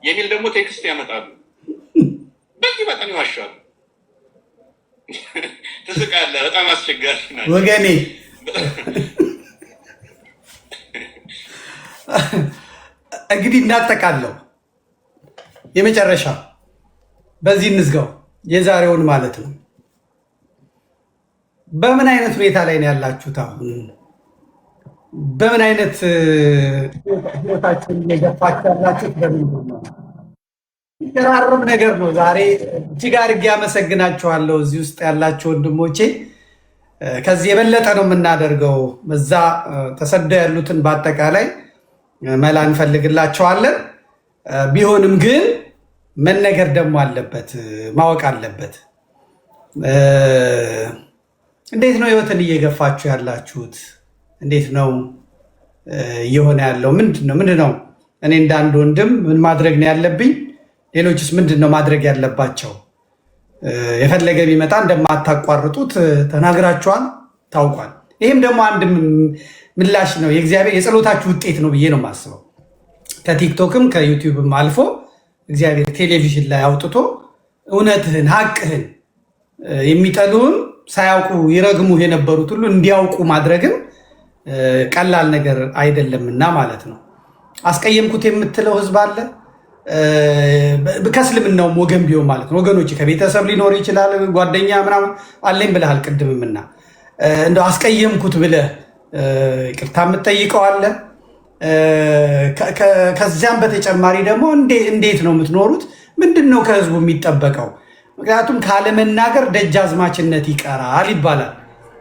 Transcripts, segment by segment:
የሚል ደግሞ ቴክስት ያመጣሉ። በዚህ በጣም ይዋሻሉ። ትስቃለህ። በጣም አስቸጋሪ ናቸው ወገኔ። እንግዲህ እናጠቃለው የመጨረሻ በዚህ እንዝጋው የዛሬውን ማለት ነው። በምን አይነት ሁኔታ ላይ ነው ያላችሁት? አሁን በምን አይነት ህይወታችሁን እየገፋችሁ ያላችሁት? በምንድን ነው? የሚቀራረብ ነገር ነው። ዛሬ እጅግ አድርጌ አመሰግናችኋለሁ እዚህ ውስጥ ያላችሁ ወንድሞቼ። ከዚህ የበለጠ ነው የምናደርገው። በዛ ተሰደው ያሉትን በአጠቃላይ መላ እንፈልግላቸዋለን። ቢሆንም ግን መነገር ደግሞ አለበት፣ ማወቅ አለበት። እንዴት ነው ህይወትን እየገፋችሁ ያላችሁት? እንዴት ነው እየሆነ ያለው? ምንድን ነው እኔ እንደ አንድ ወንድም ምን ማድረግ ነው ያለብኝ? ሌሎችስ ምንድን ነው ማድረግ ያለባቸው? የፈለገ ቢመጣ እንደማታቋርጡት ተናግራችኋል፣ ታውቋል። ይህም ደግሞ አንድ ምላሽ ነው፣ የእግዚአብሔር የጸሎታችሁ ውጤት ነው ብዬ ነው የማስበው። ከቲክቶክም ከዩቲዩብም አልፎ እግዚአብሔር ቴሌቪዥን ላይ አውጥቶ እውነትህን ሀቅህን የሚጠሉህን ሳያውቁ ይረግሙ የነበሩት ሁሉ እንዲያውቁ ማድረግም ቀላል ነገር አይደለምና ማለት ነው። አስቀየምኩት የምትለው ህዝብ አለ፣ ከእስልምናውም ወገን ቢሆን ማለት ነው። ወገኖች ከቤተሰብ ሊኖር ይችላል፣ ጓደኛ ምናምን አለኝ ብለሃል ቅድምምና እንደው አስቀየምኩት ብለህ ይቅርታ የምትጠይቀው አለ። ከዚያም በተጨማሪ ደግሞ እንዴት ነው የምትኖሩት? ምንድን ነው ከህዝቡ የሚጠበቀው? ምክንያቱም ካለመናገር ደጃዝማችነት ይቀራል ይባላል።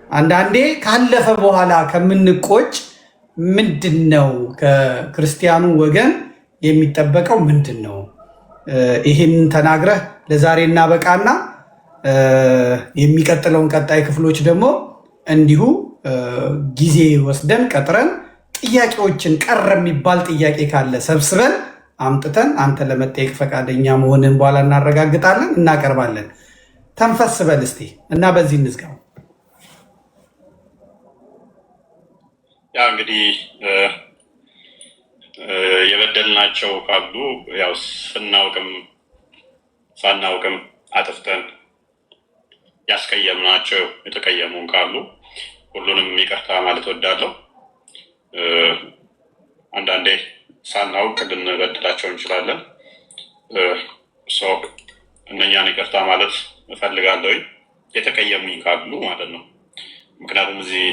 አንዳንዴ ካለፈ በኋላ ከምንቆጭ ምንድን ነው ከክርስቲያኑ ወገን የሚጠበቀው ምንድን ነው? ይህን ተናግረህ ለዛሬ እናበቃና የሚቀጥለውን ቀጣይ ክፍሎች ደግሞ እንዲሁ ጊዜ ወስደን ቀጥረን ጥያቄዎችን ቀረ የሚባል ጥያቄ ካለ ሰብስበን አምጥተን አንተ ለመጠየቅ ፈቃደኛ መሆንን በኋላ እናረጋግጣለን፣ እናቀርባለን። ተንፈስ በል እስቲ እና በዚህ እንዝጋው። ያ እንግዲህ የበደልናቸው ካሉ ያው ስናውቅም ሳናውቅም አጥፍተን ያስቀየምናቸው የተቀየሙን ካሉ ሁሉንም ይቅርታ ማለት ወዳለሁ። አንዳንዴ ሳናውቅ ልንበድላቸው እንችላለን። እነኛን ይቅርታ ማለት እፈልጋለሁ የተቀየሙኝ ካሉ ማለት ነው። ምክንያቱም እዚህ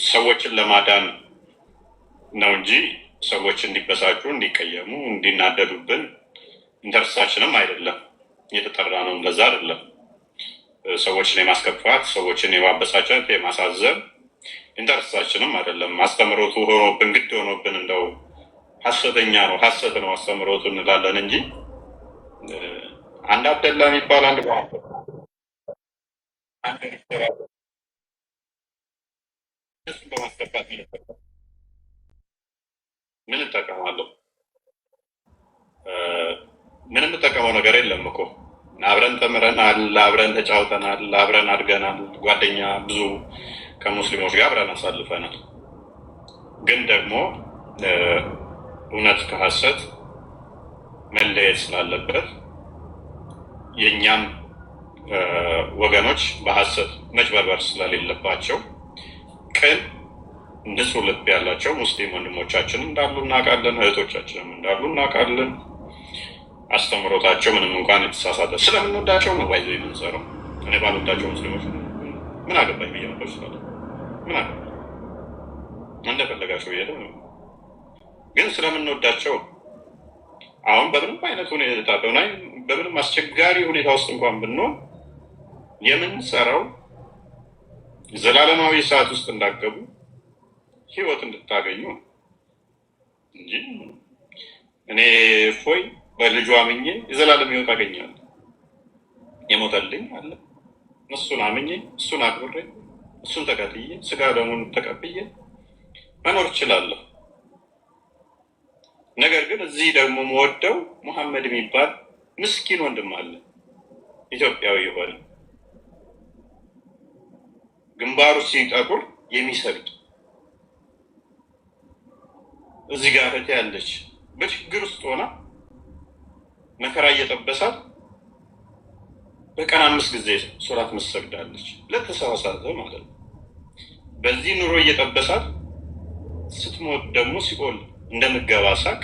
ሰዎችን ለማዳን ነው እንጂ ሰዎች እንዲበሳጩ፣ እንዲቀየሙ፣ እንዲናደዱብን ኢንተረስታችንም አይደለም። የተጠራ ነው እንደዛ አይደለም። ሰዎችን የማስከፋት፣ ሰዎችን የማበሳጨት፣ የማሳዘብ ኢንተረስታችንም አይደለም። አስተምሮቱ ሆኖብን ግድ ሆኖብን እንደው ሐሰተኛ ነው ሐሰት ነው አስተምሮቱ እንላለን እንጂ አንድ አብደላ የሚባል አንድ በማስከፋት ምን እጠቀማለሁ? ምንም የምጠቀመው ነገር የለም እኮ። አብረን ተምረናል፣ አብረን ተጫውተናል፣ አብረን አድገናል። ጓደኛ ብዙ ከሙስሊሞች ጋር አብረን አሳልፈናል። ግን ደግሞ እውነት ከሐሰት መለየት ስላለበት የእኛም ወገኖች በሐሰት መጭበርበር ስለሌለባቸው ቅን ንጹህ ልብ ያላቸው ሙስሊም ወንድሞቻችን እንዳሉ እናውቃለን፣ እህቶቻችንም እንዳሉ እናውቃለን። አስተምሮታቸው ምንም እንኳን የተሳሳተ ስለምንወዳቸው ነው ባይዘው የምንሰራው። እኔ ባልወዳቸው ሙስሊሞች ምን አገባኝ ብዬ ነበር ስላለ ምን አገባኝ እንደፈለጋቸው ብዬ ነው። ግን ስለምንወዳቸው አሁን በምንም አይነት ሁኔታ በምንም አስቸጋሪ ሁኔታ ውስጥ እንኳን ብንሆን የምንሰራው ዘላለማዊ ሰዓት ውስጥ እንዳገቡ ህይወት እንድታገኙ እንጂ እኔ ፎይ በልጁ አምኜ የዘላለም ህይወት አገኛለሁ። የሞተልኝ አለ። እሱን አምኜ እሱን አክብሬ እሱን ተከትዬ ስጋ ደሙን ተቀብዬ መኖር እችላለሁ። ነገር ግን እዚህ ደግሞ የምወደው ሙሐመድ የሚባል ምስኪን ወንድም አለ፣ ኢትዮጵያዊ የሆነ ግንባሩ ሲጠቁር የሚሰብክ እዚህ ጋር እህቴ ያለች በችግር ውስጥ ሆና መከራ እየጠበሳት በቀን 5 ጊዜ ሶላት መስገዳለች። ለተሳሳተ ማለት ነው። በዚህ ኑሮ እየጠበሳት ስትሞት ደግሞ ሲኦል እንደምገባ ሳቅ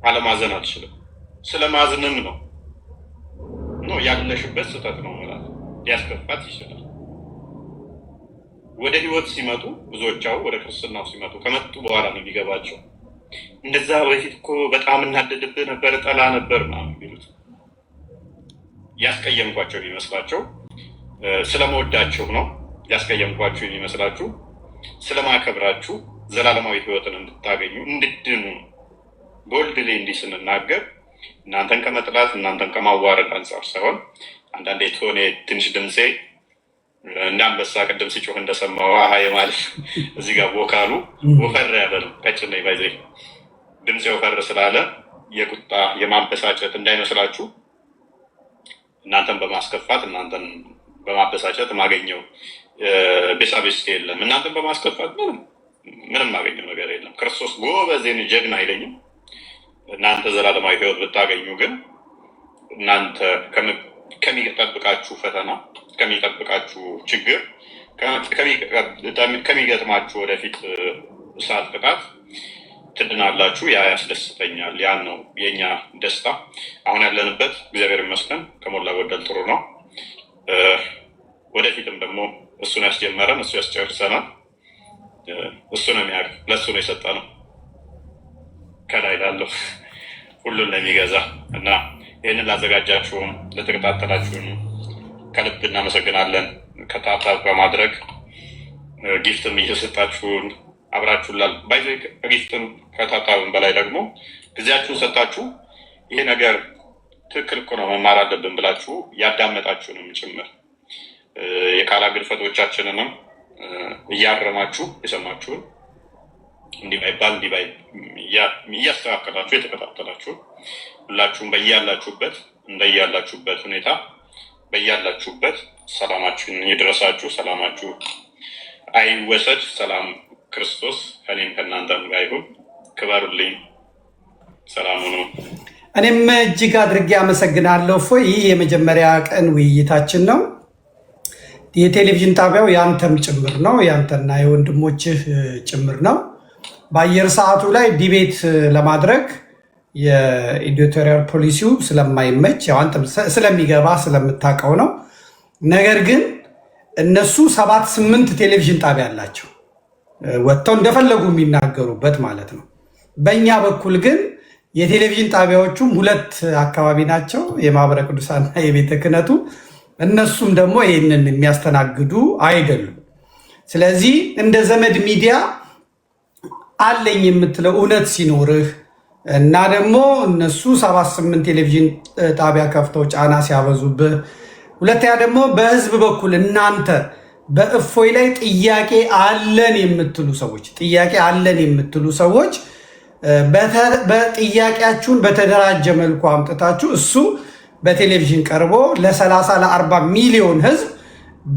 አለማዘን አልችልም። ስለማዝንም ነው ያለሽበት ስህተት ነው ማለት ሊያስከፋት ይችላል። ወደ ህይወት ሲመጡ ብዙዎቻው ወደ ክርስትናው ሲመጡ ከመጡ በኋላ ነው የሚገባቸው። እንደዛ በፊት እኮ በጣም እናደድብህ ነበር፣ ጠላ ነበር ምናምን የሚሉት ያስቀየምኳቸው የሚመስላቸው ስለመወዳቸው ነው። ያስቀየምኳቸው የሚመስላችሁ ስለማከብራችሁ ዘላለማዊ ህይወትን እንድታገኙ እንድድኑ ቦልድ ላይ እንዲህ ስንናገር እናንተን ከመጥላት እናንተን ከማዋረድ አንጻር ሳይሆን አንዳንዴ ቶኔ ትንሽ ድምፄ እንዳንበሳ ቅድም ሲጮህ እንደሰማው ማለት እዚህ ጋር ቮካሉ ወፈር ያለ ነው። ቀጭን ነው ባይዘይ ድምፄ ወፈር ስላለ የቁጣ የማበሳጨት እንዳይመስላችሁ። እናንተን በማስከፋት እናንተን በማበሳጨት ማገኘው ቤሳቤስት የለም። እናንተን በማስከፋት ምንም ማገኘው ነገር የለም። ክርስቶስ ጎበዜን ጀግና አይለኝም። እናንተ ዘላለማዊ ህይወት ብታገኙ ግን እናንተ ከሚጠብቃችሁ ፈተና፣ ከሚጠብቃችሁ ችግር፣ ከሚገጥማችሁ ወደፊት እሳት ቅጣት ትድናላችሁ። ያ ያስደስተኛል። ያን ነው የኛ ደስታ። አሁን ያለንበት እግዚአብሔር ይመስገን ከሞላ ጎደል ጥሩ ነው። ወደፊትም ደግሞ እሱን ያስጀመረን እሱ ያስጨርሰናል። እሱ ነው የሚያውቅ፣ ለእሱ ነው የሰጠነው ከላይ ላለው ሁሉን ለሚገዛ እና ይህንን ላዘጋጃችሁም ለተከታተላችሁን ከልብ እናመሰግናለን። ከታፕታፕ በማድረግ ጊፍትም እየሰጣችሁን አብራችሁላል ባይዘ ከጊፍትም ከታፕታፕም በላይ ደግሞ ጊዜያችሁን ሰጣችሁ ይሄ ነገር ትክክል እኮ ነው መማር አለብን ብላችሁ ያዳመጣችሁንም ጭምር የቃላ ግድፈቶቻችንንም እያረማችሁ የሰማችሁን እንዲህ ባይባል እንዲህ ባይ እያስተካከላችሁ የተከታተላችሁ ሁላችሁም በያላችሁበት እንደያላችሁበት ሁኔታ በያላችሁበት ሰላማችሁን ይድረሳችሁ። ሰላማችሁ አይወሰድ። ሰላም ክርስቶስ ከኔም ከእናንተም ጋር ይሁን። ክበሩልኝ። ሰላም ሁኑ። እኔም እጅግ አድርጌ አመሰግናለሁ። ይህ የመጀመሪያ ቀን ውይይታችን ነው። የቴሌቪዥን ጣቢያው ያንተም ጭምር ነው፣ ያንተና የወንድሞችህ ጭምር ነው። በአየር ሰዓቱ ላይ ዲቤት ለማድረግ የኤዲቶሪያል ፖሊሲው ስለማይመች አንተም ስለሚገባ ስለምታውቀው ነው። ነገር ግን እነሱ 7-8 ቴሌቪዥን ጣቢያ አላቸው ወጥተው እንደፈለጉ የሚናገሩበት ማለት ነው። በእኛ በኩል ግን የቴሌቪዥን ጣቢያዎቹም 2 አካባቢ ናቸው፣ የማህበረ ቅዱሳንና የቤተ ክህነቱ። እነሱም ደግሞ ይህንን የሚያስተናግዱ አይደሉም። ስለዚህ እንደ ዘመድ ሚዲያ አለኝ የምትለው እውነት ሲኖርህ እና ደግሞ እነሱ 7-8 ቴሌቪዥን ጣቢያ ከፍተው ጫና ሲያበዙብህ፣ ሁለተኛ ደግሞ በህዝብ በኩል እናንተ በእፎይ ላይ ጥያቄ አለን የምትሉ ሰዎች በጥያቄያችሁን በተደራጀ መልኩ አምጥታችሁ እሱ በቴሌቪዥን ቀርቦ ለ30-40 ሚሊዮን ህዝብ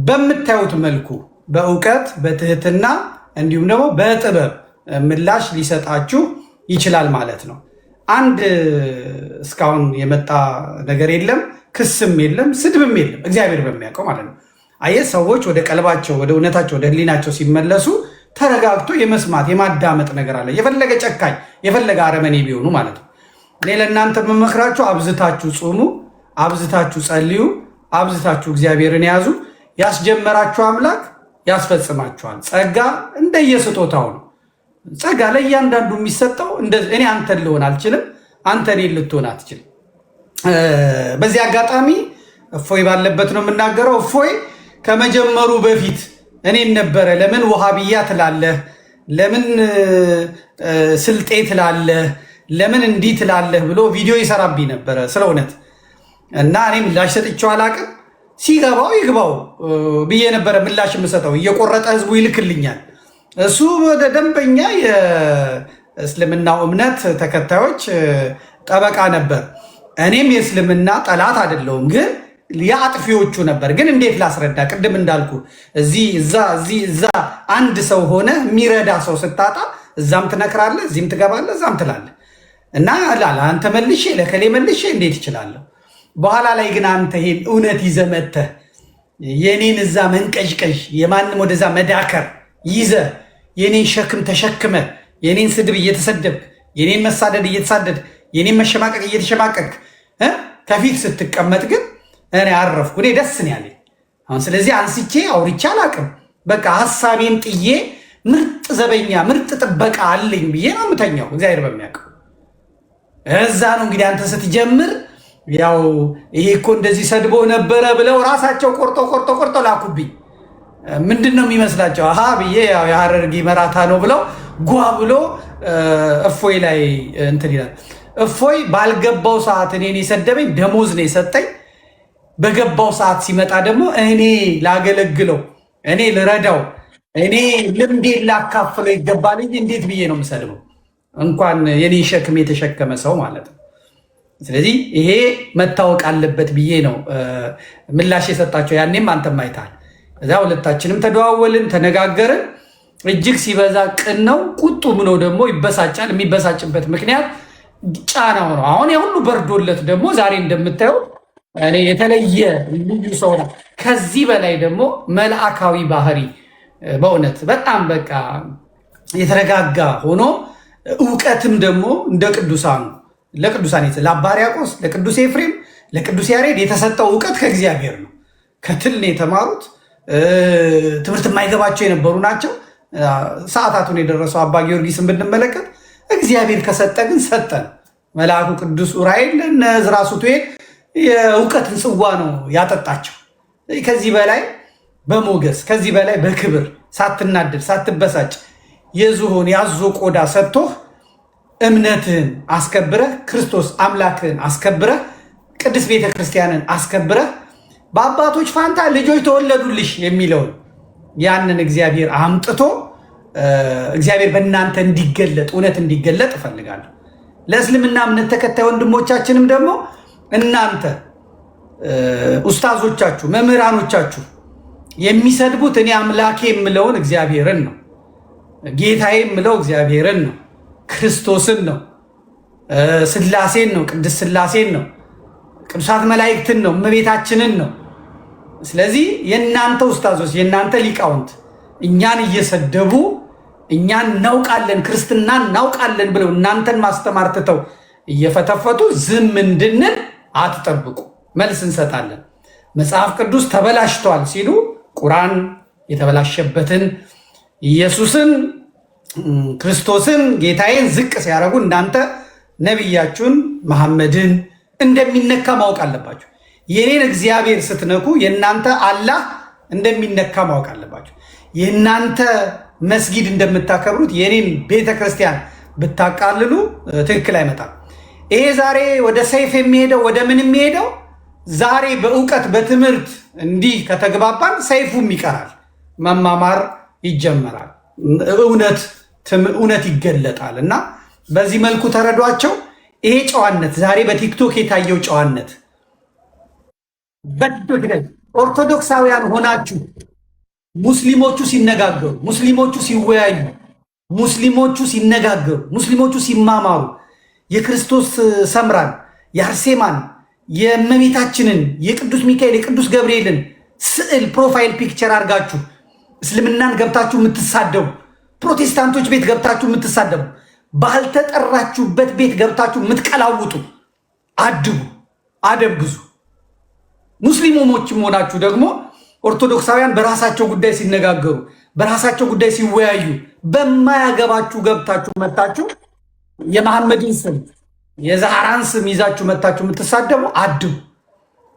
በምታዩት መልኩ በእውቀት በትህትና እንዲሁም ደግሞ በጥበብ ምላሽ ሊሰጣችሁ ይችላል ማለት ነው። አንድ እስካሁን የመጣ ነገር የለም፣ ክስም የለም፣ ስድብም የለም፣ እግዚአብሔር በሚያውቀው ማለት ነው። አየህ፣ ሰዎች ወደ ቀልባቸው ወደ እውነታቸው ወደ ህሊናቸው ሲመለሱ ተረጋግቶ የመስማት የማዳመጥ ነገር አለ። የፈለገ ጨካኝ የፈለገ አረመኔ ቢሆኑ ማለት ነው። እኔ ለእናንተ የምመክራችሁ አብዝታችሁ ጹሙ፣ አብዝታችሁ ጸልዩ፣ አብዝታችሁ እግዚአብሔርን ያዙ። ያስጀመራችሁ አምላክ ያስፈጽማችኋል። ጸጋ እንደየስጦታው ነው። ጸጋ ለእያንዳንዱ የሚሰጠው እኔ አንተን ልሆን አልችልም፣ አንተ እኔን ልትሆን አትችልም። በዚህ አጋጣሚ እፎይ ባለበት ነው የምናገረው። እፎይ ከመጀመሩ በፊት እኔን ነበረ ለምን ውሃብያ ትላለህ፣ ለምን ስልጤ ትላለህ፣ ለምን እንዲህ ትላለህ ብሎ ቪዲዮ ይሰራብኝ ነበረ ስለ እውነት እና እኔ ምላሽ ሰጥቼው አላቅም። ሲገባው ይግባው ብዬ ነበረ ምላሽ የምሰጠው። እየቆረጠ ህዝቡ ይልክልኛል። እሱ ወደ ደንበኛ የእስልምናው እምነት ተከታዮች ጠበቃ ነበር። እኔም የእስልምና ጠላት አይደለሁም፣ ግን የአጥፊዎቹ ነበር። ግን እንዴት ላስረዳ? ቅድም እንዳልኩ እዛ አንድ ሰው ሆነ የሚረዳ ሰው ስታጣ እዛም ትነክራለህ፣ እዚህም ትገባለህ፣ እዛም ትላለህ። እና አንተ መልሼ ለከሌ መልሼ እንዴት እችላለሁ? በኋላ ላይ ግን አንተ ይሄን እውነት ይዘህ መተህ የኔን እዛ መንቀዥቀዥ የማንም ወደዛ መዳከር ይዘህ የኔን ሸክም ተሸክመ የኔን ስድብ እየተሰደብክ የኔን መሳደድ እየተሳደድ የኔን መሸማቀቅ እየተሸማቀቅ ከፊት ስትቀመጥ ግን እኔ አረፍኩ። እኔ ደስ ነው ያለኝ አሁን። ስለዚህ አንስቼ አውርቼ አላቅም። በቃ ሐሳቤን ጥዬ ምርጥ ዘበኛ ምርጥ ጥበቃ አለኝ ብዬ ነው የምተኛው። እግዚአብሔር በሚያውቀው እዛ ነው እንግዲህ አንተ ስትጀምር ያው ይሄ እኮ እንደዚህ ሰድቦ ነበረ ብለው ራሳቸው ቆርጦ ላኩብኝ። ምንድን ነው የሚመስላቸው? አሃ ብዬ ያው የሐረርጌ መራታ ነው ብለው ጓ ብሎ እፎይ ላይ እንትን ይላል። እፎይ ባልገባው ሰዓት እኔን የሰደበኝ ደሞዝ ነው የሰጠኝ። በገባው ሰዓት ሲመጣ ደግሞ እኔ ላገለግለው፣ እኔ ልረዳው፣ እኔ ልምዴን ላካፍለው ይገባል እንጂ እንዴት ብዬ ነው የምሰድበው? እንኳን የኔ ሸክም የተሸከመ ሰው ማለት ነው። ስለዚህ ይሄ መታወቅ አለበት ብዬ ነው ምላሽ የሰጣቸው። ያኔም አንተም አይተሃል። እዛ ሁለታችንም ተደዋወልን፣ ተነጋገርን። እጅግ ሲበዛ ቅን ነው፣ ቁጡም ነው ደግሞ ይበሳጫል። የሚበሳጭበት ምክንያት ጫናው ነው። አሁን የሁሉ በርዶለት ደግሞ ዛሬ እንደምታየው እኔ የተለየ ልዩ ሰው ነው። ከዚህ በላይ ደግሞ መልአካዊ ባህሪ በእውነት በጣም በቃ የተረጋጋ ሆኖ እውቀትም ደግሞ እንደ ቅዱሳኑ ለቅዱሳን ለአባ ሕርያቆስ፣ ለቅዱስ ኤፍሬም፣ ለቅዱስ ያሬድ የተሰጠው እውቀት ከእግዚአብሔር ነው። ከትል ነው የተማሩት። ትምህርት የማይገባቸው የነበሩ ናቸው። ሰዓታቱን የደረሰው አባ ጊዮርጊስን ብንመለከት እግዚአብሔር ከሰጠ ግን ሰጠን። መልአኩ ቅዱስ ዑራኤል ለእነ ዕዝራ ሱቱኤል የእውቀትን ጽዋ ነው ያጠጣቸው። ከዚህ በላይ በሞገስ ከዚህ በላይ በክብር ሳትናደድ ሳትበሳጭ የዝሆን ያዞ ቆዳ ሰጥቶህ እምነትህን አስከብረህ ክርስቶስ አምላክህን አስከብረህ ቅድስት ቤተክርስቲያንን አስከብረህ በአባቶች ፋንታ ልጆች ተወለዱልሽ የሚለውን ያንን እግዚአብሔር አምጥቶ እግዚአብሔር በእናንተ እንዲገለጥ እውነት እንዲገለጥ እፈልጋለሁ። ለእስልምና እምነት ተከታይ ወንድሞቻችንም ደግሞ እናንተ ኡስታዞቻችሁ፣ መምህራኖቻችሁ የሚሰድቡት እኔ አምላኬ የምለውን እግዚአብሔርን ነው፣ ጌታዬ የምለው እግዚአብሔርን ነው፣ ክርስቶስን ነው፣ ስላሴን ነው፣ ቅድስት ስላሴን ነው፣ ቅዱሳት መላእክትን ነው፣ እመቤታችንን ነው። ስለዚህ የእናንተ ኡስታዞች የእናንተ ሊቃውንት እኛን እየሰደቡ እኛን እናውቃለን ክርስትናን እናውቃለን ብለው እናንተን ማስተማር ትተው እየፈተፈቱ ዝም እንድንል አትጠብቁ። መልስ እንሰጣለን። መጽሐፍ ቅዱስ ተበላሽቷል ሲሉ ቁርአን የተበላሸበትን ኢየሱስን ክርስቶስን ጌታዬን ዝቅ ሲያደርጉ እናንተ ነቢያችሁን መሐመድን እንደሚነካ ማወቅ አለባችሁ። የኔን እግዚአብሔር ስትነኩ የእናንተ አላህ እንደሚነካ ማወቅ አለባችሁ። የእናንተ መስጊድ እንደምታከብሩት የኔን ቤተክርስቲያን ብታቃልሉ ትክክል አይመጣም። ይሄ ዛሬ ወደ ሰይፍ የሚሄደው ወደ ምን የሚሄደው ዛሬ በእውቀት በትምህርት እንዲህ ከተግባባን ሰይፉም ይቀራል፣ መማማር ይጀመራል፣ እውነት ይገለጣል። እና በዚህ መልኩ ተረዷቸው። ይሄ ጨዋነት ዛሬ በቲክቶክ የታየው ጨዋነት ኦርቶዶክሳውያን ሆናችሁ ሙስሊሞቹ ሲነጋገሩ፣ ሙስሊሞቹ ሲወያዩ፣ ሙስሊሞቹ ሲነጋገሩ፣ ሙስሊሞቹ ሲማማሩ የክርስቶስ ሰምራን፣ የአርሴማን፣ የእመቤታችንን፣ የቅዱስ ሚካኤል፣ የቅዱስ ገብርኤልን ስዕል ፕሮፋይል ፒክቸር አድርጋችሁ እስልምናን ገብታችሁ የምትሳደቡ፣ ፕሮቴስታንቶች ቤት ገብታችሁ የምትሳደቡ፣ ባልተጠራችሁበት ቤት ገብታችሁ የምትቀላውጡ አድቡ፣ አደብ ግዙ። ሙስሊሞችም ሆናችሁ ደግሞ ኦርቶዶክሳውያን በራሳቸው ጉዳይ ሲነጋገሩ፣ በራሳቸው ጉዳይ ሲወያዩ በማያገባችሁ ገብታችሁ መታችሁ የመሐመድን ስም የዛህራን ስም ይዛችሁ መታችሁ የምትሳደቡ አድቡ።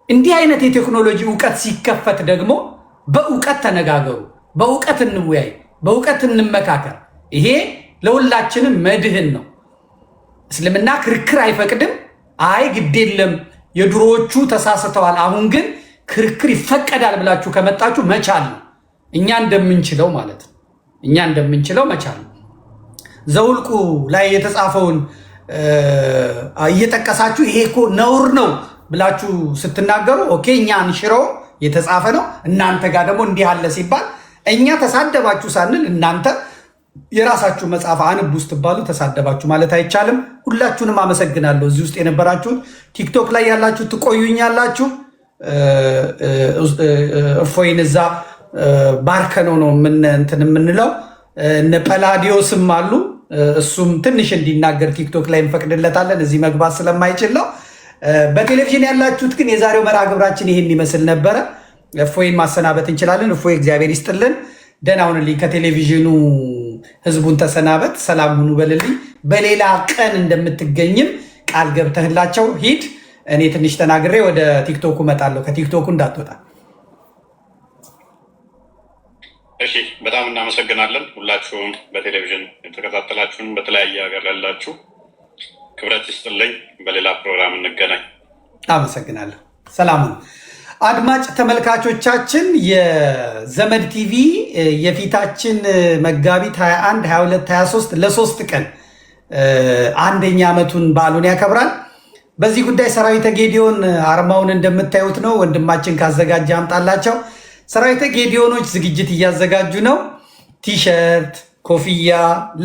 እንዲህ አይነት የቴክኖሎጂ እውቀት ሲከፈት ደግሞ በእውቀት ተነጋገሩ፣ በእውቀት እንወያይ፣ በእውቀት እንመካከር። ይሄ ለሁላችንም መድህን ነው። እስልምና ክርክር አይፈቅድም። አይ ግድ የለም የድሮዎቹ ተሳስተዋል፣ አሁን ግን ክርክር ይፈቀዳል ብላችሁ ከመጣችሁ መቻል ነው። እኛ እንደምንችለው ማለት ነው። እኛ እንደምንችለው መቻል ነው። ዘውልቁ ላይ የተጻፈውን እየጠቀሳችሁ ይሄ እኮ ነውር ነው ብላችሁ ስትናገሩ ኦኬ፣ እኛ አንሽረው የተጻፈ ነው። እናንተ ጋር ደግሞ እንዲህ አለ ሲባል እኛ ተሳደባችሁ ሳንል እናንተ የራሳችሁ መጽሐፍ አንብ ውስጥ ባሉ ተሳደባችሁ ማለት አይቻልም። ሁላችሁንም አመሰግናለሁ። እዚህ ውስጥ የነበራችሁት ቲክቶክ ላይ ያላችሁ ትቆዩኛላችሁ። እፎይን እዛ ባርከነው ነው እንትን የምንለው። እነ ጰላዲዮስም አሉ። እሱም ትንሽ እንዲናገር ቲክቶክ ላይ እንፈቅድለታለን። እዚህ መግባት ስለማይችል ነው። በቴሌቪዥን ያላችሁት ግን የዛሬው መርሃ ግብራችን ይህን ይመስል ነበረ። እፎይን ማሰናበት እንችላለን። እፎይ እግዚአብሔር ይስጥልን። ደህና ሁንልኝ። ከቴሌቪዥኑ ህዝቡን ተሰናበት። ሰላም ሁኑ በልልኝ። በሌላ ቀን እንደምትገኝም ቃል ገብተህላቸው ሂድ። እኔ ትንሽ ተናግሬ ወደ ቲክቶኩ እመጣለሁ። ከቲክቶኩ እንዳትወጣ እሺ። በጣም እናመሰግናለን ሁላችሁም በቴሌቪዥን የተከታተላችሁን፣ በተለያየ ሀገር ያላችሁ ክብረት ይስጥልኝ። በሌላ ፕሮግራም እንገናኝ። አመሰግናለሁ። ሰላሙን አድማጭ ተመልካቾቻችን የዘመድ ቲቪ የፊታችን መጋቢት 21፣ 22፣ 23 ለሶስት ቀን አንደኛ ዓመቱን በዓሉን ያከብራል። በዚህ ጉዳይ ሰራዊተ ጌዲዮን አርማውን እንደምታዩት ነው። ወንድማችን ካዘጋጀ አምጣላቸው። ሰራዊተ ጌዲዮኖች ዝግጅት እያዘጋጁ ነው። ቲሸርት፣ ኮፍያ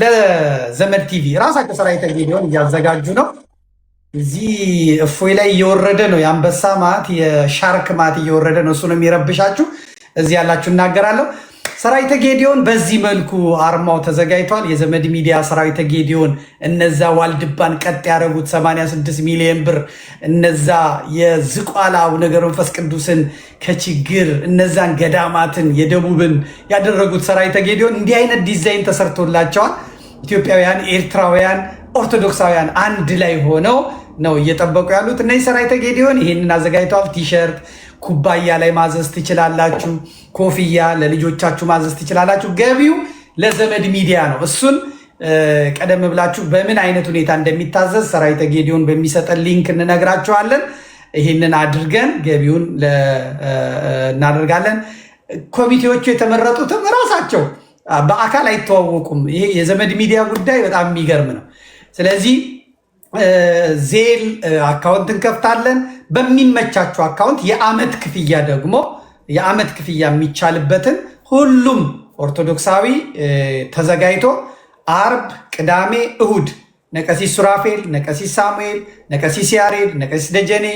ለዘመድ ቲቪ ራሳቸው ሰራዊተ ጌዲዮን እያዘጋጁ ነው። እዚህ እፎይ ላይ እየወረደ ነው። የአንበሳ ማት የሻርክ ማት እየወረደ ነው። እሱ ነው የሚረብሻችሁ። እዚህ ያላችሁ እናገራለሁ። ሰራዊተ ጌዲዮን በዚህ መልኩ አርማው ተዘጋጅቷል። የዘመድ ሚዲያ ሰራዊተ ጌዲዮን እነዛ ዋልድባን ቀጥ ያደረጉት 86 ሚሊዮን ብር እነዛ የዝቋላ አቡነ ገብረ መንፈስ ቅዱስን ከችግር እነዛን ገዳማትን የደቡብን ያደረጉት ሰራዊተ ጌዲዮን እንዲህ አይነት ዲዛይን ተሰርቶላቸዋል። ኢትዮጵያውያን፣ ኤርትራውያን፣ ኦርቶዶክሳውያን አንድ ላይ ሆነው ነው እየጠበቁ ያሉት። እነዚህ ሰራዊተ ጌዲዮን ይህንን አዘጋጅተዋል። ቲሸርት ኩባያ ላይ ማዘዝ ትችላላችሁ። ኮፍያ ለልጆቻችሁ ማዘዝ ትችላላችሁ። ገቢው ለዘመድ ሚዲያ ነው። እሱን ቀደም ብላችሁ በምን አይነት ሁኔታ እንደሚታዘዝ ሰራዊተ ጌዲዮን በሚሰጠን ሊንክ እንነግራችኋለን። ይህንን አድርገን ገቢውን እናደርጋለን። ኮሚቴዎቹ የተመረጡትም ራሳቸው በአካል አይተዋወቁም። ይሄ የዘመድ ሚዲያ ጉዳይ በጣም የሚገርም ነው። ስለዚህ ዜል አካውንት እንከፍታለን። በሚመቻቸው አካውንት የዓመት ክፍያ ደግሞ የዓመት ክፍያ የሚቻልበትን ሁሉም ኦርቶዶክሳዊ ተዘጋጅቶ አርብ፣ ቅዳሜ፣ እሁድ ነቀሲስ ሱራፌል፣ ነቀሲስ ሳሙኤል፣ ነቀሲስ ያሬድ፣ ነቀሲስ ደጀኔ፣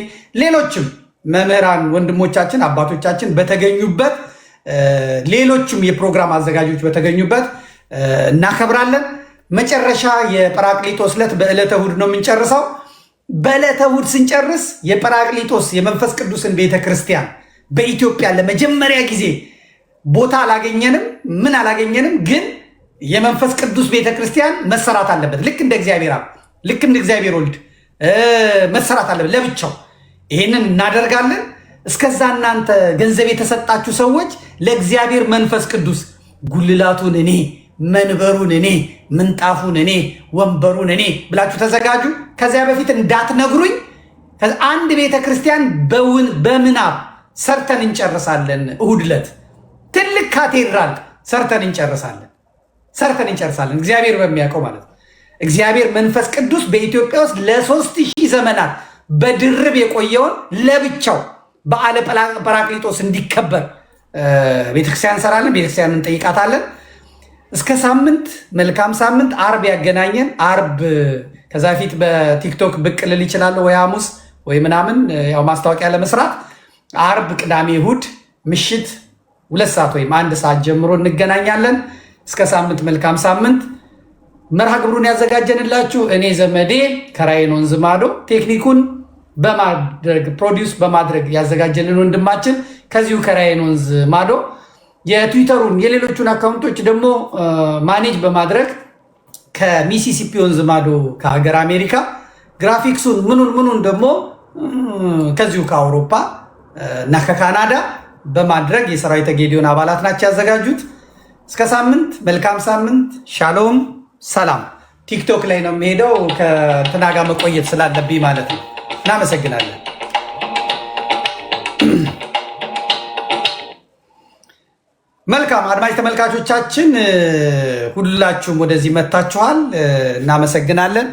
ሌሎችም መምህራን ወንድሞቻችን አባቶቻችን በተገኙበት ሌሎችም የፕሮግራም አዘጋጆች በተገኙበት እናከብራለን። መጨረሻ የጰራቅሊጦስ ዕለት በዕለተ እሁድ ነው የምንጨርሰው። በዕለተ እሁድ ስንጨርስ የጰራቅሊጦስ የመንፈስ ቅዱስን ቤተክርስቲያን በኢትዮጵያ ለመጀመሪያ ጊዜ ቦታ አላገኘንም፣ ምን አላገኘንም፣ ግን የመንፈስ ቅዱስ ቤተክርስቲያን መሰራት አለበት። ልክ እንደ እግዚአብሔር አብ፣ ልክ እንደ እግዚአብሔር ወልድ መሰራት አለበት ለብቻው። ይሄንን እናደርጋለን። እስከዛ እናንተ ገንዘብ የተሰጣችሁ ሰዎች ለእግዚአብሔር መንፈስ ቅዱስ ጉልላቱን እኔ፣ መንበሩን እኔ፣ ምንጣፉን እኔ፣ ወንበሩን እኔ ብላችሁ ተዘጋጁ። ከዚያ በፊት እንዳትነግሩኝ። አንድ ቤተክርስቲያን በምናብ ሰርተን እንጨርሳለን። እሁድ ዕለት ትልቅ ካቴድራል ሰርተን እንጨርሳለን። እግዚአብሔር በሚያውቀው ማለት ነው። እግዚአብሔር መንፈስ ቅዱስ በኢትዮጵያ ውስጥ ለ3000 ዘመናት በድርብ የቆየውን ለብቻው በዓለ ጰራቅሊጦስ እንዲከበር ቤተክርስቲያን እንሰራለን። ቤተክርስቲያን እንጠይቃታለን። እስከ ሳምንት መልካም ሳምንት። አርብ ያገናኘን። አርብ ከዛ ፊት በቲክቶክ ብቅ ልል ይችላለሁ ወይ ሐሙስ ወይ ምናምን ያው ማስታወቂያ ለመስራት አርብ፣ ቅዳሜ፣ እሁድ ምሽት 2 ሰዓት ወይም 1 ሰዓት ጀምሮ እንገናኛለን። እስከ ሳምንት መልካም ሳምንት። መርሃ ግብሩን ያዘጋጀንላችሁ እኔ ዘመዴ ከራይን ወንዝ ማዶ፣ ቴክኒኩን በማድረግ ፕሮዲውስ በማድረግ ያዘጋጀልን ወንድማችን ከዚሁ ከራይን ወንዝ ማዶ፣ የትዊተሩን የሌሎቹን አካውንቶች ደግሞ ማኔጅ በማድረግ ከሚሲሲፒ ወንዝ ማዶ ከሀገር አሜሪካ፣ ግራፊክሱን ምኑን ደግሞ ከዚሁ ከአውሮፓ እና ከካናዳ በማድረግ የሰራዊተ ጌዲዮን አባላት ናቸው ያዘጋጁት። እስከ ሳምንት መልካም ሳምንት። ሻሎም ሰላም። ቲክቶክ ላይ ነው የሚሄደው ከእንትና ጋር መቆየት ስላለብኝ ማለት ነው። እናመሰግናለን። መልካም አድማጭ ተመልካቾቻችን ሁላችሁም ወደዚህ መጥታችኋል። እናመሰግናለን።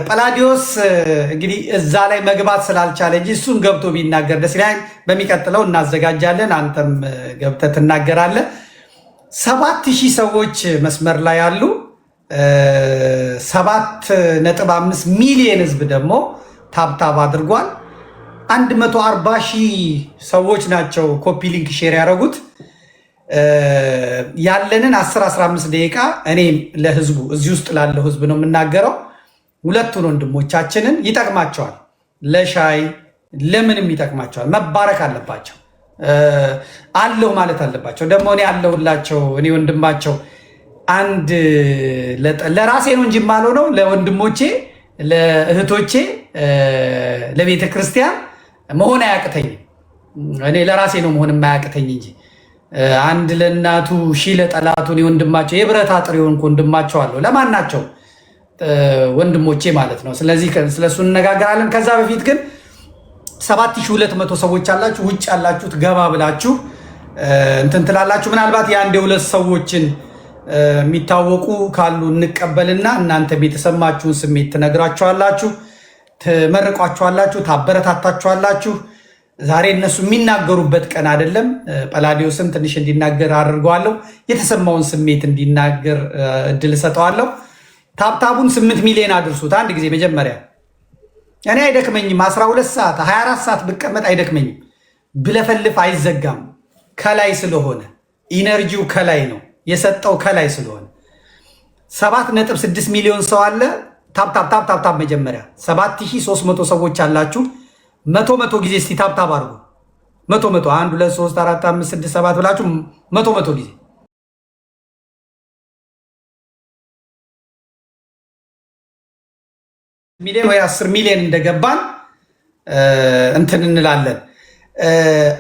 ጰላዲዮስ እንግዲህ እዛ ላይ መግባት ስላልቻለ እንጂ እሱን ገብቶ ቢናገር ደስ ይላል። በሚቀጥለው እናዘጋጃለን። አንተም ገብተህ ትናገራለህ። 7000 ሰዎች መስመር ላይ አሉ። 7.5 ሚሊዮን ህዝብ ደግሞ ታብታብ አድርጓል። 140,000 ሰዎች ናቸው ኮፒ ሊንክ ሼር ያደረጉት። ያለንን 10-15 ደቂቃ እኔ ለህዝቡ እዚህ ውስጥ ላለው ህዝብ ነው የምናገረው። ሁለቱን ወንድሞቻችንን ይጠቅማቸዋል፣ ለሻይ ለምንም ይጠቅማቸዋል። መባረክ አለባቸው፣ አለሁ ማለት አለባቸው። ደግሞ እኔ አለሁላቸው። እኔ ወንድማቸው አንድ ለራሴ ነው እንጂ የማልሆነው ለወንድሞቼ፣ ለእህቶቼ፣ ለቤተ ክርስቲያን መሆን አያቅተኝም። እኔ ለራሴ ነው መሆን የማያቅተኝ እንጂ አንድ ለእናቱ ሺህ ለጠላቱ እኔ ወንድማቸው የብረት አጥር የሆንኩ ወንድማቸው አለው። ለማን ናቸው? ወንድሞቼ ማለት ነው። ስለዚህ ስለሱ እንነጋገራለን። ከዛ በፊት ግን 7200 ሰዎች አላችሁ። ውጭ ያላችሁት ገባ ብላችሁ እንትን ትላላችሁ። ምናልባት የአንድ የሁለት ሰዎችን የሚታወቁ ካሉ እንቀበልና እናንተ የተሰማችሁን ስሜት ትነግራችኋላችሁ፣ ትመርቋችኋላችሁ፣ ታበረታታችኋላችሁ። ዛሬ እነሱ የሚናገሩበት ቀን አይደለም። ጳላዲዮስን ትንሽ እንዲናገር አድርገዋለሁ። የተሰማውን ስሜት እንዲናገር እድል እሰጠዋለሁ። ታብታቡን 8 ሚሊዮን አድርሱት አንድ ጊዜ መጀመሪያ። እኔ አይደክመኝም። 12 ሰዓት 24 ሰዓት ብቀመጥ አይደክመኝም። ብለፈልፍ አይዘጋም። ከላይ ስለሆነ ኢነርጂው ከላይ ነው የሰጠው ከላይ ስለሆነ 7.6 ሚሊዮን ሰው አለ። ታብታብ መጀመሪያ 7300 ሰዎች አላችሁ። መቶ ጊዜ እስቲ ታብታብ አድርጉ። 1 2 3 4 5 6 7 ብላችሁ 100 ጊዜ ሚሊዮን ወይ 10 ሚሊዮን እንደገባን እንትን እንላለን።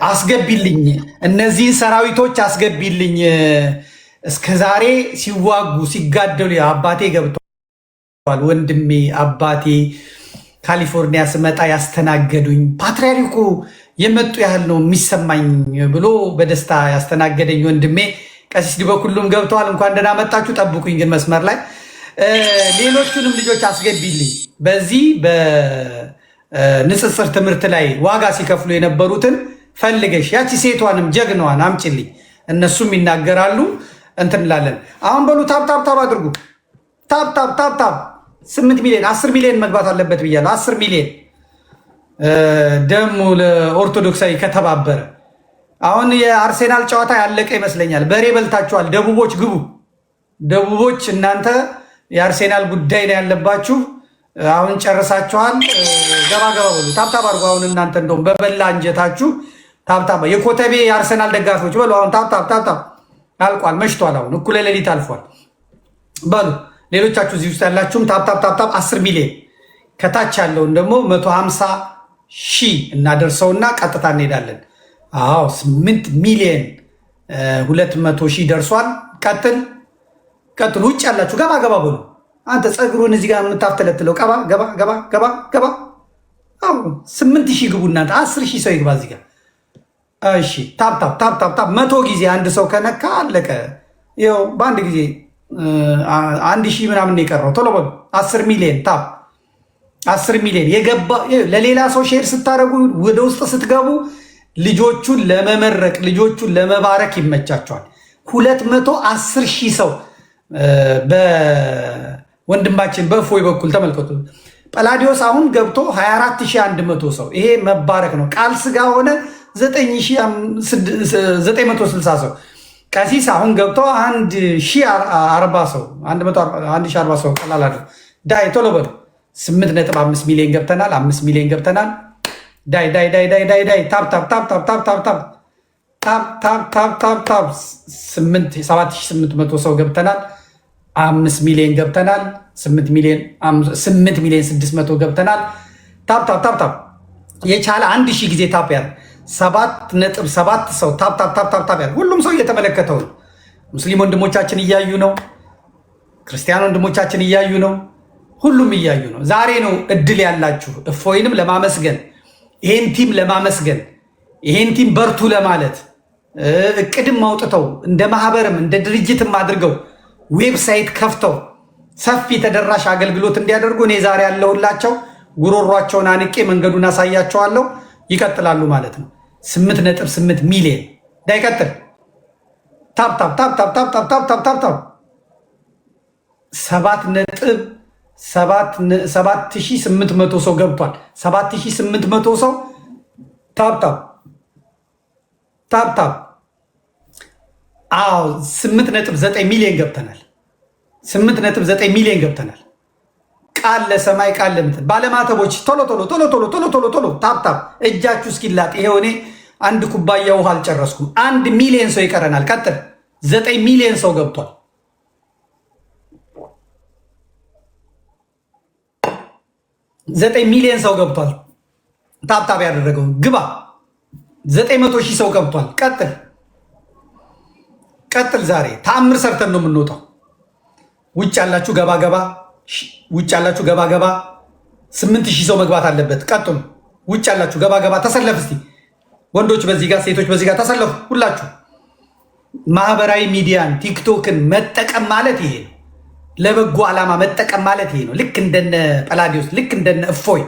አስገቢልኝ፣ እነዚህን ሰራዊቶች አስገቢልኝ። እስከዛሬ ሲዋጉ ሲጋደሉ አባቴ ገብቷል፣ ወንድሜ አባቴ ካሊፎርኒያ ስመጣ ያስተናገዱኝ ፓትርያርኩ የመጡ ያህል ነው የሚሰማኝ ብሎ በደስታ ያስተናገደኝ ወንድሜ ቀሲስ ዲበኩሉም ገብተዋል። እንኳን ደህና መጣችሁ። ጠብቁኝ ግን መስመር ላይ ሌሎቹንም ልጆች አስገቢልኝ። በዚህ በንጽጽር ትምህርት ላይ ዋጋ ሲከፍሉ የነበሩትን ፈልገሽ ያቺ ሴቷንም ጀግናዋን አምጪልኝ። እነሱም ይናገራሉ። እንትንላለን። አሁን በሉ ታብታብ አድርጉ። ታብታብ 8 ሚሊዮን 10 ሚሊዮን መግባት አለበት ብያለሁ። 10 ሚሊዮን ደግሞ ለኦርቶዶክሳዊ ከተባበረ አሁን የአርሴናል ጨዋታ ያለቀ ይመስለኛል። በሬ በልታችኋል። ደቡቦች ግቡ። ደቡቦች እናንተ የአርሴናል ጉዳይ ነው ያለባችሁ። አሁን ጨርሳችኋል። ገባ በሉ። ታብታብ አድርጉ። አሁን እናንተ እንደውም በበላ እንጀታችሁ ታብታብ። የኮተቤ የአርሴናል ደጋፊዎች በሉ። አሁን ታብታብ አልቋል። መሽቷል። አሁን እኩለ ሌሊት አልፏል። በሉ ሌሎቻችሁ እዚህ ውስጥ ያላችሁም ታብታብ 10 ሚሊዮን ከታች ያለውን ደግሞ 150,000 እናደርሰውና ቀጥታ እንሄዳለን። አዎ 8 ሚሊዮን 200,000 ደርሷል። ቀጥል። ውጭ ያላችሁ ገባ በሉ። አንተ ፀጉሩን እዚህ ጋር የምታፍተለትለው ገባ። አዎ 8,000 ግቡ እናንተ። 10,000 ሰው ይግባ እዚህ ጋር። እሺ ታብታብ 100 ጊዜ አንድ ሰው ከነካ አለቀ። ይኸው በአንድ ጊዜ 1,000 ምናምን የቀረው። ቶሎ በሉ 10 ሚሊዮን ታብ 10 ሚሊዮን የገባ። ለሌላ ሰው ሼር ስታደርጉ ወደ ውስጥ ስትገቡ ልጆቹን ለመመረቅ ልጆቹን ለመባረክ ይመቻቸዋል። 210,000 ሰው በወንድማችን በእፎይ በኩል ተመልከቱ። ጳላዲዮስ አሁን ገብቶ 24,100 ሰው። ይሄ መባረክ ነው። ቃል ስጋ ሆነ 9,960 ሰው። ቀሲስ አሁን ገብቶ 1,040 ሰው 1,040 ሰው ቀላል አይደል። ዳይ ቶሎ በሉ 8.5 ሚሊዮን ገብተናል። 5 ሚሊዮን ገብተናል። ዳይ ታብ 7,800 ሰው ገብተናል። 5 ሚሊዮን ገብተናል። 8 ሚሊዮን 600 ገብተናል። ታብ የቻለ 1,000 ጊዜ ታፕ ያለ 7.7 ሰው ታፕ ያለ ሁሉም ሰው እየተመለከተው ነው። ሙስሊም ወንድሞቻችን እያዩ ነው። ክርስቲያን ወንድሞቻችን እያዩ ነው። ሁሉም እያዩ ነው። ዛሬ ነው እድል ያላችሁ እፎይንም ለማመስገን ይሄን ቲም ለማመስገን ይሄን ቲም በርቱ ለማለት እቅድም አውጥተው እንደ ማህበርም እንደ ድርጅትም አድርገው ዌብሳይት ከፍተው ሰፊ ተደራሽ አገልግሎት እንዲያደርጉ እኔ ዛሬ ያለሁላቸው ጉሮሯቸውን አንቄ መንገዱን አሳያቸዋለሁ። ይቀጥላሉ ማለት ነው። 8.8 ሚሊዮን ዳይቀጥል ታፕ ታፕ ታፕ ታፕ ታፕ ታፕ ታፕ ታፕ ታፕ 7,800 ሰው ገብቷል። 7,800 ሰው ታፕ ታፕ ታፕ ታፕ። አዎ 8.9 ሚሊዮን ገብተናል። 8.9 ሚሊዮን ገብተናል። ቃል ለሰማይ ቃል ለምድር ባለማተቦች ቶሎ ቶሎ ቶሎ ቶሎ ቶሎ ቶሎ ቶሎ ታፕ ታፕ እጃችሁ እስኪላጥ። ይሄው እኔ አንድ ኩባያ ውሃ አልጨረስኩም። 1 ሚሊዮን ሰው ይቀረናል። ቀጥል። 9 ሚሊዮን ሰው ገብቷል። 9 ሚሊዮን ሰው ገብቷል። ታፕ ታፕ ያደረገው ግባ። 900,000 ሰው ገብቷል። ቀጥል ቀጥል። ዛሬ ተአምር ሰርተን ነው የምንወጣው። ውጭ ያላችሁ ገባ ገባ፣ ውጭ ያላችሁ ገባ ገባ። 8,000 ሰው መግባት አለበት። ቀጥሉ። ውጭ ያላችሁ ገባ ገባ። ተሰለፍ እስቲ ወንዶች በዚህ ጋር፣ ሴቶች በዚህ ጋር ተሰለፉ። ሁላችሁ ማህበራዊ ሚዲያን ቲክቶክን መጠቀም ማለት ይሄ ነው። ለበጎ ዓላማ መጠቀም ማለት ይሄ ነው። ልክ እንደነ ጳላዲዮስ፣ ልክ እንደነ እፎይ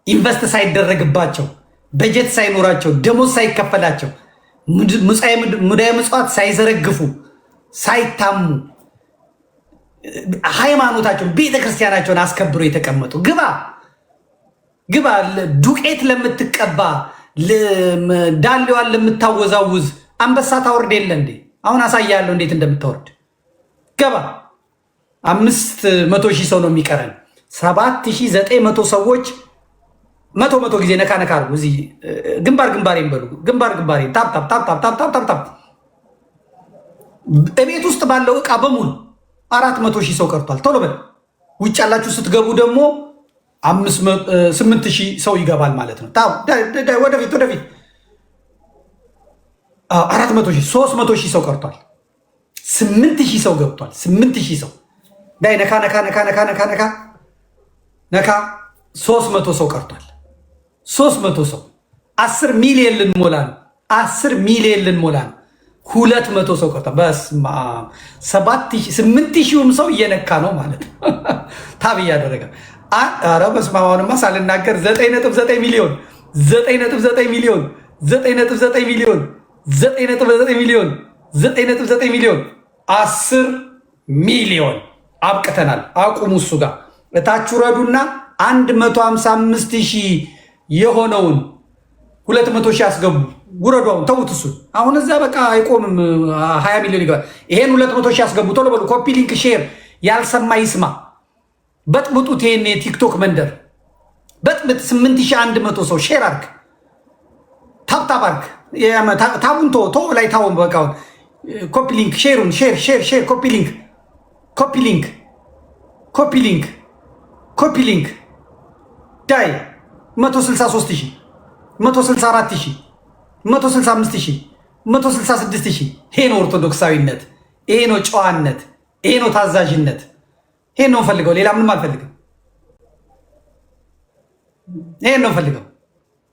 ኢንቨስት ሳይደረግባቸው፣ በጀት ሳይኖራቸው፣ ደሞዝ ሳይከፈላቸው፣ ሙዳየ ምጽዋት ሳይዘረግፉ፣ ሳይታሙ ሃይማኖታቸውን ቤተክርስቲያናቸውን አስከብሮ የተቀመጡ ግባ ግባ። ዱቄት ለምትቀባ ዳሌዋን ለምታወዛውዝ አንበሳ ታወርድ የለ እንዴ? አሁን አሳያለሁ እንዴት እንደምታወርድ። ገባ። 500,000 ሰው ነው የሚቀረን። 7,900 ሰዎች መቶ ጊዜ ነካ ነካ አርጉ። እዚህ ግንባር ግንባሬን በሉ። ግንባር ግንባሬን ታፕ ታፕ ታፕ ታፕ ታፕ ታፕ ታፕ። እቤት ውስጥ ባለው እቃ በሙሉ 400,000 ሰው ቀርቷል። ቶሎ በል። ውጭ ያላችሁ ስትገቡ ደግሞ 8,000 ሰው ይገባል ማለት ነው። ወደፊት ወደፊት። 400,000 300,000 ሰው ቀርቷል። 8,000 ሰው ገብቷል። 8,000 ሰው ዳይ ነካ ነካ ነካ ነካ ነካ ነካ ነካ። 300 ሰው ቀርቷል። 300 ሰው 10 ሚሊዮን ልንሞላ ነው። 10 ሚሊዮን ልንሞላ ነው። 200 ሰው ቀርቷል። በስመ አብ 8,000ም ሰው እየነካ ነው ማለት ነው። ታብ እያደረገ ኧረ በስመ አብ። አሁንማ ሳልናገር 9.9 ሚሊዮን 9.9 ሚሊዮን 9.9 ሚሊዮን 9.9 ሚሊዮን 9.9 ሚሊዮን 10 ሚሊዮን አብቅተናል። አቁሙ። እሱ ጋር እታች ውረዱና 155,000 የሆነውን 200,000 አስገቡ። ውረዱ። አሁን ተውት እሱን። አሁን እዛ በቃ አይቆምም። 20 ሚሊዮን ይገባል። ይሄን 200,000 አስገቡ። ቶሎ በሉ። ኮፒ ሊንክ ሼር። ያልሰማ ይስማ። በጥብጡት። ይሄን የቲክቶክ መንደር በጥብጥ። 8,100 ሰው ሼር አርግ። ታብታብ አርግ። ታቡን ቶ ላይ ታውን በቃ ኮፒ ሊንክ ሼሩን ሼር ሼር ሼር ኮፒ ሊንክ ኮፒ ሊንክ ኮፒ ሊንክ ኮፒ ሊንክ ዳይ 163,000 164,000 165,000 166,000። ይሄ ነው ኦርቶዶክሳዊነት። ይሄ ነው ጨዋነት። ይሄ ነው ታዛዥነት። ይሄን ነው ፈልገው። ሌላ ምንም አልፈልግም። ይሄን ነው ፈልገው።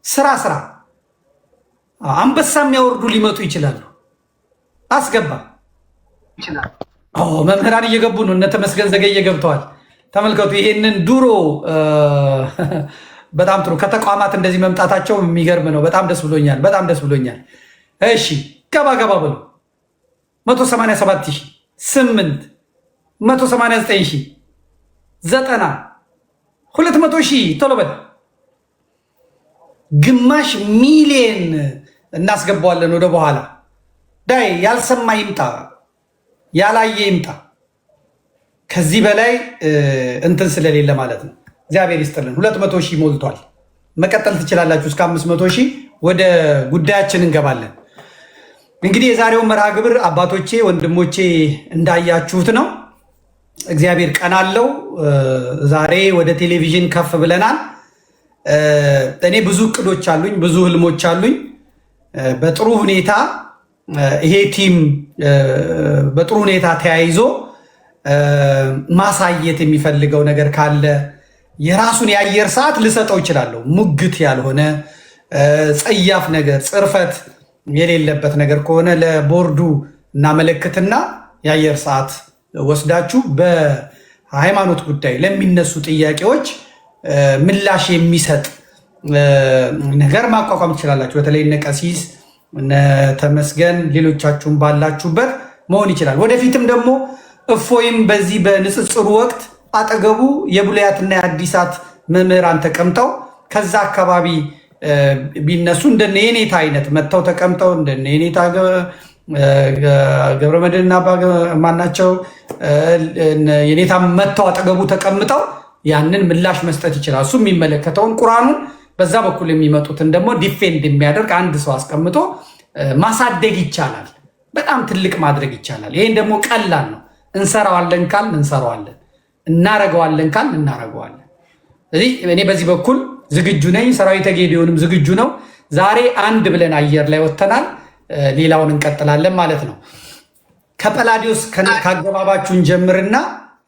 ስራ ስራ። አንበሳ የሚያወርዱ ሊመጡ ይችላሉ። አስገባ ይችላል። መምህራን እየገቡ ነው። እነ ተመስገን ዘገየ ገብተዋል። ተመልከቱ። ይሄንን ድሮ በጣም ጥሩ ከተቋማት እንደዚህ መምጣታቸው የሚገርም ነው። በጣም ደስ ብሎኛል። በጣም ደስ ብሎኛል። እሺ ገባ ገባ ብሎ 187,000 8 189,000 90 200,000 ቶሎ በል። ግማሽ ሚሊየን እናስገባዋለን ወደ በኋላ። ዳይ ያልሰማ ይምጣ፣ ያላየ ይምጣ። ከዚህ በላይ እንትን ስለሌለ ማለት ነው። እግዚአብሔር ይስጥልን። 200,000 ሞልቷል። መቀጠል ትችላላችሁ እስከ 500,000። ወደ ጉዳያችን እንገባለን። እንግዲህ የዛሬው መርሃ ግብር አባቶቼ ወንድሞቼ እንዳያችሁት ነው። እግዚአብሔር ቀን አለው። ዛሬ ወደ ቴሌቪዥን ከፍ ብለናል። እኔ ብዙ እቅዶች አሉኝ፣ ብዙ ህልሞች አሉኝ። በጥሩ ሁኔታ ይሄ ቲም በጥሩ ሁኔታ ተያይዞ ማሳየት የሚፈልገው ነገር ካለ የራሱን የአየር ሰዓት ልሰጠው ይችላለሁ። ሙግት ያልሆነ ጸያፍ ነገር፣ ጽርፈት የሌለበት ነገር ከሆነ ለቦርዱ እናመለክትና የአየር ሰዓት ወስዳችሁ በሃይማኖት ጉዳይ ለሚነሱ ጥያቄዎች ምላሽ የሚሰጥ ነገር ማቋቋም ትችላላችሁ። በተለይ እነ ቀሲስ ተመስገን ሌሎቻችሁም ባላችሁበት መሆን ይችላል። ወደፊትም ደግሞ እፎይም በዚህ በንጽጽሩ ወቅት አጠገቡ የብሉያትና የአዲሳት መምህራን ተቀምጠው ከዛ አካባቢ ቢነሱ እንደነ የኔታ አይነት መጥተው ተቀምጠው እንደነ የኔታ ገብረመድህንና ማናቸው የኔታ መጥተው አጠገቡ ተቀምጠው ያንን ምላሽ መስጠት ይችላል። እሱ የሚመለከተውን ቁርአኑን በዛ በኩል የሚመጡትን ደግሞ ዲፌንድ የሚያደርግ አንድ ሰው አስቀምጦ ማሳደግ ይቻላል። በጣም ትልቅ ማድረግ ይቻላል። ይሄን ደግሞ ቀላል ነው። እንሰራዋለን ካል እንሰራዋለን፣ እናረገዋለን ካል እናረገዋለን። ስለዚህ እኔ በዚህ በኩል ዝግጁ ነኝ። ሰራዊተ ጌዴዎንም ዝግጁ ነው። ዛሬ አንድ ብለን አየር ላይ ወጥተናል። ሌላውን እንቀጥላለን ማለት ነው። ከጰላዲዮስ ካገባባችሁን ጀምርና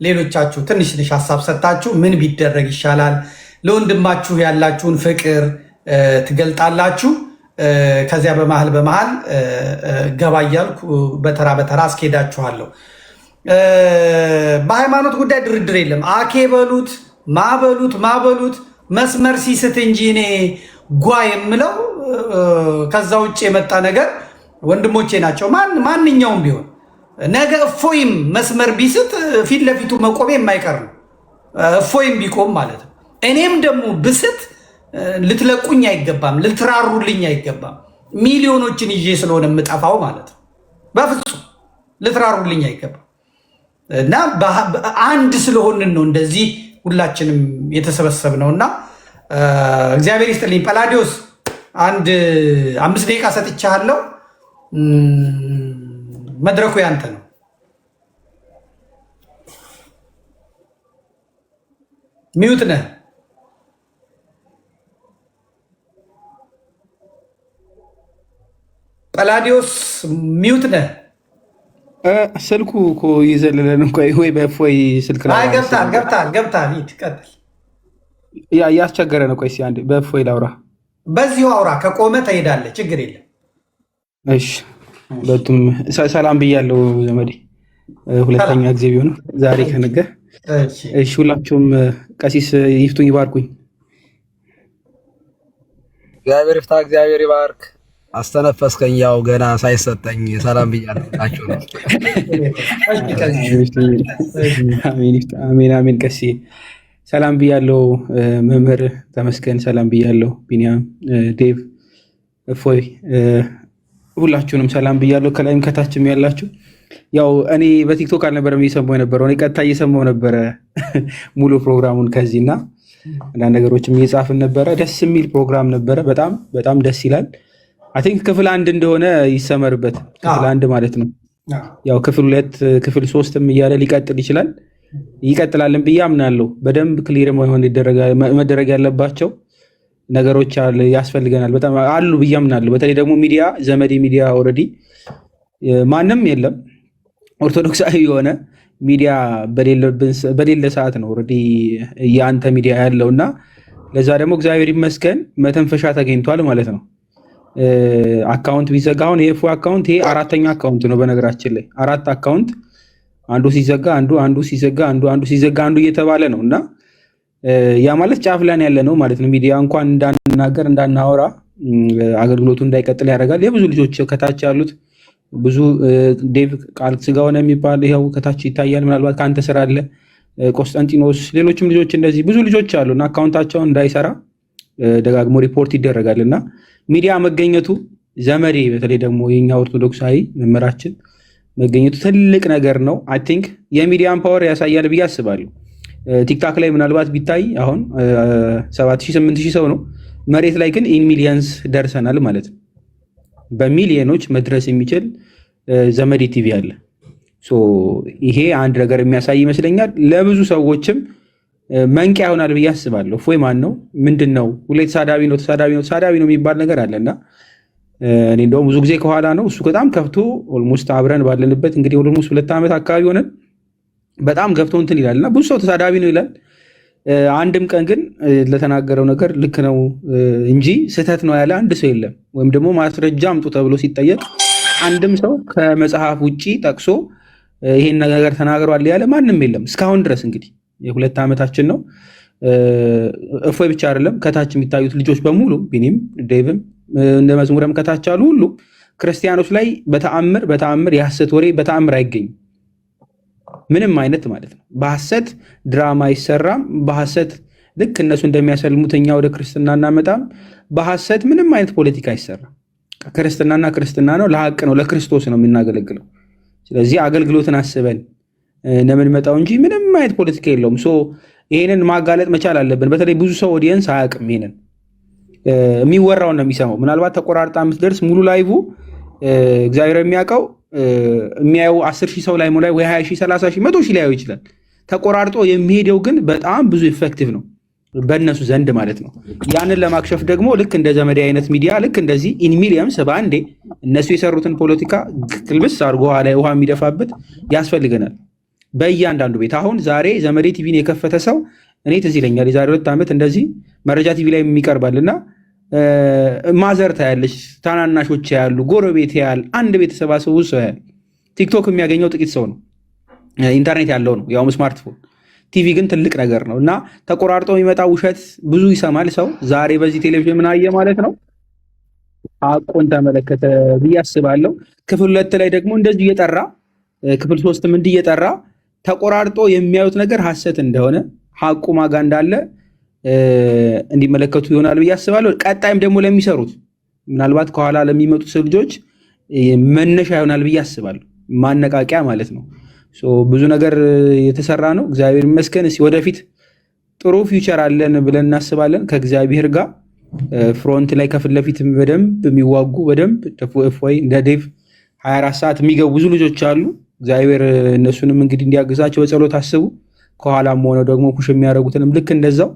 ሌሎቻችሁ ትንሽ ትንሽ ሀሳብ ሰጣችሁ ምን ቢደረግ ይሻላል፣ ለወንድማችሁ ያላችሁን ፍቅር ትገልጣላችሁ። ከዚያ በመሃል ገባ እያልኩ በተራ በተራ አስኬዳችኋለሁ። በሃይማኖት ጉዳይ ድርድር የለም። አኬ በሉት ማበሉት መስመር ሲስት እንጂ እኔ ጓ የምለው ከዛ ውጭ የመጣ ነገር ወንድሞቼ ናቸው። ማንኛውም ቢሆን ነገ እፎይም መስመር ቢስት ፊት ለፊቱ መቆሜ የማይቀር ነው። እፎይም ቢቆም ማለት ነው። እኔም ደግሞ ብስት ልትለቁኝ አይገባም፣ ልትራሩልኝ አይገባም። ሚሊዮኖችን ይዤ ስለሆነ የምጠፋው ማለት ነው። በፍጹም ልትራሩልኝ አይገባም። እና አንድ ስለሆንን ነው እንደዚህ ሁላችንም የተሰበሰብነው። እና እግዚአብሔር ይስጥልኝ። ጰላዲዮስ አንድ 5 ደቂቃ ሰጥቻለሁ። መድረኩ ያንተ ነው። ሚዩት ነህ ጰላዲዮስ፣ ሚዩት ነህ። ስልኩ እኮ ይዘልለን ወይ በእፎይ ስልክ ላይ ገብታል። ሂድ ቀጥል። ያስቸገረ ነው። ቆይ አንዴ በእፎይ ላውራ። በዚሁ አውራ። ከቆመ ትሄዳለህ፣ ችግር የለም። እሺ፣ ሁለቱም ሰላም ብያለሁ ዘመዴ። ሁለተኛ ጊዜ ቢሆንም ዛሬ ከነገ። እሺ፣ ሁላችሁም ቀሲስ ይፍቱኝ፣ ይባርኩኝ። እግዚአብሔር ይፍታ፣ እግዚአብሔር ይባርክ። አስተነፈስከኝ። ያው ገና ሳይሰጠኝ ሰላም ብያለሁ ናቸው ነው። አሜን። ቀሲ ሰላም ብያለሁ። መምህር ተመስገን ሰላም ብያለሁ። ቢኒያም፣ ዴቭ፣ እፎይ ሁላችሁንም ሰላም ብያለሁ። ከላይም ከታችም ያላችሁ ያው እኔ በቲክቶክ አልነበረም እየሰማሁ የነበረው፣ እኔ ቀጥታ እየሰማሁ ነበረ ሙሉ ፕሮግራሙን ከዚህ እና አንዳንድ ነገሮችም እየጻፍን ነበረ። ደስ የሚል ፕሮግራም ነበረ። በጣም በጣም ደስ ይላል። አይ ቲንክ ክፍል 1 እንደሆነ ይሰመርበት። ክፍል 1 ማለት ነው። ያው ክፍል 2 ክፍል 3ም እያለ ሊቀጥል ይችላል፣ ይቀጥላልን ብዬ አምናለሁ። በደንብ ክሊር መደረግ ያለባቸው ነገሮች ያስፈልገናል፣ በጣም አሉ ብዬ አምናለሁ። በተለይ ደግሞ ሚዲያ ዘመዴ ሚዲያ ኦልሬዲ ማንም የለም ኦርቶዶክሳዊ የሆነ ሚዲያ በሌለ ሰዓት ነው ኦልሬዲ የአንተ ሚዲያ ያለው እና ለዛ ደግሞ እግዚአብሔር ይመስገን መተንፈሻ ተገኝቷል ማለት ነው። አካውንት ቢዘጋ አሁን የእፎ አካውንት ይሄ 4ኛ አካውንት ነው። በነገራችን ላይ 4 አካውንት አንዱ ሲዘጋ አንዱ ሲዘጋ አንዱ ሲዘጋ አንዱ እየተባለ ነው እና ያ ማለት ጫፍ ላይ ያለ ነው ማለት ነው። ሚዲያ እንኳን እንዳንናገር እንዳናወራ አገልግሎቱ እንዳይቀጥል ያደርጋል። የብዙ ልጆች ከታች ያሉት ብዙ ዴቭ ቃል ስጋ ሆነ የሚባል ይኸው ከታች ይታያል። ምናልባት ከአንተ ስራ አለ ቆስጠንጢኖስ፣ ሌሎችም ልጆች እንደዚህ ብዙ ልጆች አሉና አካውንታቸውን እንዳይሰራ ደጋግሞ ሪፖርት ይደረጋል እና ሚዲያ መገኘቱ ዘመዴ በተለይ ደግሞ የኛ ኦርቶዶክሳዊ መምህራችን መገኘቱ ትልቅ ነገር ነው። አይ ቲንክ የሚዲያን ፓወር ያሳያል ብዬ አስባለሁ። ቲክታክ ላይ ምናልባት ቢታይ አሁን 7000 8000 ሰው ነው። መሬት ላይ ግን ኢን ሚሊየንስ ደርሰናል ማለት ነው። በሚሊዮኖች መድረስ የሚችል ዘመዴ ቲቪ አለ። ይሄ አንድ ነገር የሚያሳይ ይመስለኛል። ለብዙ ሰዎችም መንቂያ ይሆናል ብዬ አስባለሁ። እፎይ ማን ነው? ምንድን ነው? ሁሌ ተሳዳቢ ነው የሚባል ነገር አለና እኔ እንደውም ብዙ ጊዜ ከኋላ ነው እሱ በጣም ከፍቶ ኦልሞስት አብረን ባለንበት እንግዲህ ኦልሞስት 2 ዓመት አካባቢ ሆነን በጣም ገብቶ እንትን ይላል እና ብዙ ሰው ተሳዳቢ ነው ይላል። አንድም ቀን ግን ለተናገረው ነገር ልክ ነው እንጂ ስህተት ነው ያለ አንድ ሰው የለም። ወይም ደግሞ ማስረጃ አምጡ ተብሎ ሲጠየቅ አንድም ሰው ከመጽሐፍ ውጪ ጠቅሶ ይሄን ነገር ተናግሯል ያለ ማንም የለም እስካሁን ድረስ። እንግዲህ የ2 ዓመታችን ነው። እፎይ ብቻ አይደለም ከታች የሚታዩት ልጆች በሙሉ ቢኒም ዴቭም እንደ መዝሙረም ከታች አሉ ሁሉ ክርስቲያኖች ላይ በተአምር የሐሰት ወሬ በተአምር አይገኝም። ምንም አይነት ማለት ነው። በሐሰት ድራማ አይሰራም። በሐሰት ልክ እነሱ እንደሚያሰልሙት እኛ ወደ ክርስትና እናመጣም። በሐሰት ምንም አይነት ፖለቲካ አይሰራም። ክርስትናና ክርስትና ነው፣ ለሐቅ ነው፣ ለክርስቶስ ነው የምናገለግለው። ስለዚህ አገልግሎትን አስበን ነው የምንመጣው እንጂ ምንም አይነት ፖለቲካ የለውም። ይሄንን ማጋለጥ መቻል አለብን። በተለይ ብዙ ሰው ኦዲየንስ አያውቅም። ይሄንን የሚወራውን ነው የሚሰማው። ምናልባት ተቆራርጣ የምትደርስ ሙሉ ላይቭ እግዚአብሔር የሚያውቀው የሚያየው 10,000 ሰው ላይ ሙላይ ወይ 20,000 30,000 100,000 ሊያዩ ይችላል። ተቆራርጦ የሚሄደው ግን በጣም ብዙ ኢፌክቲቭ ነው በእነሱ ዘንድ ማለት ነው። ያንን ለማክሸፍ ደግሞ ልክ እንደ ዘመዴ አይነት ሚዲያ ልክ እንደዚህ ኢን ሚሊየምስ በአንዴ እነሱ የሰሩትን ፖለቲካ ቅልብስ አድርጎ ላይ ውሃ የሚደፋበት ያስፈልገናል በእያንዳንዱ ቤት። አሁን ዛሬ ዘመዴ ቲቪን የከፈተ ሰው እኔ ትዝ ይለኛል የዛሬ 2 ዓመት እንደዚህ መረጃ ቲቪ ላይ የሚቀርባል እና ማዘር ታያለች፣ ታናናሾች ያሉ፣ ጎረቤት ያል፣ አንድ ቤተሰብ ሰው ያል። ቲክቶክ የሚያገኘው ጥቂት ሰው ነው፣ ኢንተርኔት ያለው ነው ያውም ስማርትፎን። ቲቪ ግን ትልቅ ነገር ነው እና ተቆራርጦ የሚመጣ ውሸት ብዙ ይሰማል ሰው። ዛሬ በዚህ ቴሌቪዥን ምን አየ ማለት ነው? ሐቁን ተመለከተ ብዬ አስባለሁ። ክፍል 2 ላይ ደግሞ እንደዚህ እየጠራ ክፍል 3ም እንዲህ እየጠራ ተቆራርጦ የሚያዩት ነገር ሐሰት እንደሆነ ሐቁ ማጋ እንዳለ እንዲመለከቱ ይሆናል ብዬ አስባለሁ። ቀጣይም ደግሞ ለሚሰሩት ምናልባት ከኋላ ለሚመጡት ልጆች መነሻ ይሆናል ብዬ አስባለሁ። ማነቃቂያ ማለት ነው። ብዙ ነገር የተሰራ ነው። እግዚአብሔር ይመስገን። ወደፊት ጥሩ ፊውቸር አለን ብለን እናስባለን ከእግዚአብሔር ጋር። ፍሮንት ላይ ከፊት ለፊት በደንብ የሚዋጉ በደንብ እፎይ እንደ ዴቭ 24 ሰዓት የሚገቡ ብዙ ልጆች አሉ። እግዚአብሔር እነሱንም እንግዲህ እንዲያግዛቸው በጸሎት አስቡ። ከኋላም ሆነው ደግሞ ፑሽ የሚያደርጉትንም ልክ እንደዛው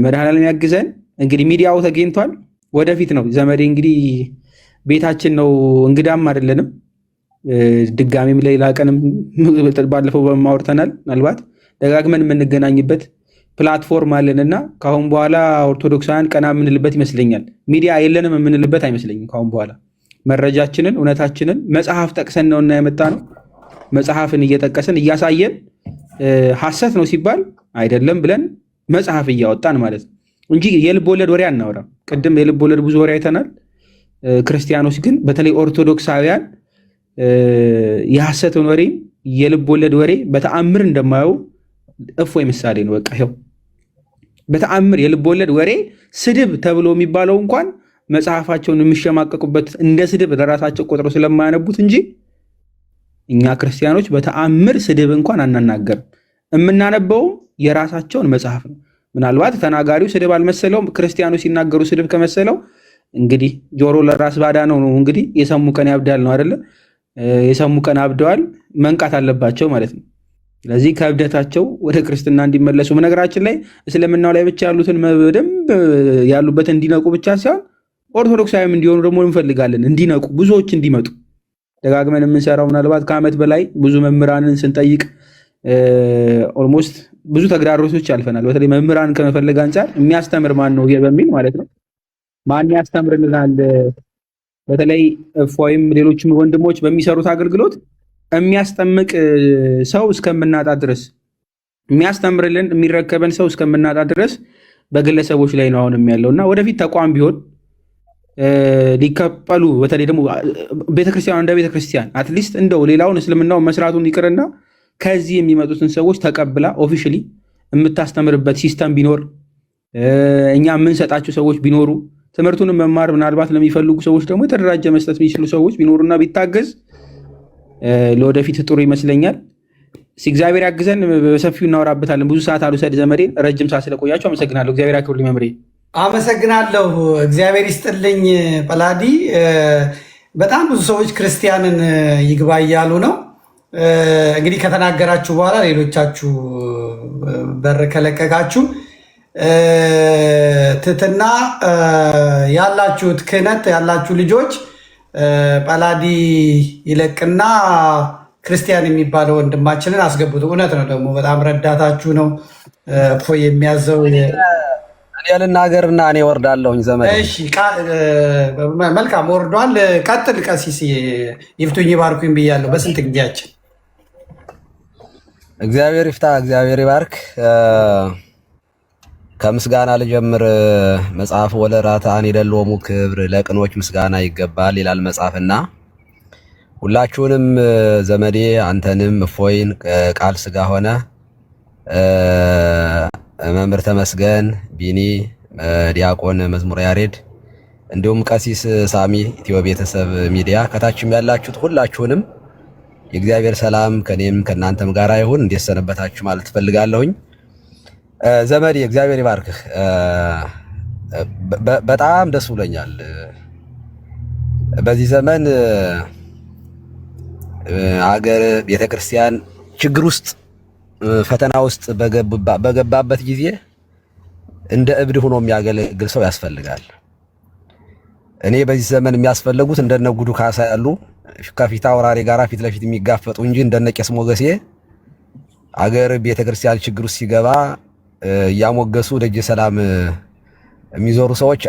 መድኃኔዓለም ያግዘን። እንግዲህ ሚዲያው ተገኝቷል። ወደፊት ነው ዘመዴ እንግዲህ ቤታችን ነው፣ እንግዳም አይደለንም። ድጋሚም ሌላ ቀንም ባለፈው በማውርተናል። ምናልባት ደጋግመን የምንገናኝበት ፕላትፎርም አለንና ከአሁን በኋላ ኦርቶዶክሳውያን ቀና የምንልበት ይመስለኛል። ሚዲያ የለንም የምንልበት አይመስለኝም። ከአሁን በኋላ መረጃችንን እውነታችንን መጽሐፍ ጠቅሰን ነውና የመጣ ነው። መጽሐፍን እየጠቀስን እያሳየን ሐሰት ነው ሲባል አይደለም ብለን መጽሐፍ እያወጣን ማለት ነው እንጂ የልብ ወለድ ወሬ አናወራም። ቅድም የልብ ወለድ ብዙ ወሬ አይተናል። ክርስቲያኖች ግን በተለይ ኦርቶዶክሳውያን የሐሰትን ወሬ የልብ ወለድ ወሬ በተአምር እንደማየው እፎይ ምሳሌ ነው። በቃ ይኸው በተአምር የልብ ወለድ ወሬ ስድብ ተብሎ የሚባለው እንኳን መጽሐፋቸውን የሚሸማቀቁበት እንደ ስድብ ለራሳቸው ቆጥረው ስለማያነቡት እንጂ እኛ ክርስቲያኖች በተአምር ስድብ እንኳን አናናገርም። የምናነበውም የራሳቸውን መጽሐፍ ነው። ምናልባት ተናጋሪው ስድብ አልመሰለውም። ክርስቲያኖች ሲናገሩ ስድብ ከመሰለው እንግዲህ ጆሮ ለራስ ባዳ ነው። እንግዲህ የሰሙ ቀን ያብዳል ነው አይደለ? የሰሙ ቀን አብደዋል፣ መንቃት አለባቸው ማለት ነው። ስለዚህ ከእብደታቸው ወደ ክርስትና እንዲመለሱ በነገራችን ላይ እስልምናው ላይ ብቻ ያሉትን በደንብ ያሉበት እንዲነቁ ብቻ ሳይሆን ኦርቶዶክሳዊም እንዲሆኑ ደግሞ እንፈልጋለን። እንዲነቁ ብዙዎች እንዲመጡ ደጋግመን የምንሰራው ምናልባት ከዓመት በላይ ብዙ መምህራንን ስንጠይቅ ኦልሞስት ብዙ ተግዳሮቶች አልፈናል። በተለይ መምህራን ከመፈለግ አንጻር የሚያስተምር ማን ነው በሚል ማለት ነው። ማን ያስተምርልናል? በተለይ እፎይም ሌሎችም ወንድሞች በሚሰሩት አገልግሎት የሚያስጠምቅ ሰው እስከምናጣ ድረስ የሚያስተምርልን የሚረከበን ሰው እስከምናጣ ድረስ በግለሰቦች ላይ ነው አሁንም ያለው እና ወደፊት ተቋም ቢሆን ሊከፈሉ በተለይ ደግሞ ቤተክርስቲያን እንደ ቤተክርስቲያን አትሊስት እንደው ሌላውን እስልምናውን መስራቱን ይቅርና ከዚህ የሚመጡትን ሰዎች ተቀብላ ኦፊሻሊ የምታስተምርበት ሲስተም ቢኖር እኛ የምንሰጣቸው ሰዎች ቢኖሩ ትምህርቱንም መማር ምናልባት ለሚፈልጉ ሰዎች ደግሞ የተደራጀ መስጠት የሚችሉ ሰዎች ቢኖሩና ቢታገዝ ለወደፊት ጥሩ ይመስለኛል። እግዚአብሔር ያግዘን። በሰፊው እናወራበታለን። ብዙ ሰዓት አልውሰድ ዘመዴን፣ ረጅም ሰዓት ስለቆያቸው አመሰግናለሁ። እግዚአብሔር ያክብርልኝ መምሬ። አመሰግናለሁ። እግዚአብሔር ይስጥልኝ ጳላዲ። በጣም ብዙ ሰዎች ክርስቲያንን ይግባ እያሉ ነው። እንግዲህ ከተናገራችሁ በኋላ ሌሎቻችሁ በር ከለቀቃችሁ ትትና ያላችሁት ክህነት ያላችሁ ልጆች ጳላዲ ይለቅና ክርስቲያን የሚባለው ወንድማችንን አስገቡት። እውነት ነው ደግሞ በጣም ረዳታችሁ ነው። እፎይ የሚያዘው እኔ ልናገርና እኔ ወርዳለሁኝ ዘመድ። እሺ መልካም ወርዷል። ቀጥል ቀሲስ ይፍቱኝ ይባርኩኝ ብያለሁ በስንት ጊዜያችን። እግዚአብሔር ይፍታ፣ እግዚአብሔር ይባርክ። ከምስጋና ልጀምር። መጽሐፍ ወለራታን የደለወሙ ክብር ለቅኖች ምስጋና ይገባል ይላል መጽሐፍና ሁላችሁንም ዘመዴ አንተንም እፎይን ቃል ስጋ ሆነ መምህር ተመስገን ቢኒ ዲያቆን መዝሙር ያሬድ እንዲሁም ቀሲስ ሳሚ ኢትዮ ቤተሰብ ሚዲያ ከታችም ያላችሁት ሁላችሁንም የእግዚአብሔር ሰላም ከኔም ከናንተም ጋር ይሁን። እንዴት ሰነበታችሁ ማለት ፈልጋለሁኝ። ዘመዴ እግዚአብሔር ይባርክህ። በጣም ደስ ብሎኛል። በዚህ ዘመን አገር ቤተክርስቲያን ችግር ውስጥ ፈተና ውስጥ በገባበት ጊዜ እንደ እብድ ሆኖ የሚያገለግል ሰው ያስፈልጋል። እኔ በዚህ ዘመን የሚያስፈልጉት እንደነ ጉዱ ካሳ ያሉ ከፊት አውራሪ ጋራ ፊት ለፊት የሚጋፈጡ እንጂ እንደነ ቄስ ሞገሴ አገር ቤተክርስቲያን ችግር ውስጥ ሲገባ እያሞገሱ ደጅ ሰላም የሚዞሩ ሰዎች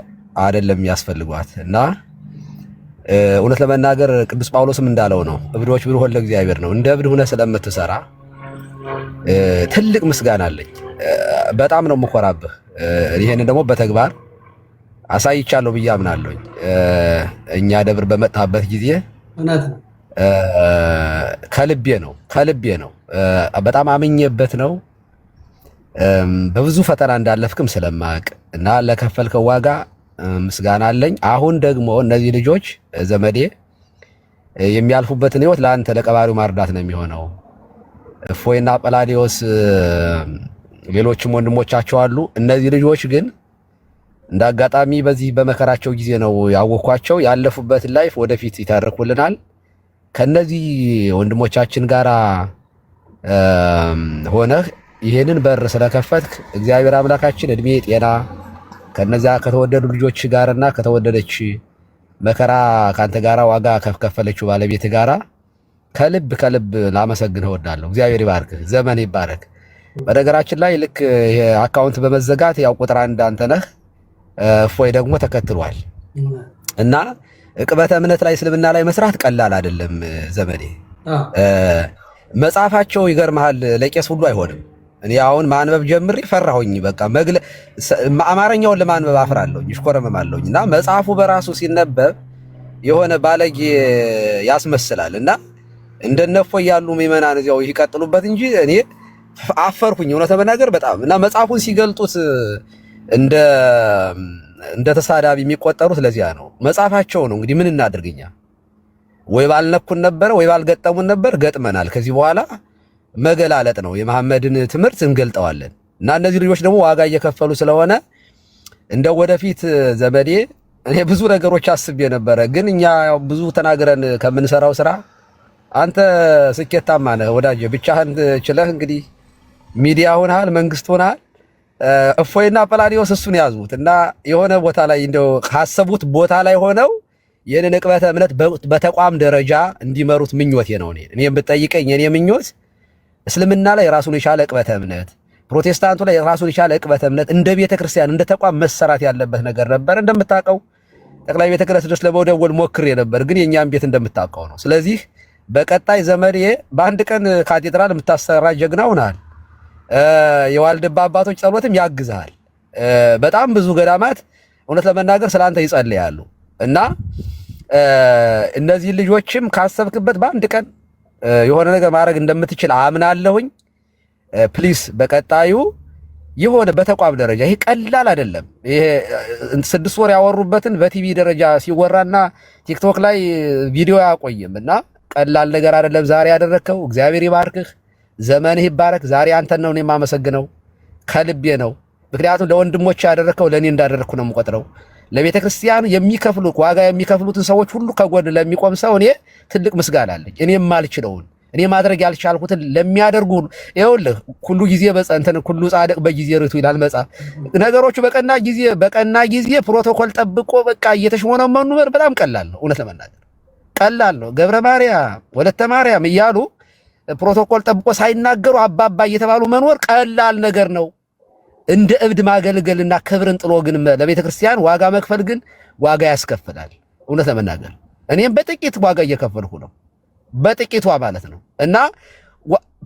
አይደለም የሚያስፈልጓት። እና እውነት ለመናገር ቅዱስ ጳውሎስም እንዳለው ነው እብዶች ብሩህ ለእግዚአብሔር ነው። እንደ እብድ ሆነ ስለምትሰራ ትልቅ ምስጋና አለኝ። በጣም ነው የምኮራብህ። ይሄንን ደግሞ በተግባር አሳይቻለሁ ብዬ አምናለሁኝ። እኛ ደብር በመጣበት ጊዜ ከልቤ ነው በጣም አምኜበት ነው። በብዙ ፈተና እንዳለፍክም ስለማቅ እና ለከፈልከው ዋጋ ምስጋና አለኝ። አሁን ደግሞ እነዚህ ልጆች ዘመዴ የሚያልፉበትን ህይወት ለአንተ ለቀባሪው ማርዳት ነው የሚሆነው። እፎይና ጳላዲዮስ ሌሎችም ወንድሞቻቸው አሉ። እነዚህ ልጆች ግን እንዳጋጣሚ በዚህ በመከራቸው ጊዜ ነው ያወኳቸው። ያለፉበትን ላይፍ ወደፊት ይተርኩልናል። ከነዚህ ወንድሞቻችን ጋር ሆነህ ይሄንን በር ስለከፈትክ እግዚአብሔር አምላካችን እድሜ ጤና ከነዛ ከተወደዱ ልጆች ጋርና ከተወደደች መከራ ካንተ ጋራ ዋጋ ከከፈለችው ባለቤት ጋራ ከልብ ላመሰግንህ እወዳለሁ። እግዚአብሔር ይባርክህ፣ ዘመን ይባረክ። በነገራችን ላይ ልክ ይሄ አካውንት በመዘጋት ያው ቁጥር አንድ አንተ ነህ፣ እፎይ ደግሞ ተከትሏል። እና ዕቅበተ እምነት ላይ እስልምና ላይ መስራት ቀላል አይደለም ዘመዴ። መጽሐፋቸው ይገርምሃል ለቄስ ሁሉ አይሆንም። እኔ አሁን ማንበብ ጀምሬ ፈራሁኝ። በቃ አማርኛውን ለማንበብ አፍራለሁኝ፣ እሽኮረመማለሁኝ። እና መጽሐፉ በራሱ ሲነበብ የሆነ ባለጌ ያስመስላል። እና እንደነፎይ ያሉ ምዕመናን እዚያው ይቀጥሉበት እንጂ እኔ አፈርኩኝ እውነት ለመናገር በጣም። እና መጽሐፉን ሲገልጡት እንደ ተሳዳቢ የሚቆጠሩት ለዚያ ነው። መጽሐፋቸው ነው። እንግዲህ ምን እናድርግኛ? ወይ ባልነኩን ነበር ወይ ባልገጠሙን ነበር። ገጥመናል። ከዚህ በኋላ መገላለጥ ነው። የመሐመድን ትምህርት እንገልጠዋለን። እና እነዚህ ልጆች ደግሞ ዋጋ እየከፈሉ ስለሆነ እንደ ወደፊት ዘመዴ እኔ ብዙ ነገሮች አስቤ ነበረ። ግን እኛ ብዙ ተናግረን ከምንሰራው ስራ አንተ ስኬታማ ነህ ወዳጄ። ብቻህን ችለህ እንግዲህ ሚዲያ ሆነሃል፣ መንግስት ሆነሃል። እፎይና ጳላዲዮስ እሱን ያዙት እና የሆነ ቦታ ላይ እንደው ካሰቡት ቦታ ላይ ሆነው ይህንን ዕቅበተ እምነት በተቋም ደረጃ እንዲመሩት ምኞቴ ነው። እኔም ብትጠይቀኝ የኔ ምኞት እስልምና ላይ ራሱን የቻለ ዕቅበተ እምነት፣ ፕሮቴስታንቱ ላይ ራሱን የቻለ ዕቅበተ እምነት እንደ ቤተ ክርስቲያን እንደ ተቋም መሰራት ያለበት ነገር ነበር። እንደምታውቀው ጠቅላይ ቤተ ክህነት ድረስ ለመደወል ሞክሬ ነበር፣ ግን የኛም ቤት እንደምታውቀው ነው። ስለዚህ በቀጣይ ዘመዴ በአንድ ቀን ካቴድራል የምታሰራ ጀግና ሆናል። የዋልድባ አባቶች ጸሎትም ያግዛል። በጣም ብዙ ገዳማት እውነት ለመናገር ስለአንተ ይጸልያሉ። እና እነዚህ ልጆችም ካሰብክበት በአንድ ቀን የሆነ ነገር ማድረግ እንደምትችል አምናለሁኝ። ፕሊስ በቀጣዩ የሆነ በተቋም ደረጃ ይሄ ቀላል አይደለም። ይሄ 6 ወር ያወሩበትን በቲቪ ደረጃ ሲወራና ቲክቶክ ላይ ቪዲዮ ያቆይም እና ቀላል ነገር አይደለም። ዛሬ ያደረከው እግዚአብሔር ይባርክህ፣ ዘመንህ ይባረክ። ዛሬ አንተን ነው የማመሰግነው ከልቤ ነው። ምክንያቱም ለወንድሞች ያደረከው ለኔ እንዳደረኩ ነው የምቆጥረው። ለቤተ ክርስቲያን የሚከፍሉት ዋጋ የሚከፍሉትን ሰዎች ሁሉ ከጎን ለሚቆም ሰው እኔ ትልቅ ምስጋና አለኝ። እኔ የማልችለውን እኔ ማድረግ ያልቻልኩትን ለሚያደርጉ ይኸውልህ ሁሉ ጊዜ በጸንተን ሁሉ ጻድቅ በጊዜ ርቱ ይላል መጽሐፍ። ነገሮቹ በቀና ጊዜ ፕሮቶኮል ጠብቆ በቃ እየተሽሞነመኑ በጣም ቀላል ነው። እውነት ለመናገር ቀላል ነው። ገብረ ማርያም ወለተ ማርያም እያሉ ፕሮቶኮል ጠብቆ ሳይናገሩ አባባ እየተባሉ መኖር ቀላል ነገር ነው። እንደ እብድ ማገልገልና ክብርን ጥሎ ግን ለቤተ ክርስቲያን ዋጋ መክፈል ግን ዋጋ ያስከፍላል። እውነት ለመናገር እኔም በጥቂት ዋጋ እየከፈልኩ ነው፣ በጥቂቷ ማለት ነው። እና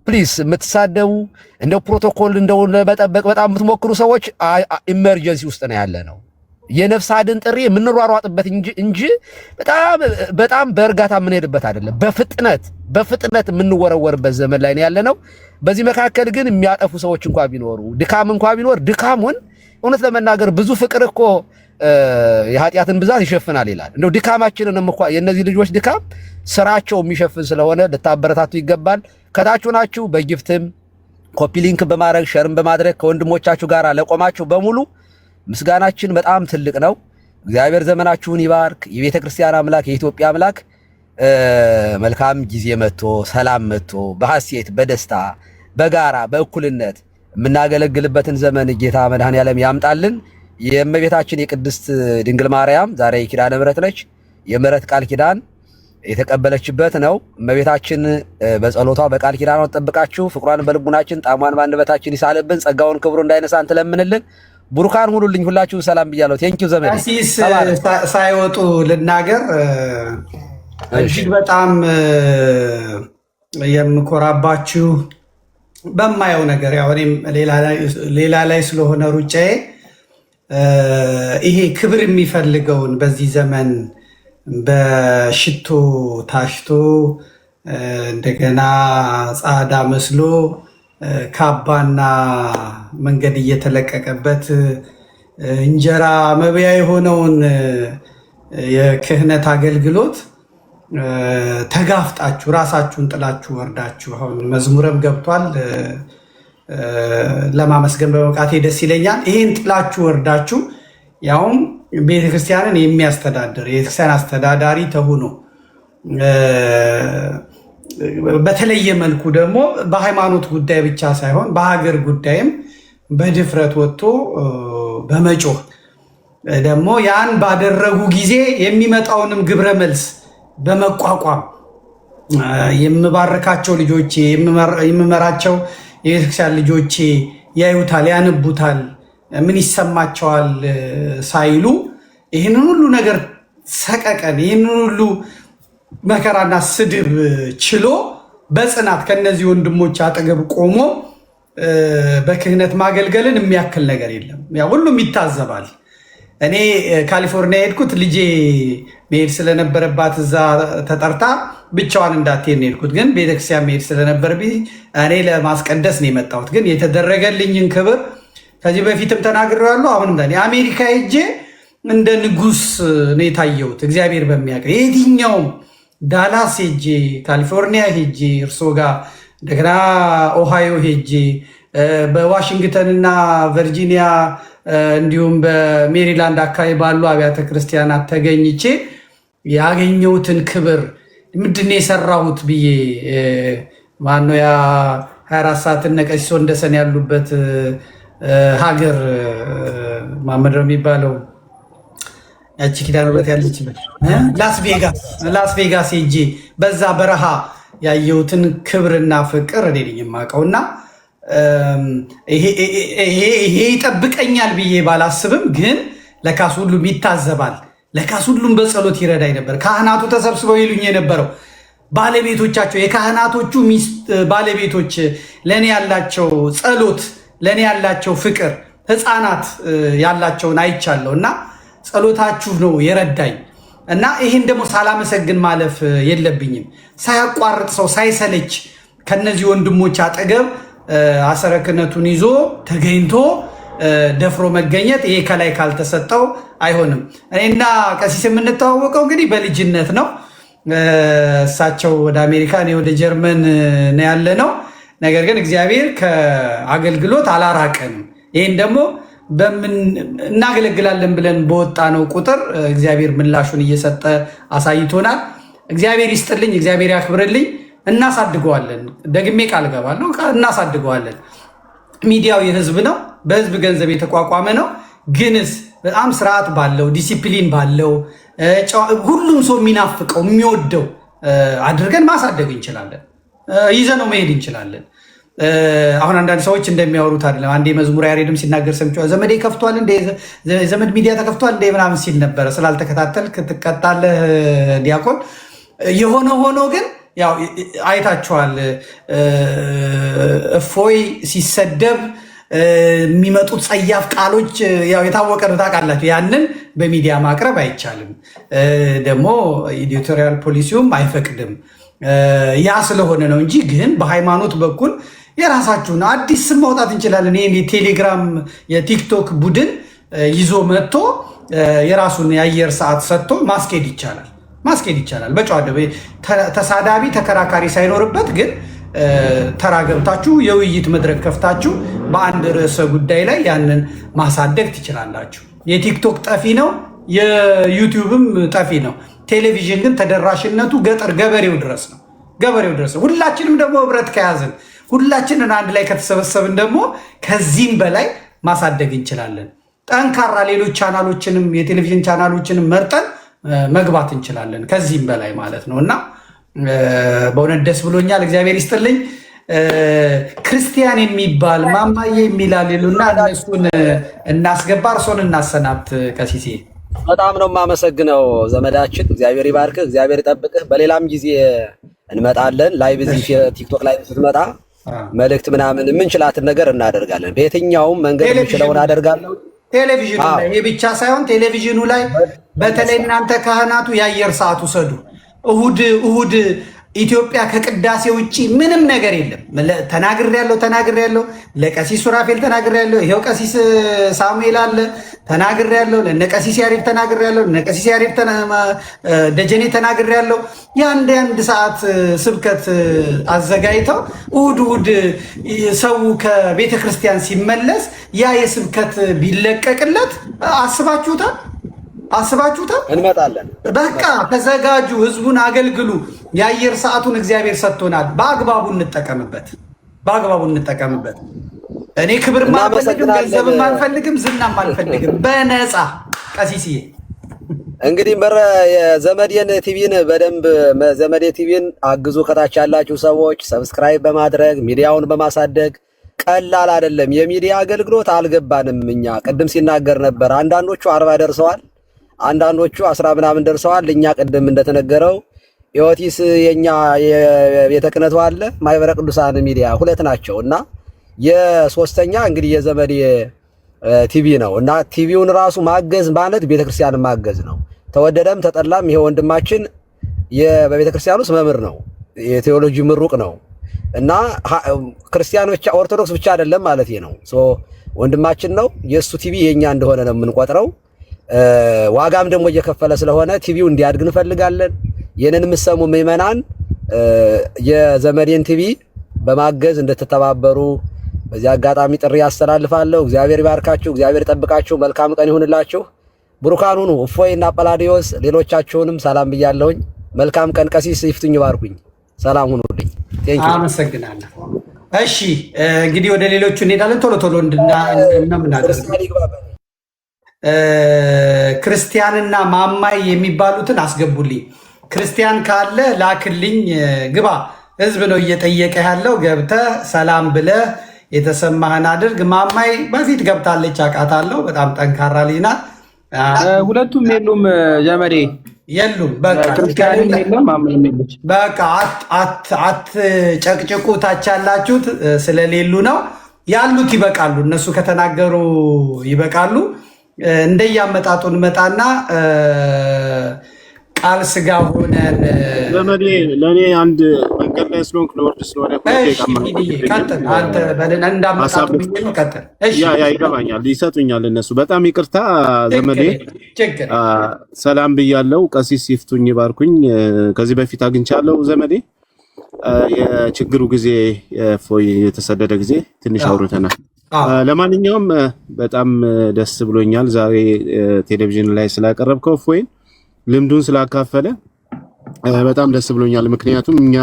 ፕሊስ የምትሳደቡ እንደው ፕሮቶኮል እንደው ለመጠበቅ በጣም የምትሞክሩ ሰዎች ኢመርጀንሲ ውስጥ ነው ያለ ነው። የነፍስ አድን ጥሪ የምንሯሯጥበት እንጂ በጣም በእርጋታ የምንሄድበት አይደለም። በፍጥነት የምንወረወርበት ዘመን ላይ ነው ያለ ነው። በዚህ መካከል ግን የሚያጠፉ ሰዎች እንኳን ቢኖሩ ቢኖር ድካሙን እውነት ለመናገር ብዙ ፍቅር እኮ የኃጢአትን ብዛት ይሸፍናል ይላል። እንደው ድካማችንንም እንኳን የእነዚህ ልጆች ድካም ስራቸው የሚሸፍን ስለሆነ ልታበረታቱ ይገባል። ከታችሁ ናችሁ በጊፍትም ኮፒ ሊንክ በማድረግ ሸርም በማድረግ ከወንድሞቻችሁ ጋር ለቆማችሁ በሙሉ ምስጋናችን በጣም ትልቅ ነው። እግዚአብሔር ዘመናችሁን ይባርክ። የቤተ ክርስቲያን አምላክ የኢትዮጵያ አምላክ መልካም ጊዜ መጥቶ ሰላም መጥቶ በሐሴት በደስታ በጋራ በእኩልነት የምናገለግልበትን ዘመን ጌታ መድኃኔዓለም ያምጣልን። የእመቤታችን የቅድስት ድንግል ማርያም ዛሬ ኪዳነ ምሕረት ነች። የምሕረት ቃል ኪዳን የተቀበለችበት ነው። እመቤታችን በጸሎቷ በቃል ኪዳኗ ተጠብቃችሁ ፍቅሯን በልቡናችን ጣዕሟን በአንደበታችን ይሳልብን። ጸጋውን ክብሩ እንዳይነሳን ትለምንልን። ቡሩካን ሁሉልኝ። ሁላችሁም ሰላም ብያለሁ። ቴንኪው ዘመዴ። ቀሲስ ሳይወጡ ልናገር እጅግ በጣም የምኮራባችሁ በማየው ነገር ያው እኔም ሌላ ላይ ስለሆነ ሩጫዬ ይሄ ክብር የሚፈልገውን በዚህ ዘመን በሽቶ ታሽቶ እንደገና ጻዳ መስሎ ካባና መንገድ እየተለቀቀበት እንጀራ መብያ የሆነውን የክህነት አገልግሎት ተጋፍጣችሁ ራሳችሁን ጥላችሁ ወርዳችሁ አሁን መዝሙረም ገብቷል። ለማመስገን በመብቃቴ ደስ ይለኛል። ይህን ጥላችሁ ወርዳችሁ ያውም ቤተክርስቲያንን የሚያስተዳድር የቤተክርስቲያን አስተዳዳሪ ተሆኖ በተለየ መልኩ ደግሞ በሃይማኖት ጉዳይ ብቻ ሳይሆን በሀገር ጉዳይም በድፍረት ወጥቶ በመጮህ ደግሞ ያን ባደረጉ ጊዜ የሚመጣውንም ግብረ መልስ በመቋቋም የምባርካቸው ልጆቼ የምመራቸው የቤተክርስቲያን ልጆቼ ያዩታል፣ ያነቡታል፣ ምን ይሰማቸዋል ሳይሉ ይህንን ሁሉ ነገር ሰቀቀን ይህንን ሁሉ መከራና ስድብ ችሎ በጽናት ከነዚህ ወንድሞች አጠገብ ቆሞ በክህነት ማገልገልን የሚያክል ነገር የለም። ያ ሁሉም ይታዘባል። እኔ ካሊፎርኒያ የሄድኩት ልጄ መሄድ ስለነበረባት እዛ ተጠርታ ብቻዋን እንዳትሄድ ነው የሄድኩት። ግን ቤተክርስቲያን መሄድ ስለነበረብኝ እኔ ለማስቀደስ ነው የመጣሁት። ግን የተደረገልኝን ክብር ከዚህ በፊትም ተናግሬያለሁ። አሁንም አሜሪካ ሄጄ እንደ ንጉስ ነው የታየሁት። እግዚአብሔር በሚያውቀው የትኛውም ዳላስ ሄጄ ካሊፎርኒያ ሄጄ እርሶ ጋር እንደገና ኦሃዮ ሄጄ በዋሽንግተንና ቨርጂኒያ እንዲሁም በሜሪላንድ አካባቢ ባሉ አብያተ ክርስቲያናት ተገኝቼ ያገኘሁትን ክብር ምንድነው የሰራሁት ብዬ ማነው ያ 24 ሰዓት ነቀሲስ ወንደሰን ያሉበት ሀገር ማመድረው የሚባለው ያቺ ኪዳነ ምሕረት ያለችበት ላስ ቬጋስ ሄጄ በዛ በረሃ ያየሁትን ክብርና ፍቅር እኔ ነኝ የማውቀውና ይሄ ይጠብቀኛል ብዬ ባላስብም ግን ለካስ ሁሉም ይታዘባል። ለካስ ሁሉም በጸሎት ይረዳኝ ነበር። ካህናቱ ተሰብስበው ይሉኝ የነበረው ባለቤቶቻቸው የካህናቶቹ ባለቤቶች ለእኔ ያላቸው ጸሎት ለእኔ ያላቸው ፍቅር ሕፃናት ያላቸውን አይቻለሁ እና ጸሎታችሁ ነው የረዳኝ እና ይህን ደግሞ ሳላመሰግን ማለፍ የለብኝም። ሳያቋርጥ ሰው ሳይሰለች ከነዚህ ወንድሞች አጠገብ አሰረ ክህነቱን ይዞ ተገኝቶ ደፍሮ መገኘት ይሄ ከላይ ካልተሰጠው አይሆንም። እኔና ቀሲስ የምንተዋወቀው እንግዲህ በልጅነት ነው። እሳቸው ወደ አሜሪካ እኔ ወደ ጀርመን ነው ያለ ነው። ነገር ግን እግዚአብሔር ከአገልግሎት አላራቀንም። ይህን ደግሞ እናገለግላለን ብለን በወጣ ነው ቁጥር እግዚአብሔር ምላሹን እየሰጠ አሳይቶናል። እግዚአብሔር ይስጥልኝ፣ እግዚአብሔር ያክብርልኝ። እናሳድገዋለን። ደግሜ ቃል ገባለሁ፣ እናሳድገዋለን። ሚዲያው የህዝብ ነው፣ በህዝብ ገንዘብ የተቋቋመ ነው። ግንስ በጣም ስርዓት ባለው ዲሲፕሊን ባለው ሁሉም ሰው የሚናፍቀው የሚወደው አድርገን ማሳደግ እንችላለን። ይዘነው መሄድ እንችላለን። አሁን አንዳንድ ሰዎች እንደሚያወሩት አይደለም። አንዴ መዝሙር ያሬድም ሲናገር ሰምቼው ዘመዴ ከፍቷል እንደ ዘመድ ሚዲያ ተከፍቷል እንደ ምናምን ሲል ነበረ። ስላልተከታተልክ ትቀጣለህ ዲያቆን። የሆነ ሆኖ ግን ያው አይታችኋል። እፎይ ሲሰደብ የሚመጡት ጸያፍ ቃሎች ያው የታወቀ ነው፣ ታውቃላችሁ። ያንን በሚዲያ ማቅረብ አይቻልም፣ ደግሞ ኤዲቶሪያል ፖሊሲውም አይፈቅድም። ያ ስለሆነ ነው እንጂ ግን በሃይማኖት በኩል የራሳችሁን አዲስ ስም ማውጣት እንችላለን። ይህ የቴሌግራም የቲክቶክ ቡድን ይዞ መጥቶ የራሱን የአየር ሰዓት ሰጥቶ ማስኬድ ይቻላል። በጨዋ ተሳዳቢ ተከራካሪ ሳይኖርበት ግን ተራ ገብታችሁ የውይይት መድረክ ከፍታችሁ በአንድ ርዕሰ ጉዳይ ላይ ያንን ማሳደግ ትችላላችሁ። የቲክቶክ ጠፊ ነው፣ የዩቲዩብም ጠፊ ነው። ቴሌቪዥን ግን ተደራሽነቱ ገበሬው ድረስ ነው። ሁላችንም ደግሞ ህብረት ከያዝን፣ ሁላችንን አንድ ላይ ከተሰበሰብን ደግሞ ከዚህም በላይ ማሳደግ እንችላለን። ጠንካራ ሌሎች ቻናሎችንም የቴሌቪዥን ቻናሎችንም መርጠን መግባት እንችላለን፣ ከዚህም በላይ ማለት ነው። እና በእውነት ደስ ብሎኛል። እግዚአብሔር ይስጥልኝ። ክርስቲያን የሚባል ማማዬ የሚላል ሌሉና እነሱን እናስገባ፣ እርሶን እናሰናብት። ቀሲሴ በጣም ነው የማመሰግነው ዘመዳችን። እግዚአብሔር ይባርክህ፣ እግዚአብሔር ይጠብቅህ። በሌላም ጊዜ እንመጣለን። ላይቭ እዚህ ቲክቶክ ላይ ስትመጣ መልእክት ምናምን የምንችላትን ነገር እናደርጋለን። በየትኛውም መንገድ የምንችለውን አደርጋለሁ። ቴሌቪዥኑ ላይ ይህ ብቻ ሳይሆን ቴሌቪዥኑ ላይ በተለይ እናንተ ካህናቱ የአየር ሰዓት ውሰዱ። እሁድ ኢትዮጵያ ከቅዳሴ ውጭ ምንም ነገር የለም። ተናግሬያለሁ። ለቀሲስ ሱራፌል ተናግሬያለሁ። ይሄው ቀሲስ ሳሙኤል አለ ተናግሬያለሁ። ለነቀሲስ ያሬድ ተናግሬያለሁ። ለነቀሲስ ያሬድ ደጀኔ ተናግሬያለሁ። የአንድ ሰዓት ስብከት አዘጋጅተው እሁድ ሰው ከቤተ ክርስቲያን ሲመለስ ያ የስብከት ቢለቀቅለት አስባችሁታል? እንመጣለን። በቃ ተዘጋጁ፣ ህዝቡን አገልግሉ። የአየር ሰዓቱን እግዚአብሔር ሰጥቶናል። በአግባቡ እንጠቀምበት። እኔ ክብር አልፈልግም፣ ገንዘብም አልፈልግም፣ ዝናም አልፈልግም፣ በነፃ ቀሲስዬ። እንግዲህ የዘመዴን ቲቪን በደንብ ዘመዴ ቲቪን አግዙ። ከታች ያላችሁ ሰዎች ሰብስክራይብ በማድረግ ሚዲያውን በማሳደግ ቀላል አይደለም። የሚዲያ አገልግሎት አልገባንም። እኛ ቅድም ሲናገር ነበር። አንዳንዶቹ 40 ደርሰዋል፣ አንዳንዶቹ 10 ምናምን ደርሰዋል። እኛ ቅድም እንደተነገረው ኢዮቲስ የኛ የቤተ ክህነቱ አለ፣ ማህበረ ቅዱሳን ሚዲያ 2 ናቸው እና የሶስተኛ እንግዲህ የዘመዴ ቲቪ ነው እና ቲቪውን ራሱ ማገዝ ማለት ቤተክርስቲያን ማገዝ ነው። ተወደደም ተጠላም ይሄ ወንድማችን በቤተክርስቲያን ውስጥ መምህር ነው፣ የቴዎሎጂ ምሩቅ ነው እና ክርስቲያን ብቻ ኦርቶዶክስ ብቻ አይደለም ማለት ነው። ወንድማችን ነው። የሱ ቲቪ የኛ እንደሆነ ነው የምንቆጥረው። ዋጋም ደግሞ እየከፈለ ስለሆነ ቲቪው እንዲያድግ እንፈልጋለን። የነን የምትሰሙ ምዕመናን የዘመዴን ቲቪ በማገዝ እንድትተባበሩ በዚህ አጋጣሚ ጥሪ ያስተላልፋለሁ። እግዚአብሔር ይባርካችሁ፣ እግዚአብሔር ይጠብቃችሁ፣ መልካም ቀን ይሁንላችሁ። ብሩካን ሁኑ። እፎይ እና ጳላዲዮስ ሌሎቻችሁንም ሰላም ብያለሁኝ። መልካም ቀን። ቀሲስ ይፍቱኝ፣ ባርኩኝ፣ ሰላም ሁኑልኝ። አመሰግናለሁ። እሺ እንግዲህ ወደ ሌሎቹ እንሄዳለን። ቶሎ እንደምናደርግ ክርስቲያንና ማማይ የሚባሉትን አስገቡልኝ። ክርስቲያን ካለ ላክልኝ፣ ግባ። ህዝብ ነው እየጠየቀ ያለው። ገብተህ ሰላም ብለህ የተሰማህን አድርግ። ማማይ በፊት ገብታለች፣ አውቃታለሁ። በጣም ጠንካራ ልጅ ናት። ሁለቱም የሉም ዘመዴ፣ የሉም። ክርስቲያንም የለም ማማይም የለች። በቃ አትጨቅጭቁ። ታች ያላችሁት ስለሌሉ ነው። ያሉት ይበቃሉ። እነሱ ከተናገሩ ይበቃሉ። እንደያመጣጡ እንመጣና ቃል ስጋ ሆነን ዘመዴ ለእኔ አንድ መንገድ ላይ ስለሆንክ ለወርድ ስለሆነ ይገባኛል። ይሰጡኛል እነሱ። በጣም ይቅርታ ዘመዴ፣ ሰላም ብያለው። ቀሲስ ይፍቱኝ ባርኩኝ። ከዚህ በፊት አግኝቻለሁ ዘመዴ። የችግሩ ጊዜ ፎይ የተሰደደ ጊዜ ትንሽ አውርተናል። ለማንኛውም በጣም ደስ ብሎኛል ዛሬ ቴሌቪዥን ላይ ስላቀረብከው ፎይን ልምዱን ስላካፈለ በጣም ደስ ብሎኛል። ምክንያቱም እኛ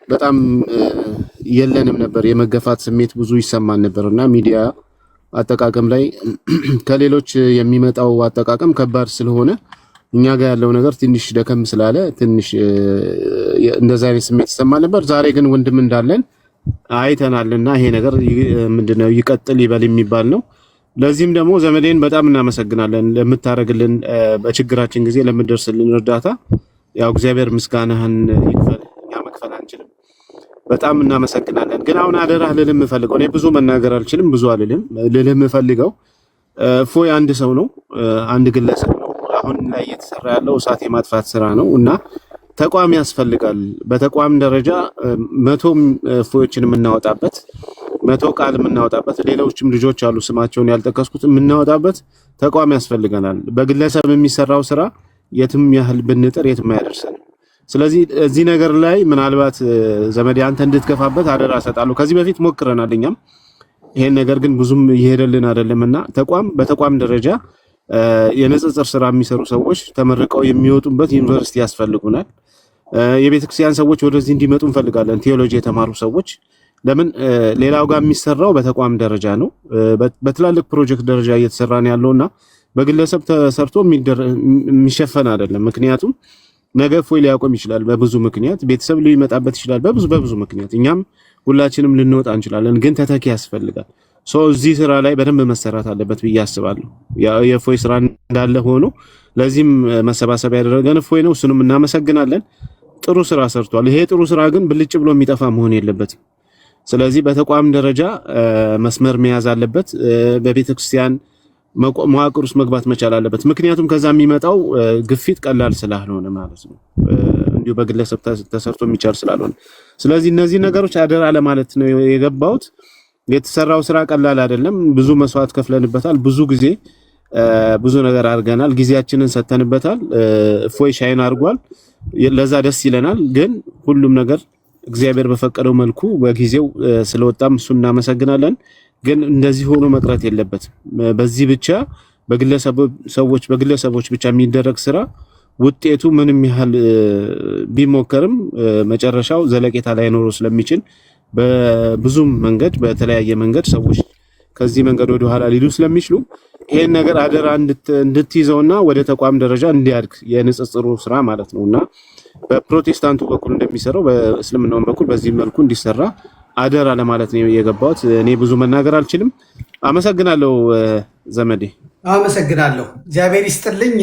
በጣም የለንም ነበር፣ የመገፋት ስሜት ብዙ ይሰማን ነበርና ሚዲያ አጠቃቀም ላይ ከሌሎች የሚመጣው አጠቃቀም ከባድ ስለሆነ እኛ ጋር ያለው ነገር ትንሽ ደከም ስላለ ትንሽ እንደዛ አይነት ስሜት ይሰማን ነበር። ዛሬ ግን ወንድም እንዳለን አይተናልና ይሄ ነገር ምንድነው ይቀጥል ይበል የሚባል ነው። ለዚህም ደግሞ ዘመዴን በጣም እናመሰግናለን ለምታረግልን፣ በችግራችን ጊዜ ለምደርስልን እርዳታ። ያው እግዚአብሔር ምስጋናህን ይክፈል። መክፈል አንችልም። በጣም እናመሰግናለን። ግን አሁን አደራ ልልህ የምፈልገው እኔ ብዙ መናገር አልችልም፣ ብዙ አልልም። ልልህ የምፈልገው እፎይ አንድ ሰው ነው፣ አንድ ግለሰብ ነው። አሁን ላይ እየተሰራ ያለው እሳት የማጥፋት ስራ ነው እና ተቋም ያስፈልጋል። በተቋም ደረጃ 100 እፎዮችን የምናወጣበት 100 ቃል የምናወጣበት ሌሎችም ልጆች አሉ ስማቸውን ያልጠቀስኩት የምናወጣበት ተቋም ያስፈልገናል። በግለሰብ የሚሰራው ስራ የትም ያህል ብንጥር የትም አያደርሰንም። ስለዚህ እዚህ ነገር ላይ ምናልባት ዘመዴ አንተ እንድትገፋበት አደራ እሰጣለሁ። ከዚህ በፊት ሞክረናል እኛም ይሄን ነገር ግን ብዙም እየሄደልን አይደለምና በተቋም ደረጃ የንጽጽር ስራ የሚሰሩ ሰዎች ተመርቀው የሚወጡበት ዩኒቨርሲቲ ያስፈልጉናል። የቤተክርስቲያን ሰዎች ወደዚህ እንዲመጡ እንፈልጋለን። ቴዎሎጂ የተማሩ ሰዎች ለምን ሌላው ጋር የሚሰራው በተቋም ደረጃ ነው። በትላልቅ ፕሮጀክት ደረጃ እየተሰራ ነው ያለውና በግለሰብ ተሰርቶ የሚሸፈን አይደለም። ምክንያቱም ነገ እፎይ ሊያቆም ይችላል፣ በብዙ ምክንያት ቤተሰብ ሊመጣበት ይችላል፣ በብዙ ምክንያት እኛም ሁላችንም ልንወጣ እንችላለን። ግን ተተኪ ያስፈልጋል። እዚህ ስራ ላይ በደንብ መሰራት አለበት ብዬ አስባለሁ። የእፎይ ስራ እንዳለ ሆኖ ለዚህም መሰባሰብ ያደረገን እፎይ ነው። እሱንም እናመሰግናለን። ጥሩ ስራ ሰርቷል። ይሄ ጥሩ ስራ ግን ብልጭ ብሎ የሚጠፋ መሆን የለበትም። ስለዚህ በተቋም ደረጃ መስመር መያዝ አለበት። በቤተክርስቲያን መዋቅር ውስጥ መግባት መቻል አለበት። ምክንያቱም ከዛ የሚመጣው ግፊት ቀላል ስላልሆነ ማለት ነው። እንዲሁ በግለሰብ ተሰርቶ የሚቻል ስላልሆነ ስለዚህ እነዚህ ነገሮች አደራ ለማለት ነው የገባሁት። የተሰራው ስራ ቀላል አይደለም። ብዙ መስዋዕት ከፍለንበታል። ብዙ ጊዜ ብዙ ነገር አድርገናል። ጊዜያችንን ሰተንበታል። እፎይ ሻይን አድርጓል። ለዛ ደስ ይለናል። ግን ሁሉም ነገር እግዚአብሔር በፈቀደው መልኩ በጊዜው ስለወጣም እሱ እናመሰግናለን። ግን እንደዚህ ሆኖ መቅረት የለበትም። በዚህ ብቻ በግለሰቦች ብቻ የሚደረግ ስራ ውጤቱ ምንም ያህል ቢሞከርም መጨረሻው ዘለቄታ ላይኖር ስለሚችል በብዙም መንገድ በተለያየ መንገድ ሰዎች ከዚህ መንገድ ወደ ኋላ ሊሉ ስለሚችሉ ይሄን ነገር አደራ እንድትይዘውና ወደ ተቋም ደረጃ እንዲያድግ የንጽጽሩ ስራ ማለት ነውና በፕሮቴስታንቱ በኩል እንደሚሰራው በእስልምናው በኩል በዚህ መልኩ እንዲሰራ አደራ ለማለት ነው የገባሁት። እኔ ብዙ መናገር አልችልም። አመሰግናለሁ ዘመዴ። አመሰግናለሁ። እግዚአብሔር ይስጥልኝ።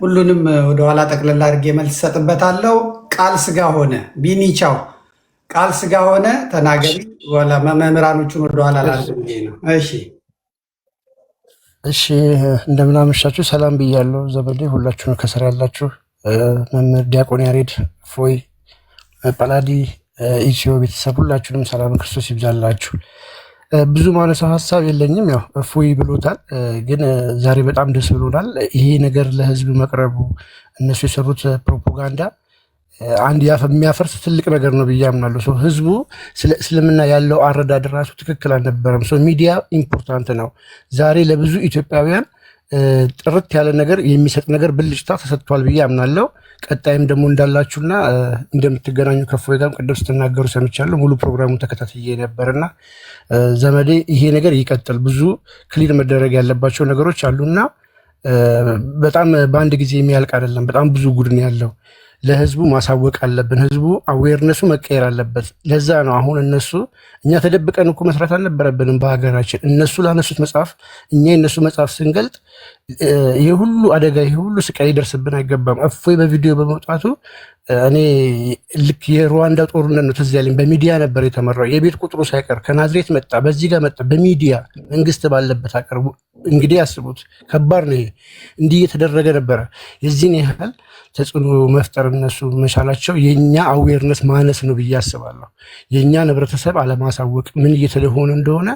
ሁሉንም ወደ ኋላ ጠቅለል አድርጌ መልስ ሰጥበታለሁ። ቃል ስጋ ሆነ ቢኒቻው ቃል ስጋ ሆነ ተናገሪ። ወላ መምህራኖቹን ወደ ኋላ ላድርጌ ነው። እሺ እንደምን አመሻችሁ። ሰላም ብያለሁ ዘመዴ። ሁላችሁም ከስራ ያላችሁ መምህር ዲያቆን ያሬድ፣ እፎይ፣ ጳላዲ፣ ኢትዮ ቤተሰብ ሁላችሁንም ሰላም ክርስቶስ ይብዛላችሁ። ብዙ ማነሳው ሀሳብ የለኝም። ያው እፎይ ብሎታል፣ ግን ዛሬ በጣም ደስ ብሎናል። ይሄ ነገር ለህዝብ መቅረቡ እነሱ የሰሩት ፕሮፓጋንዳ አንድ የሚያፈርስ ትልቅ ነገር ነው ብዬ አምናለሁ። ህዝቡ ስለ እስልምና ያለው አረዳድ ራሱ ትክክል አልነበረም። ሚዲያ ኢምፖርታንት ነው። ዛሬ ለብዙ ኢትዮጵያውያን ጥርት ያለ ነገር የሚሰጥ ነገር ብልጭታ ተሰጥቷል ብዬ አምናለሁ። ቀጣይም ደግሞ እንዳላችሁና እንደምትገናኙ ከእፎይ ጋርም ቅድም ስትናገሩ ሰምቻለሁ። ሙሉ ፕሮግራሙን ተከታትዬ ነበርና ዘመዴ ይሄ ነገር ይቀጥል። ብዙ ክሊር መደረግ ያለባቸው ነገሮች አሉና በጣም በአንድ ጊዜ የሚያልቅ አይደለም። በጣም ብዙ ጉድ ነው ያለው። ለህዝቡ ማሳወቅ አለብን። ህዝቡ አዌርነሱ መቀየር አለበት። ለዛ ነው አሁን እኛ ተደብቀን እኮ መስራት አልነበረብንም በሀገራችን። እነሱ ላነሱት መጽሐፍ እኛ የነሱ መጽሐፍ ስንገልጥ ይሄ ሁሉ አደጋ ይሄ ሁሉ ስቃይ ሊደርስብን አይገባም። እፎይ በቪዲዮ በመውጣቱ እኔ ልክ የሩዋንዳ ጦርነት ነው ትዝ ያለኝ። በሚዲያ ነበር የተመራው። የቤት ቁጥሩ ሳይቀር ከናዝሬት መጣ፣ በዚህ ጋር መጣ፣ በሚዲያ መንግስት ባለበት አቀርቡ። እንግዲህ ያስቡት፣ ከባድ ነው። እንዲህ እየተደረገ ነበረ። የዚህን ያህል ተጽዕኖ መፍጠር እነሱ መቻላቸው የኛ አዌርነስ ማነስ ነው ብዬ አስባለሁ። የኛ ህብረተሰብ አለማሳወቅ ምን እየተደሆነ እንደሆነ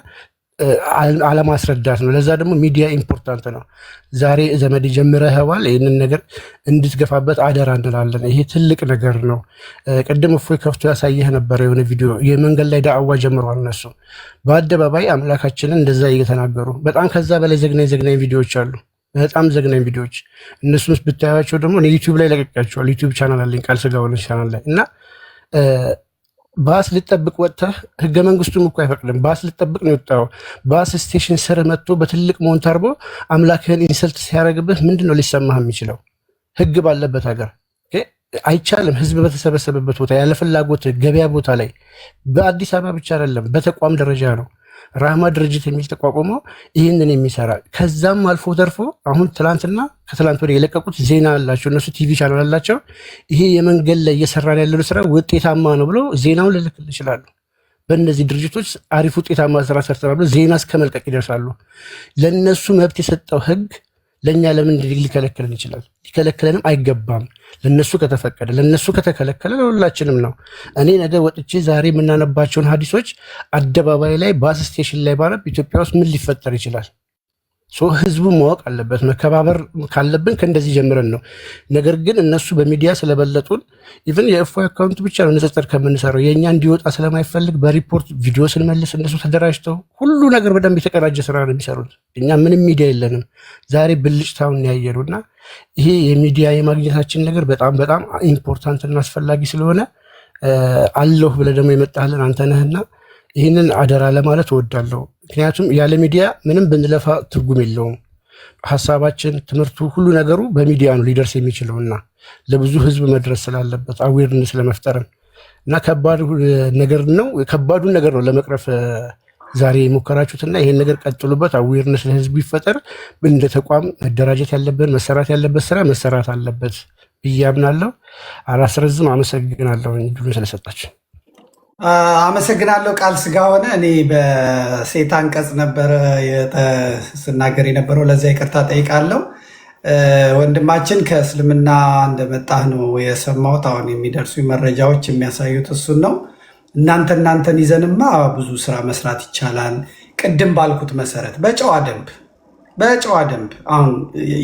አለማስረዳት ነው። ለዛ ደግሞ ሚዲያ ኢምፖርታንት ነው። ዛሬ ዘመድ ጀምረኸዋል። ይህንን ነገር እንድትገፋበት አደራ እንላለን። ይሄ ትልቅ ነገር ነው። ቅድም እፎይ ከፍቶ ያሳየህ ነበረ የሆነ ቪዲዮ። የመንገድ ላይ ዳዕዋ ጀምረዋል እነሱ በአደባባይ አምላካችንን እንደዛ እየተናገሩ። በጣም ከዛ በላይ ዘግናኝ ቪዲዮዎች አሉ። በጣም ዘግናኝ ቪዲዮዎች። እነሱን ብታያቸው ደግሞ ዩቲዩብ ላይ ለቀቃቸዋል። ዩቲዩብ ቻናል አለኝ ቃል ስጋ ሆነ ቻናል ላይ እና ባስ ልጠብቅ ወጥተህ ህገ መንግስቱም እኮ አይፈቅድም። ባስ ልጠብቅ ነው የወጣው። ባስ ስቴሽን ስር መጥቶ በትልቅ ሞንታርቦ አምላክህን ኢንሰልት ሲያደርግብህ ምንድን ነው ሊሰማህ የሚችለው? ህግ ባለበት ሀገር አይቻልም። ህዝብ በተሰበሰበበት ቦታ ያለ ፍላጎት ገበያ ቦታ ላይ በአዲስ አበባ ብቻ አይደለም በተቋም ደረጃ ነው። ራህማ ድርጅት የሚል ተቋቁሞ ይህንን የሚሰራ ከዛም አልፎ ተርፎ አሁን ትላንትና ከትላንት ወዲያ የለቀቁት ዜና አላቸው እነሱ ቲቪ ቻናል አላቸው። ይሄ የመንገድ ላይ እየሰራን ያለው ስራ ውጤታማ ነው ብሎ ዜናውን ልልክል ይችላሉ። በእነዚህ ድርጅቶች አሪፍ ውጤታማ ስራ ሰርተናል ብሎ ዜና እስከ መልቀቅ ይደርሳሉ። ለእነሱ መብት የሰጠው ህግ ለእኛ ለምን ሊከለክለን ይችላል? ሊከለክለንም አይገባም። ለነሱ ከተፈቀደ ለነሱ ከተከለከለ ለሁላችንም ነው። እኔ ነገ ወጥቼ ዛሬ የምናነባቸውን ሀዲሶች አደባባይ ላይ ባስ ስቴሽን ላይ ባነብ ኢትዮጵያ ውስጥ ምን ሊፈጠር ይችላል? ህዝቡ ማወቅ አለበት። መከባበር ካለብን ከእንደዚህ ጀምረን ነው። ነገር ግን እነሱ በሚዲያ ስለበለጡን ኢቭን የእፎይ አካውንት ብቻ ነው ንጽጽር ከምንሰራው የእኛ እንዲወጣ ስለማይፈልግ በሪፖርት ቪዲዮ ስንመልስ እነሱ ተደራጅተው ሁሉ ነገር በደንብ የተቀናጀ ስራ ነው የሚሰሩት። እኛ ምንም ሚዲያ የለንም። ዛሬ ብልጭታውን ያየሉ እና ይሄ የሚዲያ የማግኘታችን ነገር በጣም በጣም ኢምፖርታንት እና አስፈላጊ ስለሆነ አለሁ ብለህ ደግሞ የመጣልን አንተ ነህና ይህንን አደራ ለማለት እወዳለሁ። ምክንያቱም ያለ ሚዲያ ምንም ብንለፋ ትርጉም የለውም። ሀሳባችን፣ ትምህርቱ፣ ሁሉ ነገሩ በሚዲያ ነው ሊደርስ የሚችለውና ለብዙ ህዝብ መድረስ ስላለበት አዌርነስ ለመፍጠርም እና ከባዱን ነገር ነው ለመቅረፍ ዛሬ የሞከራችሁትና ይሄን ነገር ቀጥሉበት። አዌርነስ ለህዝቡ ይፈጠር። እንደ ተቋም መደራጀት ያለበት መሰራት ያለበት ስራ መሰራት አለበት ብዬ አምናለሁ። አላስረዝም። አመሰግናለሁ እድሉን ስለሰጣችሁ። አመሰግናለሁ። ቃል ስጋ ሆነ። እኔ በሴት አንቀጽ ነበረ ስናገር የነበረው፣ ለዚያ ይቅርታ ጠይቃለሁ። ወንድማችን ከእስልምና እንደመጣህ ነው የሰማሁት። አሁን የሚደርሱ መረጃዎች የሚያሳዩት እሱን ነው። እናንተን ይዘንማ ብዙ ስራ መስራት ይቻላል። ቅድም ባልኩት መሰረት በጨዋ ደንብ አሁን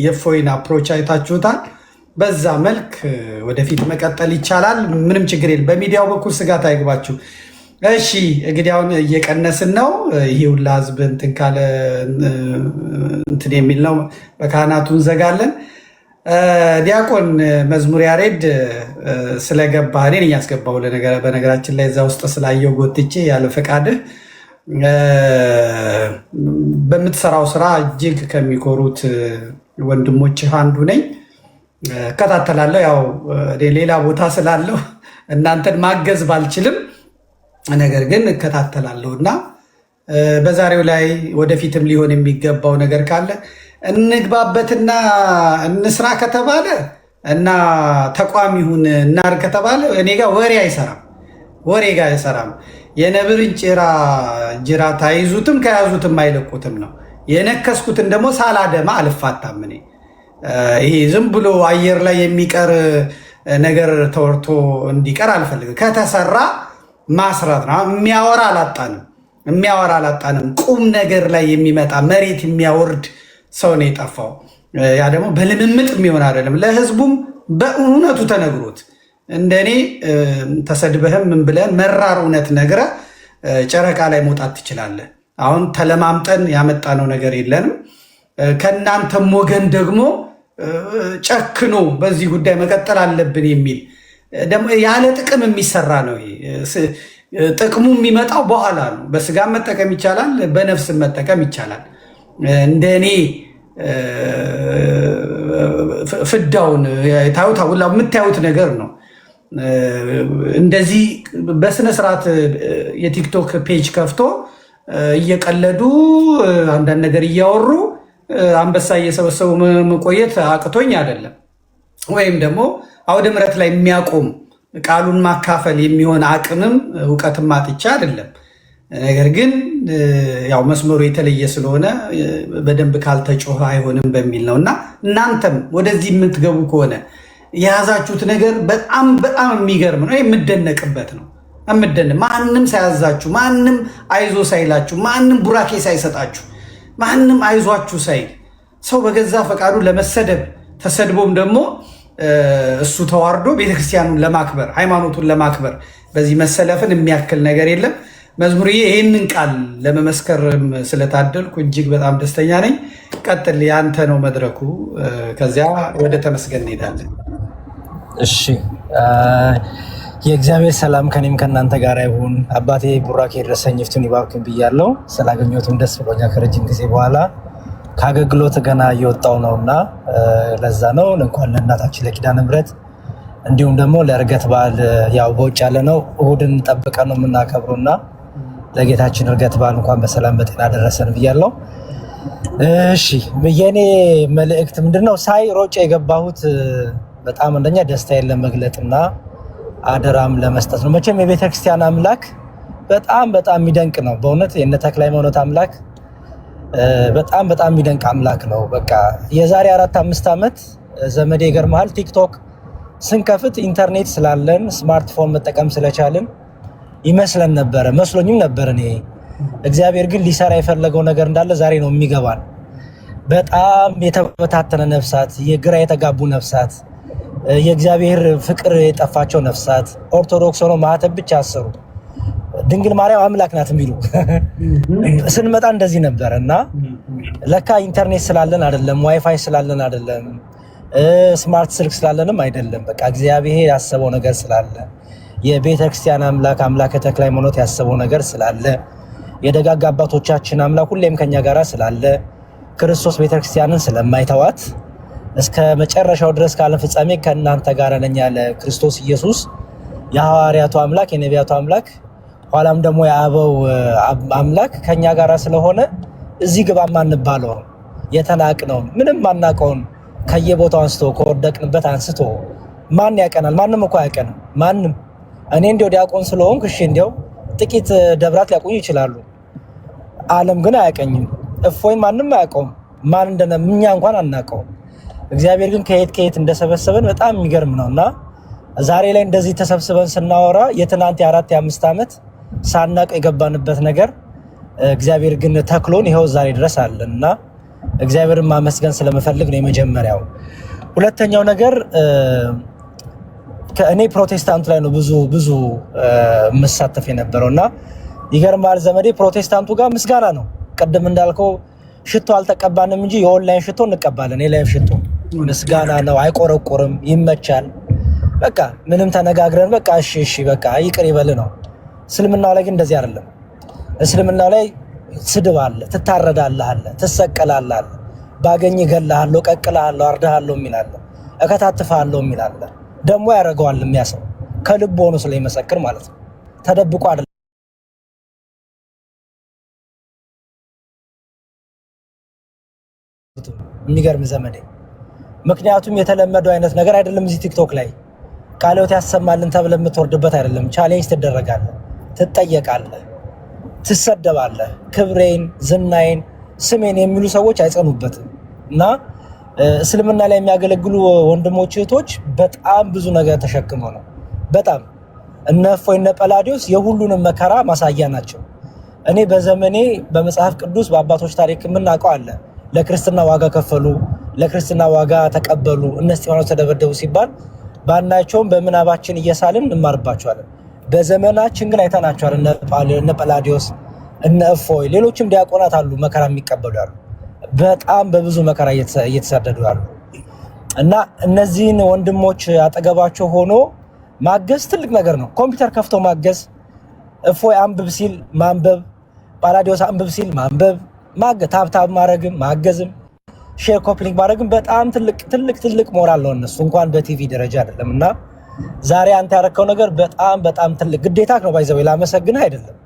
የእፎይን አፕሮች አይታችሁታል። በዛ መልክ ወደፊት መቀጠል ይቻላል። ምንም ችግር የለም። በሚዲያው በኩል ስጋት አይግባችሁ። እሺ እንግዲህ አሁን እየቀነስን ነው። ይህ ሁላ ህዝብ እንትን ካለ እንትን የሚል ነው። በካህናቱ እንዘጋለን። ዲያቆን መዝሙር ያሬድ ስለገባ እኔን እያስገባው በነገራችን ላይ እዛ ውስጥ ስላየው ጎትቼ ያለ ፈቃድህ በምትሰራው ስራ እጅግ ከሚኮሩት ወንድሞችህ አንዱ ነኝ። እከታተላለሁ። ያው ሌላ ቦታ ስላለሁ እናንተን ማገዝ ባልችልም ነገር ግን እከታተላለሁ እና በዛሬው ላይ ወደፊትም ሊሆን የሚገባው ነገር ካለ እንግባበትና እንስራ ከተባለ እና ተቋም ይሁን እናር ከተባለ እኔ ጋር ወሬ አይሰራም። የነብርን ጅራት አይዙትም ከያዙትም አይለቁትም ነው። የነከስኩትን ደግሞ ሳላደማ አልፋታም። እኔ ይሄ ዝም ብሎ አየር ላይ የሚቀር ነገር ተወርቶ እንዲቀር አልፈልግም። ከተሰራ ማስራት ነው። የሚያወራ አላጣንም። ቁም ነገር ላይ የሚመጣ መሬት የሚያወርድ ሰው ነው የጠፋው። ያ ደግሞ በልምምጥ የሚሆን አይደለም። ለህዝቡም በእውነቱ ተነግሮት እንደኔ ተሰድበህም ምን ብለን መራር እውነት ነግረ ጨረቃ ላይ መውጣት ትችላለህ። አሁን ተለማምጠን ያመጣነው ነገር የለንም። ከእናንተም ወገን ደግሞ ጨክኖ በዚህ ጉዳይ መቀጠል አለብን የሚል ደግሞ ያለ ጥቅም የሚሰራ ነው። ጥቅሙ የሚመጣው በኋላ ነው። በስጋም መጠቀም ይቻላል፣ በነፍስም መጠቀም ይቻላል። እንደኔ ፍዳውን ሁላ የምታዩት ነገር ነው። እንደዚህ በስነ ስርዓት የቲክቶክ ፔጅ ከፍቶ እየቀለዱ አንዳንድ ነገር እያወሩ አንበሳ እየሰበሰቡ መቆየት አቅቶኝ አይደለም። ወይም ደግሞ አውደ ምሕረት ላይ የሚያቆም ቃሉን ማካፈል የሚሆን አቅምም እውቀትም አጥቻ አይደለም። ነገር ግን ያው መስመሩ የተለየ ስለሆነ በደንብ ካልተጮኸ አይሆንም በሚል ነው እና እናንተም ወደዚህ የምትገቡ ከሆነ የያዛችሁት ነገር በጣም የሚገርም ነው። የምደነቅበት ነው። ማንም ሳያዛችሁ፣ ማንም አይዞ ሳይላችሁ፣ ማንም ቡራኬ ሳይሰጣችሁ፣ ማንም አይዟችሁ ሳይል ሰው በገዛ ፈቃዱ ለመሰደብ ተሰድቦም ደግሞ እሱ ተዋርዶ ቤተክርስቲያኑን ለማክበር ሃይማኖቱን ለማክበር በዚህ መሰለፍን የሚያክል ነገር የለም። መዝሙርዬ ይህንን ቃል ለመመስከርም ስለታደልኩ እጅግ በጣም ደስተኛ ነኝ። ቀጥል፣ ያንተ ነው መድረኩ። ከዚያ ወደ ተመስገን እንሄዳለን። እሺ፣ የእግዚአብሔር ሰላም ከኔም ከእናንተ ጋር ይሁን። አባቴ ቡራኬ ድረሰኝ ፍቱን ይባርክን ብያለሁ። ስላገኘሁትም ደስ ብሎኛል። ከረጅም ጊዜ በኋላ ከአገልግሎት ገና እየወጣው ነውና ለዛ ነው። እንኳን ለእናታችን ለኪዳነ ምሕረት እንዲሁም ደግሞ ለዕርገት በዓል ያው በውጭ ያለ ነው እሁድን ጠብቀን ነው የምናከብሩና ለጌታችን ዕርገት በዓል እንኳን በሰላም በጤና ደረሰን ብያለሁ። እሺ የኔ መልእክት ምንድነው? ሳይ ሮጬ የገባሁት በጣም አንደኛ ደስታዬን ለመግለጥና አደራም ለመስጠት ነው። መቼም የቤተክርስቲያን አምላክ በጣም የሚደንቅ ነው። በእውነት የእነ ተክለ ሃይማኖት አምላክ በጣም የሚደንቅ አምላክ ነው። በቃ የዛሬ 4-5 ዓመት ዘመዴ ይገርምሃል፣ ቲክቶክ ስንከፍት ኢንተርኔት ስላለን ስማርትፎን መጠቀም ስለቻልን ይመስለን ነበረ፣ መስሎኝም ነበር እኔ። እግዚአብሔር ግን ሊሰራ የፈለገው ነገር እንዳለ ዛሬ ነው የሚገባን። በጣም የተበታተነ ነፍሳት፣ የግራ የተጋቡ ነፍሳት፣ የእግዚአብሔር ፍቅር የጠፋቸው ነፍሳት ኦርቶዶክስ ሆኖ ማህተብ ብቻ አሰሩ። ድንግል ማርያም አምላክ ናት የሚሉ ስንመጣ እንደዚህ ነበር እና ለካ ኢንተርኔት ስላለን አይደለም፣ ዋይፋይ ስላለን አይደለም፣ ስማርት ስልክ ስላለንም አይደለም። በቃ እግዚአብሔር ያሰበው ነገር ስላለ የቤተ ክርስቲያን አምላክ ተክለ ሃይማኖት ያሰበው ነገር ስላለ የደጋግ አባቶቻችን አምላክ ሁሌም ከኛ ጋራ ስላለ ክርስቶስ ቤተ ክርስቲያንን ስለማይተዋት እስከ መጨረሻው ድረስ ካለ ፍጻሜ ከእናንተ ጋር ነኝ ያለ ክርስቶስ ኢየሱስ የሐዋርያቱ አምላክ የነቢያቱ አምላክ ኋላም ደግሞ የአበው አምላክ ከኛ ጋራ ስለሆነ እዚህ ግባ ማንባለው የተናቅነው ምንም ማናቀውን ከየቦታው አንስቶ ከወደቅንበት አንስቶ ማን ያቀናል? ማንም እኮ ያቀናል። ማንም እኔ እንደው ዲያቆን ስለሆንኩ እሺ እንደው ጥቂት ደብራት ሊያቆዩ ይችላሉ። ዓለም ግን አያቀኝም። እፎይ ማንም አያውቀውም። ማን እንደነ እኛ እንኳን አናውቀውም። እግዚአብሔር ግን ከየት እንደሰበሰበን በጣም የሚገርም ነውና ዛሬ ላይ እንደዚህ ተሰብስበን ስናወራ የትናንት የ4-5 ዓመት ሳናውቅ የገባንበት ነገር እግዚአብሔር ግን ተክሎን ይኸው ዛሬ ድረስ አለንና እግዚአብሔርን ማመስገን ስለመፈልግ ነው የመጀመሪያው። ሁለተኛው ነገር ከእኔ ፕሮቴስታንቱ ላይ ነው ብዙ መሳተፍ የነበረውና ይገርማል ዘመዴ ፕሮቴስታንቱ ጋር ምስጋና ነው። ቀደም እንዳልከው ሽቶ አልተቀባንም እንጂ የኦንላይን ሽቶ እንቀባለን። የላይቭ ሽቶ ምስጋና ነው፣ አይቆረቆርም፣ ይመቻል። በቃ ምንም ተነጋግረን በቃ እሺ በቃ ይቅር ይበል ነው። እስልምናው ላይ ግን እንደዚህ አይደለም። እስልምናው ላይ ስድብ አለ፣ ትታረዳለህ አለ፣ ትሰቀላለህ አለ፣ ባገኝ እገልሃለሁ፣ ቀቅልሃለሁ፣ አርድሃለሁ የሚል አለ፣ እከታትፍሃለሁ የሚል አለ። ደግሞ ያደርገዋል የሚያሰው ከልብ ሆኖ ስለሚመሰክር ማለት ነው። ተደብቆ አይደለም። የሚገርም ዘመዴ ምክንያቱም የተለመደው አይነት ነገር አይደለም። እዚህ ቲክቶክ ላይ ቃልዎት ያሰማልን ተብለህ የምትወርድበት አይደለም። ቻሌንጅ ትደረጋለህ፣ ትጠየቃለህ፣ ትሰደባለህ። ክብሬን፣ ዝናዬን፣ ስሜን የሚሉ ሰዎች አይጸኑበትም እና እስልምና ላይ የሚያገለግሉ ወንድሞች እህቶች በጣም ብዙ ነገር ተሸክመው ነው። በጣም እነ እፎይ እነ ጰላዲዮስ የሁሉንም መከራ ማሳያ ናቸው። እኔ በዘመኔ በመጽሐፍ ቅዱስ በአባቶች ታሪክ የምናውቀው አለ። ለክርስትና ዋጋ ከፈሉ፣ ለክርስትና ዋጋ ተቀበሉ፣ እነ እስጢፋኖስ ተደበደቡ ሲባል ባናቸውም በምናባችን እየሳልን እንማርባቸዋለን። በዘመናችን ግን አይተናቸዋል። እነ ጰላዲዮስ እነ እፎይ ሌሎችም ዲያቆናት አሉ መከራ የሚቀበሉ ያሉ በጣም በብዙ መከራ እየተሰደዱ ያሉ እና እነዚህን ወንድሞች አጠገባቸው ሆኖ ማገዝ ትልቅ ነገር ነው። ኮምፒውተር ከፍቶ ማገዝ፣ እፎይ አንብብ ሲል ማንበብ፣ ጰላዲዮስ አንብብ ሲል ማንበብ፣ ታብታብ ማድረግም ማገዝም ሼር ኮፕሊንግ ማድረግም በጣም ትልቅ ሞራል ነው እነሱ እንኳን በቲቪ ደረጃ አይደለም። እና ዛሬ አንተ ያረከው ነገር በጣም ትልቅ ግዴታክ ነው። ባይዘው ላመሰግንህ አይደለም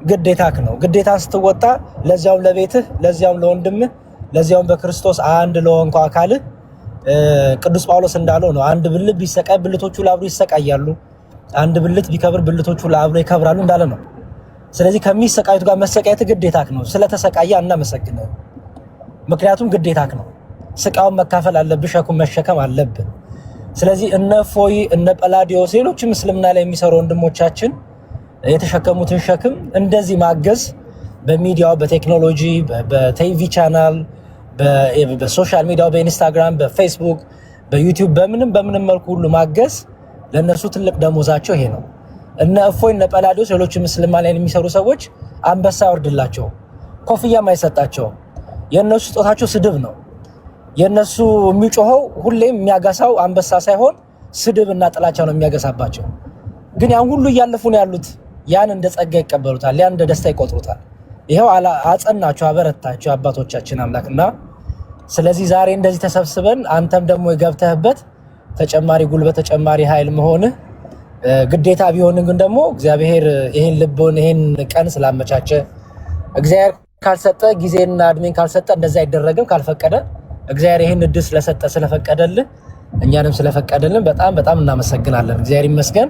ግዴታክ ነው። ግዴታን ስትወጣ ለዚያውም ለቤትህ፣ ለዚያውም ለወንድምህ፣ ለዚያውም በክርስቶስ አንድ ለሆንከው አካልህ ቅዱስ ጳውሎስ እንዳለው ነው። አንድ ብልት ቢሰቃይ ብልቶቹ ለአብሮ ይሰቃያሉ፣ አንድ ብልት ቢከብር ብልቶቹ ለአብሮ ይከብራሉ እንዳለ ነው። ስለዚህ ከሚሰቃዩት ጋር መሰቃየት ግዴታክ ነው። ስለተሰቃየ እናመሰግነው፣ ምክንያቱም ግዴታክ ነው። ስቃውን መካፈል አለብህ፣ ሸክም መሸከም አለብህ። ስለዚህ እነ እፎይ እነ ጰላዲዮስ ሌሎችም እስልምና ላይ የሚሰሩ ወንድሞቻችን የተሸከሙትን ሸክም እንደዚህ ማገዝ በሚዲያው በቴክኖሎጂ በቲቪ ቻናል በሶሻል ሚዲያው በኢንስታግራም በፌስቡክ በዩቲዩብ በምንም መልኩ ሁሉ ማገዝ ለነሱ ትልቅ ደሞዛቸው ይሄ ነው። እነ እፎይ እነ ጰላዲዮስ ሌሎችም እስልምና ላይ የሚሰሩ ሰዎች አንበሳ ያወርድላቸው፣ ኮፍያም አይሰጣቸው። የነሱ ስጦታቸው ስድብ ነው። የነሱ የሚጮኸው ሁሌም የሚያጋሳው አንበሳ ሳይሆን ስድብ እና ጥላቻ ነው የሚያገሳባቸው። ግን ያን ሁሉ እያለፉ ነው ያሉት። ያን እንደ ጸጋ ይቀበሉታል፣ ያን እንደ ደስታ ይቆጥሩታል። ይሄው አጸናቸው፣ አበረታቸው አባቶቻችን አምላክና ስለዚህ ዛሬ እንደዚህ ተሰብስበን አንተም ደግሞ የገብተህበት ተጨማሪ ጉልበት ተጨማሪ ኃይል መሆንህ ግዴታ ቢሆንም ግን ደግሞ እግዚአብሔር ይሄን ልቦን ይሄን ቀን ስላመቻቸ እግዚአብሔር ካልሰጠ ጊዜና እድሜን ካልሰጠ እንደዛ አይደረግም። ካልፈቀደ እግዚአብሔር ይሄን እድል ስለሰጠ ስለፈቀደልን እኛንም ስለፈቀደልን በጣም በጣም እናመሰግናለን። እግዚአብሔር ይመስገን።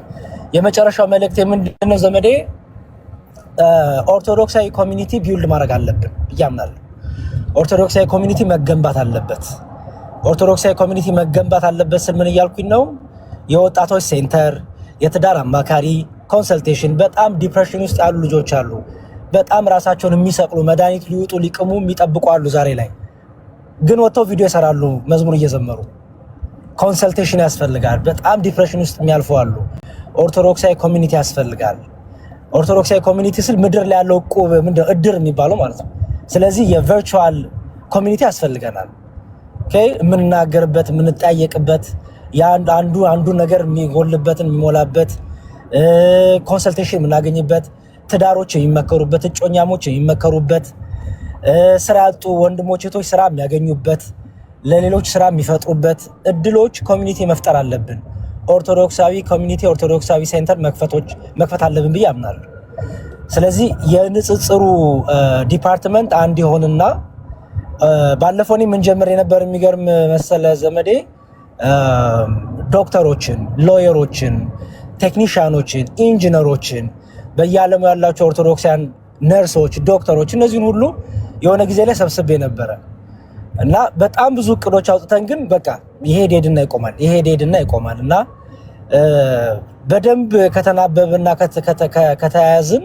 የመጨረሻው መልእክት ምንድነው ዘመዴ? ኦርቶዶክሳዊ ኮሚኒቲ ቢውልድ ማድረግ አለብን ብያምናለሁ። ኦርቶዶክሳዊ ኮሚኒቲ መገንባት አለበት። ኦርቶዶክሳዊ ኮሚኒቲ መገንባት አለበት ስል ምን እያልኩኝ ነው? የወጣቶች ሴንተር፣ የትዳር አማካሪ፣ ኮንሰልቴሽን። በጣም ዲፕሬሽን ውስጥ ያሉ ልጆች አሉ። በጣም ራሳቸውን የሚሰቅሉ መድኃኒት ሊውጡ ሊቅሙ የሚጠብቁ አሉ። ዛሬ ላይ ግን ወጥተው ቪዲዮ ይሰራሉ መዝሙር እየዘመሩ። ኮንሰልቴሽን ያስፈልጋል። በጣም ዲፕሬሽን ውስጥ የሚያልፉ አሉ። ኦርቶዶክሳዊ ኮሚኒቲ ያስፈልጋል። ኦርቶዶክሳዊ ኮሚኒቲ ስል ምድር ላይ ያለው ቁብ ምንድነው እድር የሚባለው ማለት ነው። ስለዚህ የቨርቹዋል ኮሚኒቲ ያስፈልገናል። ኦኬ፣ የምንናገርበት የምንጠያየቅበት፣ አንዱ ነገር የሚጎልበትን የሚሞላበት፣ ኮንሰልቴሽን የምናገኝበት፣ ትዳሮች የሚመከሩበት፣ እጮኛሞች የሚመከሩበት፣ ስራ ያጡ ወንድሞች እህቶች ስራ የሚያገኙበት፣ ለሌሎች ስራ የሚፈጥሩበት እድሎች ኮሚኒቲ መፍጠር አለብን። ኦርቶዶክሳዊ ኮሚኒቲ ኦርቶዶክሳዊ ሴንተር መክፈት አለብን ብዬ አምናለሁ። ስለዚህ የንጽጽሩ ዲፓርትመንት አንድ ይሆንና ባለፈው ምን ጀምር የነበር የሚገርም መሰለ ዘመዴ፣ ዶክተሮችን፣ ሎየሮችን፣ ቴክኒሻኖችን፣ ኢንጂነሮችን በየዓለሙ ያላቸው ኦርቶዶክሳውያን ነርሶች፣ ዶክተሮች እነዚህን ሁሉ የሆነ ጊዜ ላይ ሰብስቤ ነበረ እና በጣም ብዙ እቅዶች አውጥተን ግን በቃ ይሄ ሄድና ይቆማል እና በደንብ ከተናበብና ከተያያዝን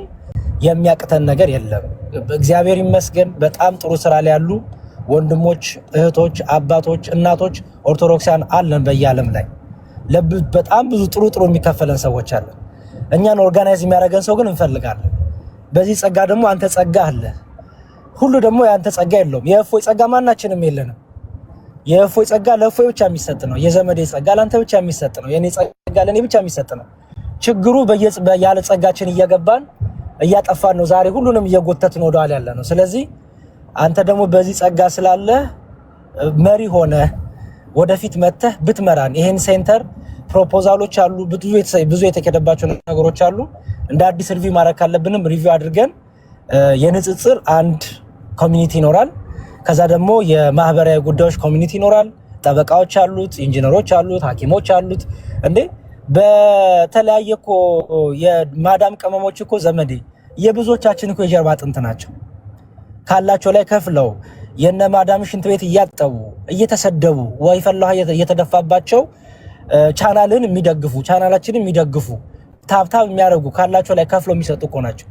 የሚያቅተን ነገር የለም። እግዚአብሔር ይመስገን በጣም ጥሩ ስራ ላይ ያሉ ወንድሞች፣ እህቶች፣ አባቶች፣ እናቶች ኦርቶዶክሳውያን አለን በየዓለም ላይ። በጣም ብዙ ጥሩ የሚከፈለን ሰዎች አለን። እኛን ኦርጋናይዝ የሚያደርገን ሰው ግን እንፈልጋለን። በዚህ ጸጋ ደግሞ አንተ ጸጋ አለ። ሁሉ ደግሞ ያንተ ጸጋ የለውም። የእፎይ ጸጋ ማናችንም የለንም። የእፎይ ጸጋ ለእፎይ ብቻ የሚሰጥ ነው። የዘመዴ ጸጋ ለአንተ ብቻ የሚሰጥ ነው። የኔ ጸጋ ለኔ ብቻ የሚሰጥ ነው። ችግሩ ያለ ጸጋችን እየገባን እያጠፋን ነው። ዛሬ ሁሉንም እየጎተትን ወደኋላ ያለ ነው። ስለዚህ አንተ ደግሞ በዚህ ጸጋ ስላለ መሪ ሆነ ወደፊት መተህ ብትመራን ይሄን ሴንተር ፕሮፖዛሎች አሉ፣ ብዙ የተከደባቸው ነገሮች አሉ። እንደ አዲስ ሪቪው ማድረግ ካለብንም ሪቪው አድርገን የንጽጽር አንድ ኮሚኒቲ ይኖራል። ከዛ ደግሞ የማህበራዊ ጉዳዮች ኮሚኒቲ ይኖራል። ጠበቃዎች አሉት፣ ኢንጂነሮች አሉት፣ ሐኪሞች አሉት። እንዴ በተለያየ እኮ የማዳም ቅመሞች እኮ ዘመዴ የብዙዎቻችን እኮ የጀርባ አጥንት ናቸው። ካላቸው ላይ ከፍለው የነ ማዳም ሽንት ቤት እያጠቡ እየተሰደቡ ወይ ፈላህ እየተደፋባቸው ቻናልን የሚደግፉ ቻናላችንን የሚደግፉ ታብታብ የሚያደርጉ ካላቸው ላይ ከፍለው የሚሰጡ እኮ ናቸው።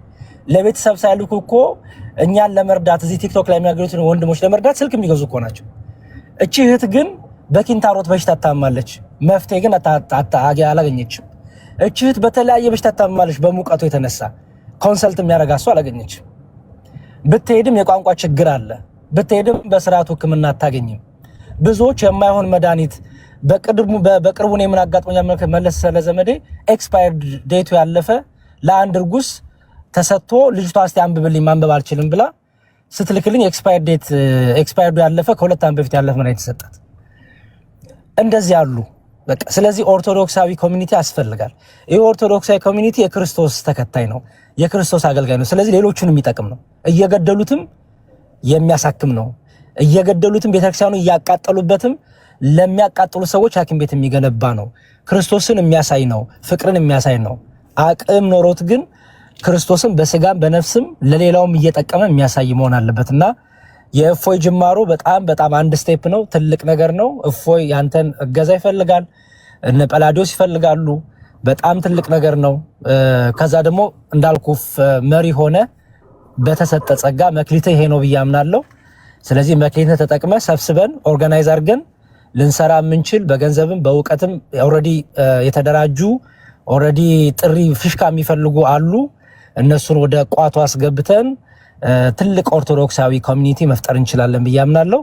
ለቤተሰብ ሳይልኩ እኮ እኛን ለመርዳት እዚህ ቲክቶክ ላይ የሚያገኙትን ወንድሞች ለመርዳት ስልክ የሚገዙ እኮ ናቸው። እቺ እህት ግን በኪንታሮት በሽታ ታማለች፣ መፍትሄ ግን አላገኘችም። እቺ እህት በተለያየ በሽታ ታማለች፣ በሙቀቱ የተነሳ ኮንሰልት የሚያደርጋት ሰው አላገኘችም። ብትሄድም የቋንቋ ችግር አለ፣ ብትሄድም በስርዓቱ ሕክምና አታገኝም። ብዙዎች የማይሆን መድኃኒት በቅርቡ ነው ምን አጋጥሞኛል መለስ ስለዘመዴ ኤክስፓየርድ ዴቱ ያለፈ ለአንድ እርጉዝ ተሰጥቶ ልጅቷ እስቲ አንብብልኝ ማንበብ አልችልም ብላ ስትልክልኝ ኤክስፓየርዱ ያለፈ ከሁለት ዓመት በፊት ያለፈ መድኃኒት ተሰጣት። እንደዚህ ያሉ በቃ። ስለዚህ ኦርቶዶክሳዊ ኮሚኒቲ ያስፈልጋል። ይህ ኦርቶዶክሳዊ ኮሚኒቲ የክርስቶስ ተከታይ ነው፣ የክርስቶስ አገልጋይ ነው። ስለዚህ ሌሎቹን የሚጠቅም ነው፣ እየገደሉትም የሚያሳክም ነው። እየገደሉትም ቤተክርስቲያኑ እያቃጠሉበትም ለሚያቃጥሉ ሰዎች ሐኪም ቤት የሚገነባ ነው። ክርስቶስን የሚያሳይ ነው፣ ፍቅርን የሚያሳይ ነው። አቅም ኖሮት ግን ክርስቶስን በስጋም በነፍስም ለሌላውም እየጠቀመ የሚያሳይ መሆን አለበትና የእፎይ ጅማሮ በጣም አንድ ስቴፕ ነው፣ ትልቅ ነገር ነው። እፎይ ያንተን እገዛ ይፈልጋል፣ እነ ጳላዲዮስ ይፈልጋሉ። በጣም ትልቅ ነገር ነው። ከዛ ደግሞ እንዳልኩ መሪ ሆነ በተሰጠ ጸጋ መክሊትህ ይሄ ነው ብዬ አምናለሁ። ስለዚህ መክሊትህ ተጠቅመ ሰብስበን ኦርጋናይዝ አድርገን ልንሰራ የምንችል በገንዘብም በእውቀትም ኦልሬዲ የተደራጁ ኦልሬዲ ጥሪ ፍሽካ የሚፈልጉ አሉ። እነሱን ወደ ቋቱ አስገብተን ትልቅ ኦርቶዶክሳዊ ኮሚኒቲ መፍጠር እንችላለን ብዬ አምናለሁ።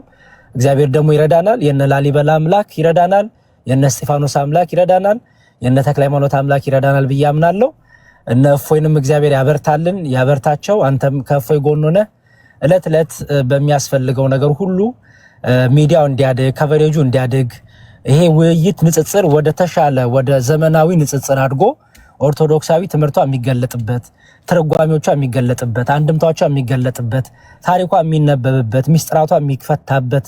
እግዚአብሔር ደግሞ ይረዳናል። የነ ላሊበላ አምላክ ይረዳናል፣ የነ እስጢፋኖስ አምላክ ይረዳናል፣ የነ ተክለ ሃይማኖት አምላክ ይረዳናል ብዬ አምናለሁ። እነ እፎይንም እግዚአብሔር ያበርታልን፣ ያበርታቸው። አንተም ከእፎይ ጎን ሆነህ እለት እለት በሚያስፈልገው ነገር ሁሉ ሚዲያው እንዲያድግ፣ ከቨሬጁ እንዲያድግ፣ ይሄ ውይይት ንጽጽር ወደ ተሻለ ወደ ዘመናዊ ንጽጽር አድጎ ኦርቶዶክሳዊ ትምህርቷ የሚገለጥበት፣ ትርጓሜዎቿ የሚገለጥበት፣ አንድምታዎቿ የሚገለጥበት፣ ታሪኳ የሚነበብበት፣ ሚስጥራቷ የሚፈታበት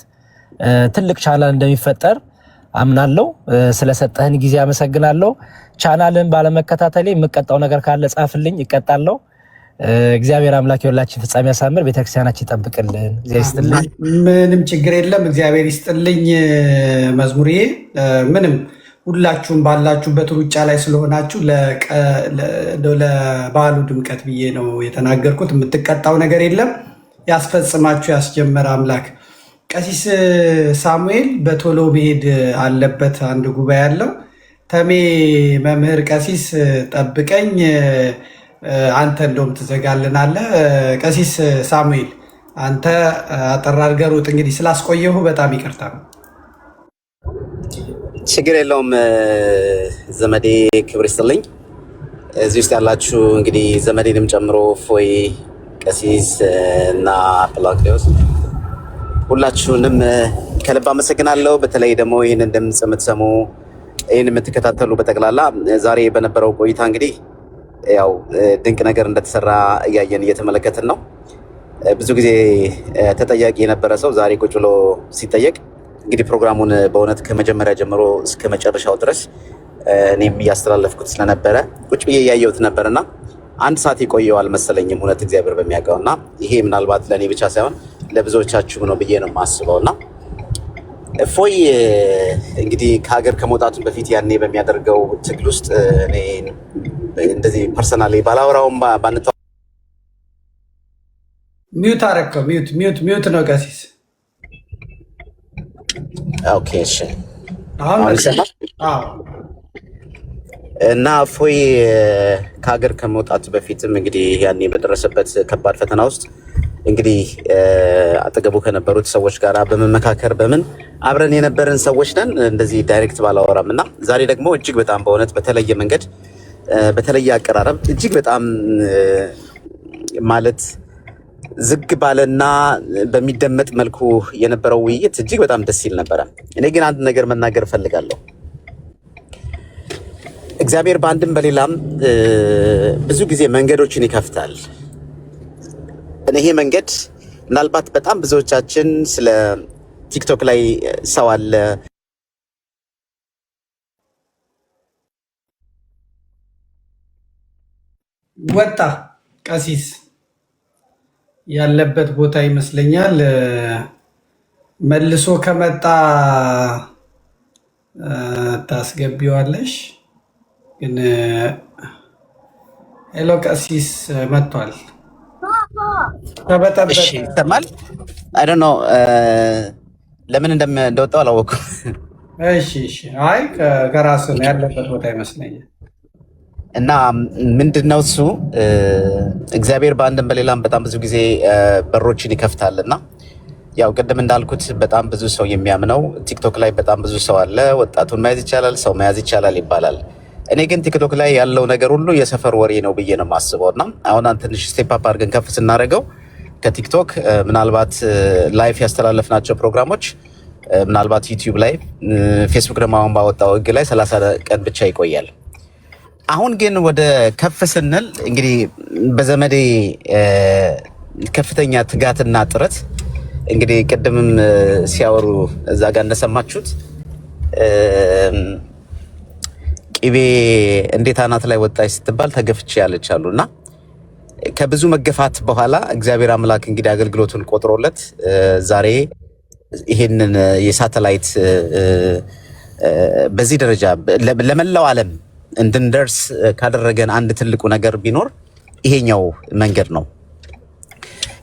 ትልቅ ቻናል እንደሚፈጠር አምናለሁ። ስለሰጠህን ጊዜ አመሰግናለሁ። ቻናልን ባለመከታተሌ የምቀጣው ነገር ካለ ጻፍልኝ፣ እቀጣለሁ። እግዚአብሔር አምላክ የሁላችን ፍጻሜ ያሳምር፣ ቤተክርስቲያናችን ይጠብቅልን። እግዚአብሔር ይስጥልኝ። ምንም ችግር የለም። እግዚአብሔር ይስጥልኝ መዝሙሬ። ምንም ሁላችሁም ባላችሁበት ሩጫ ላይ ስለሆናችሁ ለበዓሉ ድምቀት ብዬ ነው የተናገርኩት። የምትቀጣው ነገር የለም። ያስፈጽማችሁ ያስጀመረ አምላክ። ቀሲስ ሳሙኤል በቶሎ መሄድ አለበት፣ አንድ ጉባኤ አለው። ተሜ መምህር ቀሲስ ጠብቀኝ፣ አንተ እንደውም ትዘጋልናለህ። ቀሲስ ሳሙኤል አንተ አጠር አድርገህ ሩጥ። እንግዲህ ስላስቆየሁ በጣም ይቅርታ። ችግር የለውም ዘመዴ፣ ክብር ይስጥልኝ። እዚህ ውስጥ ያላችሁ እንግዲህ ዘመዴንም ጨምሮ ፎይ፣ ቀሲስ እና ጵላቅሊዮስ ሁላችሁንም ከልብ አመሰግናለሁ። በተለይ ደግሞ ይህንን ድምፅ የምትሰሙ ይህን የምትከታተሉ በጠቅላላ ዛሬ በነበረው ቆይታ እንግዲህ ያው ድንቅ ነገር እንደተሰራ እያየን እየተመለከትን ነው። ብዙ ጊዜ ተጠያቂ የነበረ ሰው ዛሬ ቁጭ ብሎ ሲጠየቅ እንግዲህ ፕሮግራሙን በእውነት ከመጀመሪያ ጀምሮ እስከ መጨረሻው ድረስ እኔም እያስተላለፍኩት ስለነበረ ቁጭ ብዬ እያየሁት ነበርና 1 ሰዓት የቆየው አልመሰለኝም፣ እውነት እግዚአብሔር በሚያውቀውና ይሄ ምናልባት ለእኔ ብቻ ሳይሆን ለብዙዎቻችሁ ነው ብዬ ነው የማስበውና እፎይ እንግዲህ ከሀገር ከመውጣቱ በፊት ያኔ በሚያደርገው ትግል ውስጥ እኔ እንደዚህ ፐርሰናሊ ባላወራውም ባንተው ሚውት አረከው። ሚውት ነው ቀሲስ። ኦኬ እሺ፣ አሁን ይሰማል። እና እፎይ ከሀገር ከመውጣቱ በፊትም እንግዲህ ያኔ በደረሰበት ከባድ ፈተና ውስጥ እንግዲህ አጠገቡ ከነበሩት ሰዎች ጋር በመመካከር በምን አብረን የነበረን ሰዎች ነን። እንደዚህ ዳይሬክት ባላወራም እና ዛሬ ደግሞ እጅግ በጣም በእውነት በተለየ መንገድ በተለየ አቀራረብ እጅግ በጣም ማለት ዝግ ባለና በሚደመጥ መልኩ የነበረው ውይይት እጅግ በጣም ደስ ይል ነበረ። እኔ ግን አንድ ነገር መናገር እፈልጋለሁ። እግዚአብሔር በአንድም በሌላም ብዙ ጊዜ መንገዶችን ይከፍታል። ይሄ መንገድ ምናልባት በጣም ብዙዎቻችን ስለ ቲክቶክ ላይ ሰው አለ ወጣ ቀሲስ ያለበት ቦታ ይመስለኛል። መልሶ ከመጣ ታስገቢዋለሽ። ግን ሄሎ ቀሲስ መጥቷል። እሺ ይሰማል። አይ ዶንት ኖ ለምን እንደወጣው አላወኩም። እሺ አይ ከራሱ ነው ያለበት ቦታ ይመስለኛል። እና ምንድነው እሱ እግዚአብሔር በአንድም በሌላም በጣም ብዙ ጊዜ በሮችን ይከፍታልና ያው ቅድም እንዳልኩት በጣም ብዙ ሰው የሚያምነው ቲክቶክ ላይ በጣም ብዙ ሰው አለ። ወጣቱን መያዝ ይቻላል፣ ሰው መያዝ ይቻላል ይባላል። እኔ ግን ቲክቶክ ላይ ያለው ነገር ሁሉ የሰፈር ወሬ ነው ብዬ ነው የማስበው። እና አሁን ትንሽ ስቴፕ አፕ አድርገን ከፍ ስናደርገው ከቲክቶክ ምናልባት ላይፍ ያስተላለፍናቸው ፕሮግራሞች ምናልባት ዩቲዩብ ላይ፣ ፌስቡክ ደግሞ አሁን ባወጣው ህግ ላይ 30 ቀን ብቻ ይቆያል። አሁን ግን ወደ ከፍ ስንል እንግዲህ በዘመዴ ከፍተኛ ትጋትና ጥረት እንግዲህ ቅድምም ሲያወሩ እዛ ጋር እንደሰማችሁት ቅቤ እንዴት አናት ላይ ወጣች ስትባል ተገፍቼ ያለች አሉና ከብዙ መገፋት በኋላ እግዚአብሔር አምላክ እንግዲህ አገልግሎቱን ቆጥሮለት ዛሬ ይሄንን የሳተላይት በዚህ ደረጃ ለመላው ዓለም እንድንደርስ ካደረገን አንድ ትልቁ ነገር ቢኖር ይሄኛው መንገድ ነው።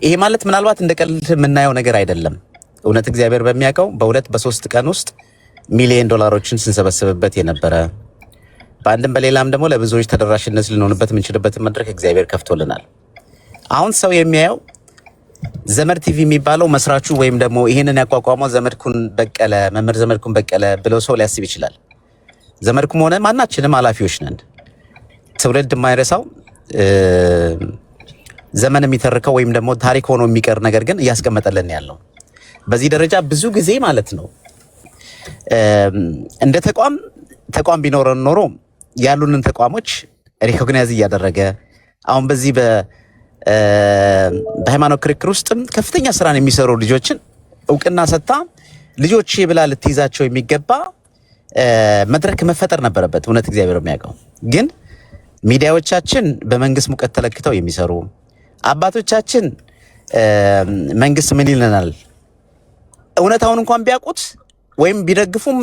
ይሄ ማለት ምናልባት እንደ ቀልድ የምናየው ነገር አይደለም። እውነት እግዚአብሔር በሚያውቀው በ2-3 ቀን ውስጥ ሚሊዮን ዶላሮችን ስንሰበስብበት የነበረ በአንድም በሌላም ደግሞ ለብዙዎች ተደራሽነት ልንሆንበት የምንችልበትን መድረክ እግዚአብሔር ከፍቶልናል። አሁን ሰው የሚያየው ዘመድ ቲቪ የሚባለው መስራቹ ወይም ደግሞ ይሄንን ያቋቋመው ዘመድኩን በቀለ መምህር ዘመድኩን በቀለ ብለው ሰው ሊያስብ ይችላል። ዘመድኩም ሆነ ማናችንም ኃላፊዎች ነን። ትውልድ የማይረሳው ዘመን የሚተርከው ወይም ደግሞ ታሪክ ሆኖ የሚቀር ነገር ግን እያስቀመጠልን ያለው በዚህ ደረጃ ብዙ ጊዜ ማለት ነው። እንደ ተቋም ቢኖረን ኖሮ ያሉንን ተቋሞች ሪኮግናይዝ እያደረገ አሁን በዚህ በሃይማኖት ክርክር ውስጥም ከፍተኛ ስራን የሚሰሩ ልጆችን እውቅና ሰጥታ ልጆች ብላ ልትይዛቸው የሚገባ መድረክ መፈጠር ነበረበት። እውነት እግዚአብሔር የሚያውቀው ግን ሚዲያዎቻችን በመንግስት ሙቀት ተለክተው የሚሰሩ አባቶቻችን መንግስት ምን ይለናል እውነታውን እንኳን ቢያውቁት ወይም ቢደግፉም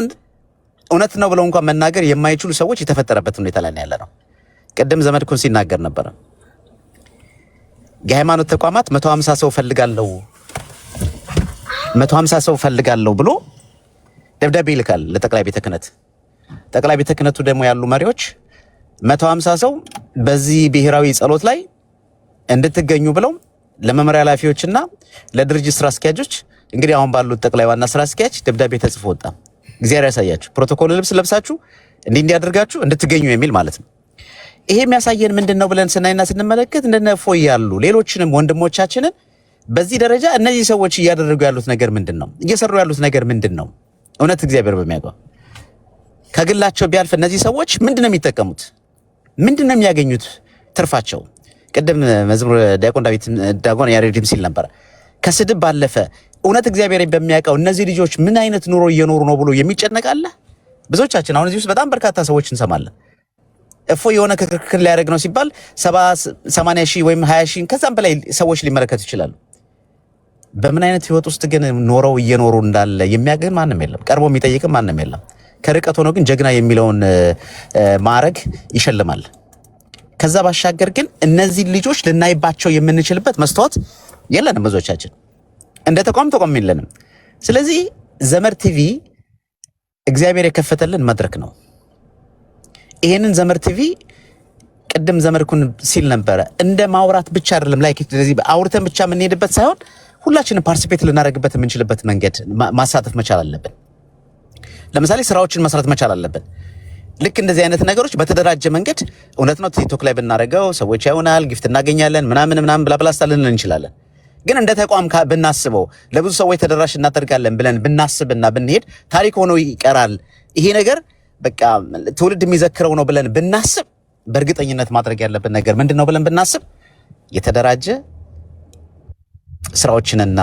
እውነት ነው ብለው እንኳን መናገር የማይችሉ ሰዎች የተፈጠረበት ሁኔታ ላይ ያለ ነው። ቀደም ዘመድኩን ሲናገር ነበር። የሃይማኖት ተቋማት 150 ሰው ፈልጋለሁ ብሎ ደብዳቤ ይልካል ለጠቅላይ ቤተ ክህነት። ጠቅላይ ቤተ ክህነቱ ደግሞ ያሉ መሪዎች 150 ሰው በዚህ ብሔራዊ ጸሎት ላይ እንድትገኙ ብለው ለመመሪያ ኃላፊዎችና ለድርጅት ስራ አስኪያጆች እንግዲህ አሁን ባሉት ጠቅላይ ዋና ስራ አስኪያጅ ደብዳቤ ተጽፎ ወጣ። እግዚአብሔር ያሳያችሁ ፕሮቶኮል ልብስ ለብሳችሁ እንዲያደርጋችሁ እንድትገኙ የሚል ማለት ነው። ይሄ የሚያሳየን ምንድነው ብለን ስናይና ስንመለከት እንደነ እፎይ ያሉ ሌሎችንም ወንድሞቻችንን በዚህ ደረጃ እነዚህ ሰዎች እያደረጉ ያሉት ነገር ምንድነው? እየሰሩ ያሉት ነገር ምንድነው? እውነት እግዚአብሔር በሚያውቀው ከግላቸው ቢያልፍ እነዚህ ሰዎች ምንድነው የሚጠቀሙት? ምንድነው የሚያገኙት ትርፋቸው? ቅድም መዝሙር ዲያቆን ያሬድም ሲል ነበር ከስድብ ባለፈ እውነት እግዚአብሔር በሚያውቀው እነዚህ ልጆች ምን አይነት ኑሮ እየኖሩ ነው ብሎ የሚጨነቃለ ብዙዎቻችን አሁን እዚህ ውስጥ በጣም በርካታ ሰዎች እንሰማለን። እፎይ የሆነ ክርክር ሊያደርግ ነው ሲባል 70-80 ሺህ ወይም 20 ሺህ ከዛም በላይ ሰዎች ሊመለከቱ ይችላሉ። በምን አይነት ህይወት ውስጥ ግን ኖረው እየኖሩ እንዳለ የሚያገኝ ማንም የለም፣ ቀርቦ የሚጠይቅ ማንም የለም። ከርቀት ሆኖ ግን ጀግና የሚለውን ማዕረግ ይሸልማል። ከዛ ባሻገር ግን እነዚህ ልጆች ልናይባቸው የምንችልበት መስተዋት የለንም። ብዙዎቻችን እንደ ተቋም የለንም። ስለዚህ ዘመድ ቲቪ እግዚአብሔር የከፈተልን መድረክ ነው። ይሄንን ዘመድ ቲቪ ቅድም ዘመድኩን ሲል ነበረ እንደ ማውራት ብቻ አይደለም፣ ላይክ ስለዚህ አውርተን ብቻ የምንሄድበት ሳይሆን ሁላችንም ፓርቲሲፔት ልናደርግበት የምንችልበት መንገድ ማሳተፍ መቻል አለብን። ለምሳሌ ስራዎችን መስራት መቻል አለብን። ልክ እንደዚህ አይነት ነገሮች በተደራጀ መንገድ እውነት ነው ቲክቶክ ላይ ብናደርገው ሰዎች ያዩናል፣ ጊፍት እናገኛለን፣ ምናምን ብላብላስታልን እንችላለን። ግን እንደ ተቋም ብናስበው ለብዙ ሰዎች ተደራሽ እናደርጋለን ብለን ብናስብና ብንሄድ ታሪክ ሆኖ ይቀራል። ይሄ ነገር በቃ ትውልድ የሚዘክረው ነው ብለን ብናስብ በእርግጠኝነት ማድረግ ያለብን ነገር ምንድነው ብለን ብናስብ የተደራጀ ስራዎችንና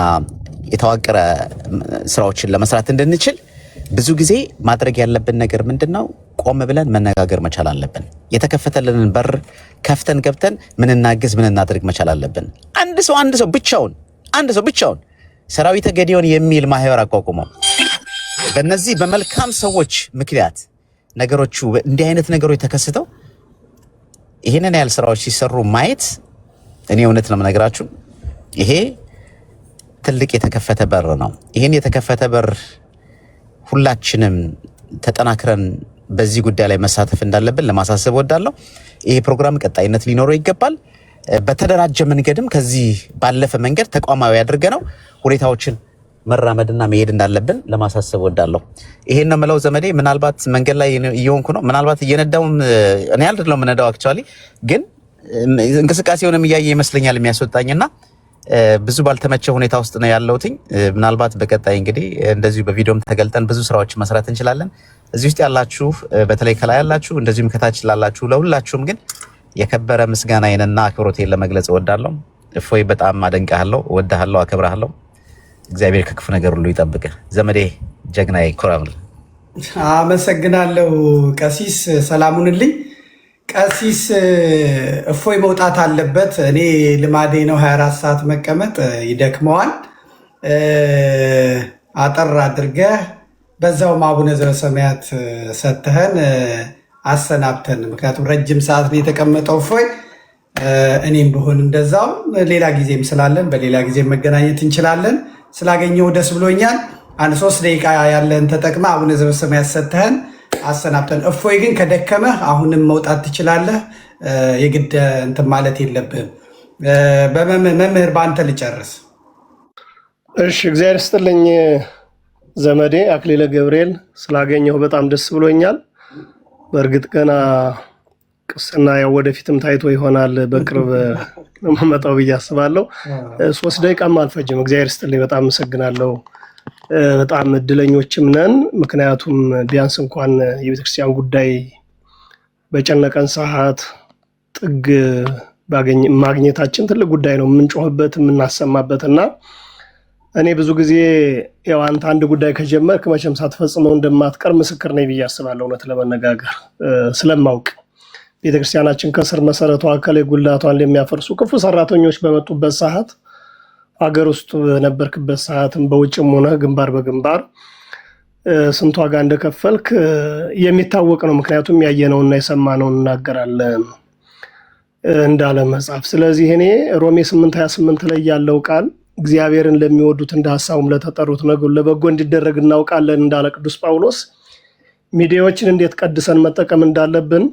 የተዋቀረ ስራዎችን ለመስራት እንድንችል ብዙ ጊዜ ማድረግ ያለብን ነገር ምንድነው? ቆም ብለን መነጋገር መቻል አለብን። የተከፈተልንን በር ከፍተን ገብተን ምን እናግዝ ምን እናድርግ መቻል አለብን። አንድ ሰው ብቻውን ሰራዊተ ገዲዮን የሚል ማህበር አቋቁመው በእነዚህ በመልካም ሰዎች ምክንያት ነገሮቹ እንዲህ አይነት ነገሮች ተከስተው ይሄንን ያህል ስራዎች ሲሰሩ ማየት እኔ እውነት ነው የምነግራችሁ፣ ይሄ ትልቅ የተከፈተ በር ነው። ይሄን የተከፈተ በር ሁላችንም ተጠናክረን በዚህ ጉዳይ ላይ መሳተፍ እንዳለብን ለማሳሰብ ወዳለሁ። ይሄ ፕሮግራም ቀጣይነት ሊኖረው ይገባል። በተደራጀ መንገድም ከዚህ ባለፈ መንገድ ተቋማዊ አድርገነው ሁኔታዎችን መራመድና መሄድ እንዳለብን ለማሳሰብ ወዳለሁ። ይሄን ነው የምለው ዘመዴ። ምናልባት መንገድ ላይ እየሆንኩ ነው፣ ምናልባት እየነዳውም እኔ አይደለም የምነዳው አክቹአሊ፣ ግን እንቅስቃሴውንም እያየ ይመስለኛል የሚያስወጣኝና ብዙ ባልተመቸ ሁኔታ ውስጥ ነው ያለሁትኝ። ምናልባት በቀጣይ እንግዲህ እንደዚሁ በቪዲዮም ተገልጠን ብዙ ስራዎች መስራት እንችላለን። እዚህ ውስጥ ያላችሁ በተለይ ከላይ ያላችሁ እንደዚሁም ከታች ላላችሁ ለሁላችሁም ግን የከበረ ምስጋናዬንና አክብሮቴን ለመግለጽ እወዳለሁ። እፎይ በጣም አደንቃለሁ፣ እወዳለሁ፣ አከብራለሁ። እግዚአብሔር ከክፉ ነገር ሁሉ ይጠብቅህ ዘመዴ፣ ጀግናዬ፣ ኮራብል። አመሰግናለሁ ቀሲስ። ሰላሙንልኝ ቀሲስ። እፎይ መውጣት አለበት። እኔ ልማዴ ነው 24 ሰዓት መቀመጥ ይደክመዋል። አጠር አድርገህ በዛውም አቡነ ዘበሰማያት ሰጥተህን አሰናብተን። ምክንያቱም ረጅም ሰዓት ነው የተቀመጠው እፎይ። እኔም ብሆን እንደዛው ሌላ ጊዜም ስላለን በሌላ ጊዜ መገናኘት እንችላለን። ስላገኘው ደስ ብሎኛል። አንድ 3 ደቂቃ ያለን ተጠቅመ አቡነ ዘበሰማያት ሰጥተህን አሰናብተን። እፎይ ግን ከደከመህ አሁንም መውጣት ትችላለህ። የግድ እንትን ማለት የለብህም። መምህር በአንተ ልጨርስ። እሺ፣ እግዚአብሔር ይስጥልኝ ዘመዴ አክሊለ ገብርኤል፣ ስላገኘሁ በጣም ደስ ብሎኛል። በእርግጥ ገና ቅስና ያው ወደፊትም ታይቶ ይሆናል፣ በቅርብ መመጣው ብዬ አስባለሁ። 3 ደቂቃም አልፈጅም። እግዚአብሔር ይስጥልኝ፣ በጣም አመሰግናለሁ። በጣም እድለኞችም ነን። ምክንያቱም ቢያንስ እንኳን የቤተክርስቲያን ጉዳይ በጨነቀን ሰዓት ጥግ ማግኘታችን ትልቅ ጉዳይ ነው፣ የምንጮህበት የምናሰማበት እና እኔ ብዙ ጊዜ ያው አንተ አንድ ጉዳይ ከጀመርክ መቼም ሳትፈጽመው እንደማትቀር ምስክር ነኝ ብዬ አስባለሁ። እውነት ለመነጋገር ስለማውቅ ቤተክርስቲያናችን ከስር መሰረቷ ከላይ ጉልላቷን ለሚያፈርሱ ክፉ ሰራተኞች በመጡበት ሰዓት ሀገር ውስጥ በነበርክበት ሰዓትም በውጭም ሆነ ግንባር በግንባር ስንት ዋጋ እንደከፈልክ የሚታወቅ ነው። ምክንያቱም ያየነውና የሰማነውን እናገራለን እንዳለ መጽሐፍ። ስለዚህ እኔ ሮሜ 8:28 ላይ ያለው ቃል እግዚአብሔርን ለሚወዱት እንደ ሐሳቡም ለተጠሩት ነገሩ ለበጎ እንዲደረግ እናውቃለን እንዳለ ቅዱስ ጳውሎስ ሚዲያዎችን እንዴት ቀድሰን መጠቀም እንዳለብን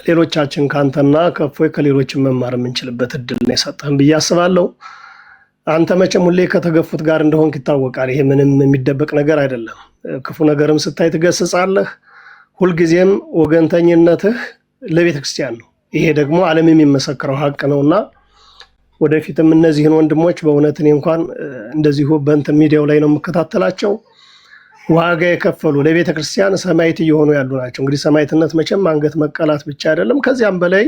ሌሎቻችን ካንተና ከፎይ ከሌሎችን መማር የምንችልበት እድል ነው የሰጠን ብዬ አስባለሁ። አንተ መቼም ሁሌ ከተገፉት ጋር እንደሆንክ ይታወቃል። ይሄ ምንም የሚደበቅ ነገር አይደለም። ክፉ ነገርም ስታይ ትገስጻለህ። ሁልጊዜም ወገንተኝነትህ ለቤተ ክርስቲያን ነው። ይሄ ደግሞ ዓለም የሚመሰክረው ሀቅ ነውና ወደፊትም እነዚህን ወንድሞች በእውነት እኔ እንኳን እንደዚሁ በእንትን ሚዲያው ላይ ነው የምከታተላቸው። ዋጋ የከፈሉ ለቤተ ክርስቲያን ሰማዕት እየሆኑ ያሉ ናቸው። እንግዲህ ሰማዕትነት መቼም አንገት መቀላት ብቻ አይደለም፣ ከዚያም በላይ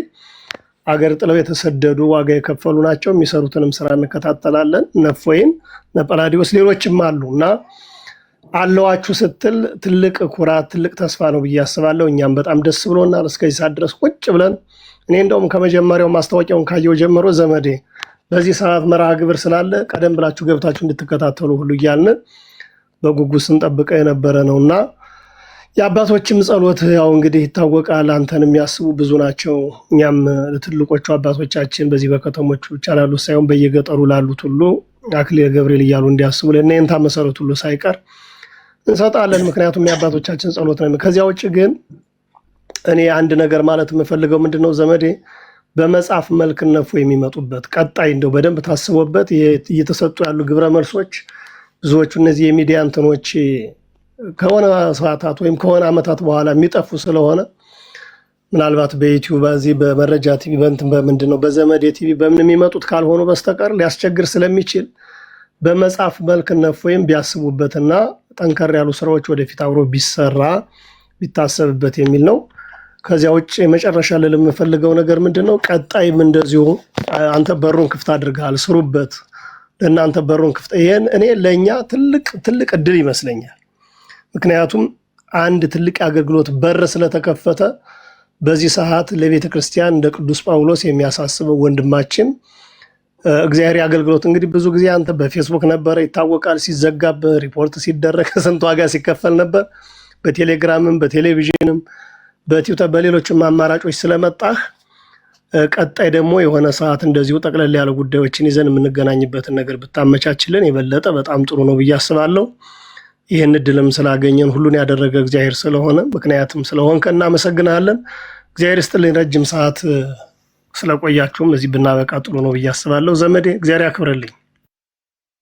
አገር ጥለው የተሰደዱ ዋጋ የከፈሉ ናቸው። የሚሰሩትንም ስራ እንከታተላለን። ነፎይን ነጳላዲዮስ ሌሎችም አሉ እና አለዋችሁ ስትል ትልቅ ኩራት ትልቅ ተስፋ ነው ብዬ አስባለሁ። እኛም በጣም ደስ ብሎናል። እስከዚህ ሰዓት ድረስ ቁጭ ብለን እኔ እንደውም ከመጀመሪያው ማስታወቂያውን ካየው ጀምሮ ዘመዴ በዚህ ሰዓት መርሃ ግብር ስላለ ቀደም ብላችሁ ገብታችሁ እንድትከታተሉ ሁሉ እያልን በጉጉት ስንጠብቀው የነበረ ነውና የአባቶችም ጸሎት ያው እንግዲህ ይታወቃል። አንተን የሚያስቡ ብዙ ናቸው። እኛም ለትልቆቹ አባቶቻችን በዚህ በከተሞቹ ብቻ ላሉት ሳይሆን በየገጠሩ ላሉት ሁሉ አክሊለ ገብርኤል እያሉ እንዲያስቡ ለእናንተ መሰረት ሁሉ ሳይቀር እንሰጣለን። ምክንያቱም የአባቶቻችን ጸሎት ነው። ከዚያ ውጭ ግን እኔ አንድ ነገር ማለት የምፈልገው ምንድነው ዘመዴ በመጽሐፍ መልክ ነፎ የሚመጡበት ቀጣይ እንደው በደንብ ታስቦበት እየተሰጡ ያሉ ግብረ መልሶች ብዙዎቹ እነዚህ የሚዲያ እንትኖች ከሆነ ሰዓታት ወይም ከሆነ ዓመታት በኋላ የሚጠፉ ስለሆነ ምናልባት በዩቲዩብ በዚህ በመረጃ ቲቪ በእንትን በምንድነው በዘመዴ ቲቪ በምን የሚመጡት ካልሆኑ በስተቀር ሊያስቸግር ስለሚችል በመጽሐፍ መልክ ነፎይም ቢያስቡበትና ጠንከር ያሉ ስራዎች ወደፊት አብሮ ቢሰራ ቢታሰብበት የሚል ነው። ከዚያ ውጭ መጨረሻ ላይ ለምፈልገው ነገር ምንድነው ቀጣይም እንደዚሁ አንተ በሩን ክፍት አድርገሃል፣ ስሩበት። ለእናንተ በሩን ክፍት ይሄን እኔ ለኛ ትልቅ እድል ይመስለኛል። ምክንያቱም አንድ ትልቅ የአገልግሎት በር ስለተከፈተ በዚህ ሰዓት ለቤተ ክርስቲያን እንደ ቅዱስ ጳውሎስ የሚያሳስበው ወንድማችን እግዚአብሔር አገልግሎት እንግዲህ ብዙ ጊዜ አንተ በፌስቡክ ነበር ይታወቃል፣ ሲዘጋብ ሪፖርት ሲደረግ ስንት ዋጋ ሲከፈል ነበር። በቴሌግራምም በቴሌቪዥንም በትዊተር በሌሎችም አማራጮች ስለመጣህ ቀጣይ ደግሞ የሆነ ሰዓት እንደዚሁ ጠቅለል ያለ ጉዳዮችን ይዘን የምንገናኝበትን ነገር ብታመቻችልን የበለጠ በጣም ጥሩ ነው ብዬ አስባለሁ። ይህን እድልም ስላገኘን ሁሉን ያደረገ እግዚአብሔር ስለሆነ ምክንያቱም ስለሆንከ እናመሰግናለን። እግዚአብሔር ይስጥልኝ። ረጅም ሰዓት ስለቆያችሁም እዚህ ብናበቃ ጥሩ ነው ብዬ አስባለሁ። ዘመዴ እግዚአብሔር ያክብርልኝ።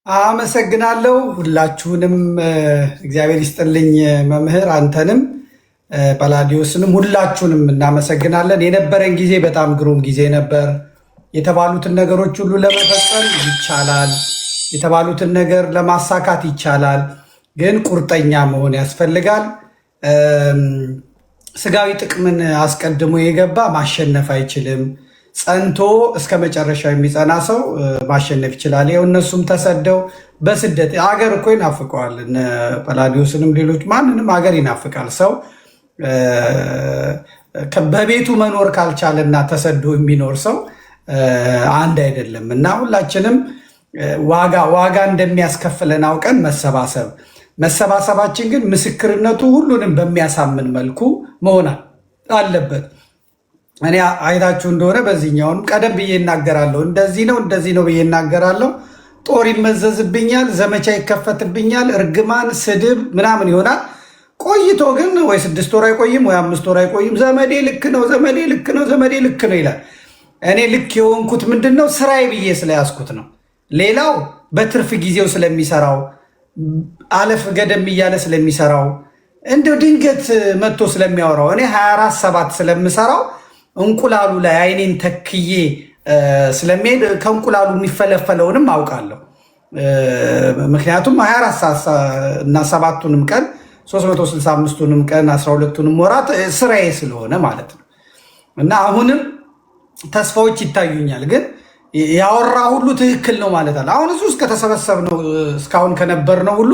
አመሰግናለሁ። ሁላችሁንም እግዚአብሔር ይስጥልኝ። መምህር አንተንም ጳላዲዮስንም ሁላችሁንም እናመሰግናለን። የነበረን ጊዜ በጣም ግሩም ጊዜ ነበር። የተባሉትን ነገሮች ሁሉ ለመፈጸም ይቻላል። የተባሉትን ነገር ለማሳካት ይቻላል። ግን ቁርጠኛ መሆን ያስፈልጋል። ስጋዊ ጥቅምን አስቀድሞ የገባ ማሸነፍ አይችልም። ጸንቶ እስከ መጨረሻው የሚጸና ሰው ማሸነፍ ይችላል። ይኸው እነሱም ተሰደው በስደት አገር እኮ ይናፍቀዋል። እነ ጳላዲዮስንም ሌሎች ማንንም አገር ይናፍቃል። ሰው በቤቱ መኖር ካልቻለና ተሰዶ የሚኖር ሰው አንድ አይደለም እና ሁላችንም ዋጋ እንደሚያስከፍለን አውቀን መሰባሰባችን ግን ምስክርነቱ ሁሉንም በሚያሳምን መልኩ መሆን አለበት። እኔ አይታችሁ እንደሆነ በዚህኛውንም ቀደም ብዬ እናገራለሁ። እንደዚህ ነው ብዬ እናገራለሁ። ጦር ይመዘዝብኛል፣ ዘመቻ ይከፈትብኛል፣ እርግማን፣ ስድብ ምናምን ይሆናል። ቆይቶ ግን ወይ 6 ወር አይቆይም ወይ 5 ወር አይቆይም። ዘመዴ ልክ ነው ይላል። እኔ ልክ የሆንኩት ምንድነው ስራዬ ብዬ ስለያዝኩት ነው። ሌላው በትርፍ ጊዜው ስለሚሰራው አለፍ ገደም እያለ ስለሚሰራው እንደው ድንገት መጥቶ ስለሚያወራው እኔ 24/7 ስለምሰራው እንቁላሉ ላይ አይኔን ተክዬ ስለሚሄድ ከእንቁላሉ የሚፈለፈለውንም አውቃለሁ። ምክንያቱም 24 ሰዓት እና 7ቱንም ቀን 365ቱንም ቀን 12ቱንም ወራት ስራዬ ስለሆነ ማለት ነው። እና አሁንም ተስፋዎች ይታዩኛል። ግን ያወራ ሁሉ ትክክል ነው ማለት አለ። አሁን እሱ እስከተሰበሰብነው እስካሁን ከነበርነው ሁሉ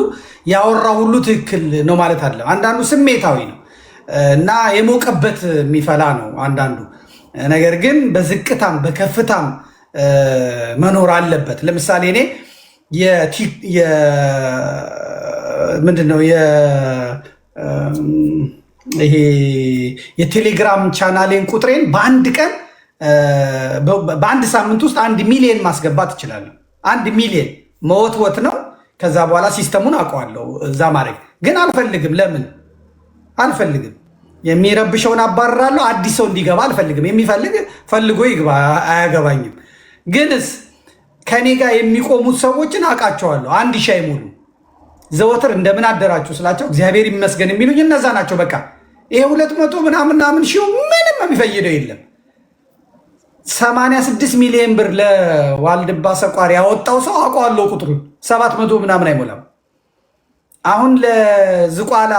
ያወራ ሁሉ ትክክል ነው ማለት አለ። አንዳንዱ ስሜታዊ ነው እና የሞቀበት የሚፈላ ነው አንዳንዱ። ነገር ግን በዝቅታም በከፍታም መኖር አለበት። ለምሳሌ እኔ ምንድነው ይሄ የቴሌግራም ቻናሌን ቁጥሬን በአንድ ቀን በአንድ ሳምንት ውስጥ 1 ሚሊዮን ማስገባት እችላለሁ። 1 ሚሊዮን መወትወት ነው። ከዛ በኋላ ሲስተሙን አውቀዋለሁ እዛ ማድረግ ግን አልፈልግም። ለምን አልፈልግም? የሚረብሸውን አባረራለሁ። አዲስ ሰው እንዲገባ አልፈልግም። የሚፈልግ ፈልጎ ይግባ፣ አያገባኝም። ግንስ ከኔ ጋር የሚቆሙት ሰዎችን አውቃቸዋለሁ። 1 ሺህ አይሞሉ ዘወትር እንደምን አደራችሁ ስላቸው እግዚአብሔር ይመስገን የሚሉኝ እነዛ ናቸው። በቃ ይሄ 200 ምናምን ሺው ምንም የሚፈይደው የለም። 86 ሚሊዮን ብር ለዋልድባ ሰቋሪ ያወጣው ሰው አውቀዋለሁ። ቁጥሩን 700 ምናምን አይሞላም። አሁን ለዝቋላ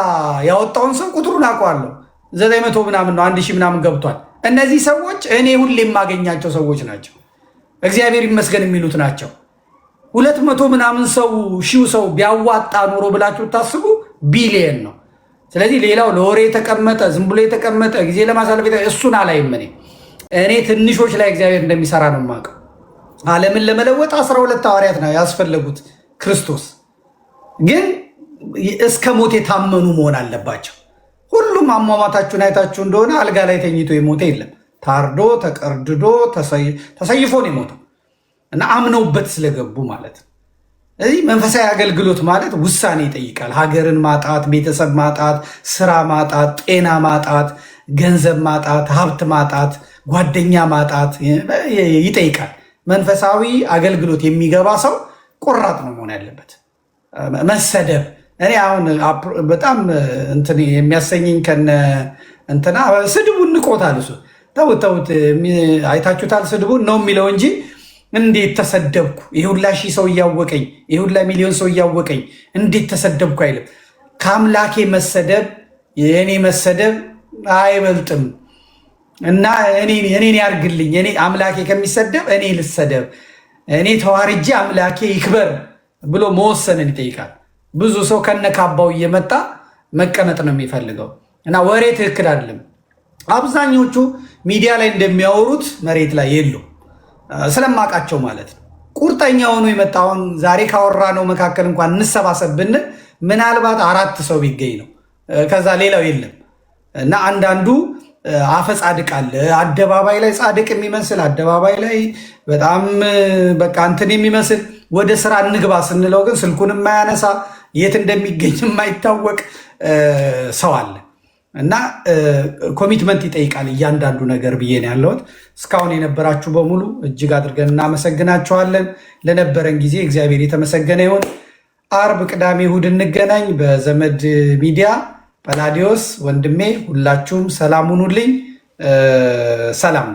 ያወጣውን ሰው ቁጥሩን አውቀዋለሁ። 900 ምናምን ነው፣ 1000 ምናምን ገብቷል። እነዚህ ሰዎች እኔ ሁሌ የማገኛቸው ሰዎች ናቸው። እግዚአብሔር ይመስገን የሚሉት ናቸው። 200 ምናምን ሰው ሺው ሰው ቢያዋጣ ኖሮ ብላችሁ ታስቡ ቢሊየን ነው። ስለዚህ ሌላው ለወሬ የተቀመጠ ዝም ብሎ የተቀመጠ ጊዜ ለማሳለፍ እሱን አላይም። እኔ ትንሾች ላይ እግዚአብሔር እንደሚሰራ ነው የማውቀው። ዓለምን ለመለወጥ 12 ሐዋርያት ነው ያስፈለጉት ክርስቶስ። ግን እስከ ሞት የታመኑ መሆን አለባቸው። ሁሉም አሟሟታችሁን አይታችሁ እንደሆነ አልጋ ላይ ተኝቶ የሞተ የለም። ታርዶ ተቀርድዶ ተሰይፎ ነው የሞተው እና አምነውበት ስለገቡ ማለት ነው። እዚህ መንፈሳዊ አገልግሎት ማለት ውሳኔ ይጠይቃል። ሀገርን ማጣት፣ ቤተሰብ ማጣት፣ ስራ ማጣት፣ ጤና ማጣት፣ ገንዘብ ማጣት፣ ሀብት ማጣት፣ ጓደኛ ማጣት ይጠይቃል። መንፈሳዊ አገልግሎት የሚገባ ሰው ቆራጥ ነው መሆን ያለበት። መሰደብ እኔ አሁን በጣም እንትን የሚያሰኝኝ ከነ እንትና ስድቡን ንቆታል። እሱ ተውት አይታችሁታል። ስድቡን ነው የሚለው እንጂ እንዴት ተሰደብኩ፣ ይህ ሁላ ሺህ ሰው እያወቀኝ፣ ይህ ሁላ ሚሊዮን ሰው እያወቀኝ እንዴት ተሰደብኩ አይልም። ከአምላኬ መሰደብ የእኔ መሰደብ አይበልጥም እና እኔን ያርግልኝ። እኔ አምላኬ ከሚሰደብ እኔ ልሰደብ፣ እኔ ተዋርጄ አምላኬ ይክበር ብሎ መወሰንን ይጠይቃል። ብዙ ሰው ከነካባው እየመጣ መቀመጥ ነው የሚፈልገው እና ወሬ ትክክል አይደለም። አብዛኞቹ ሚዲያ ላይ እንደሚያወሩት መሬት ላይ የሉ ስለማውቃቸው ማለት ነው። ቁርጠኛ ሆኖ የመጣውን ዛሬ ካወራ ነው መካከል እንኳን እንሰባሰብ ብንል ምናልባት 4 ሰው ቢገኝ ነው። ከዛ ሌላው የለም እና አንዳንዱ አፈ ጻድቅ አለ። አደባባይ ላይ ጻድቅ የሚመስል አደባባይ ላይ በጣም በቃ እንትን የሚመስል ወደ ስራ እንግባ ስንለው ግን ስልኩን የማያነሳ የት እንደሚገኝ የማይታወቅ ሰው አለ እና ኮሚትመንት ይጠይቃል እያንዳንዱ ነገር ብዬ ነው ያለሁት። እስካሁን የነበራችሁ በሙሉ እጅግ አድርገን እናመሰግናችኋለን። ለነበረን ጊዜ እግዚአብሔር የተመሰገነ ይሁን። አርብ፣ ቅዳሜ፣ እሑድ እንገናኝ በዘመድ ሚዲያ። ጳላዲዮስ ወንድሜ ሁላችሁም ሰላም ሁኑልኝ። ሰላም ነው።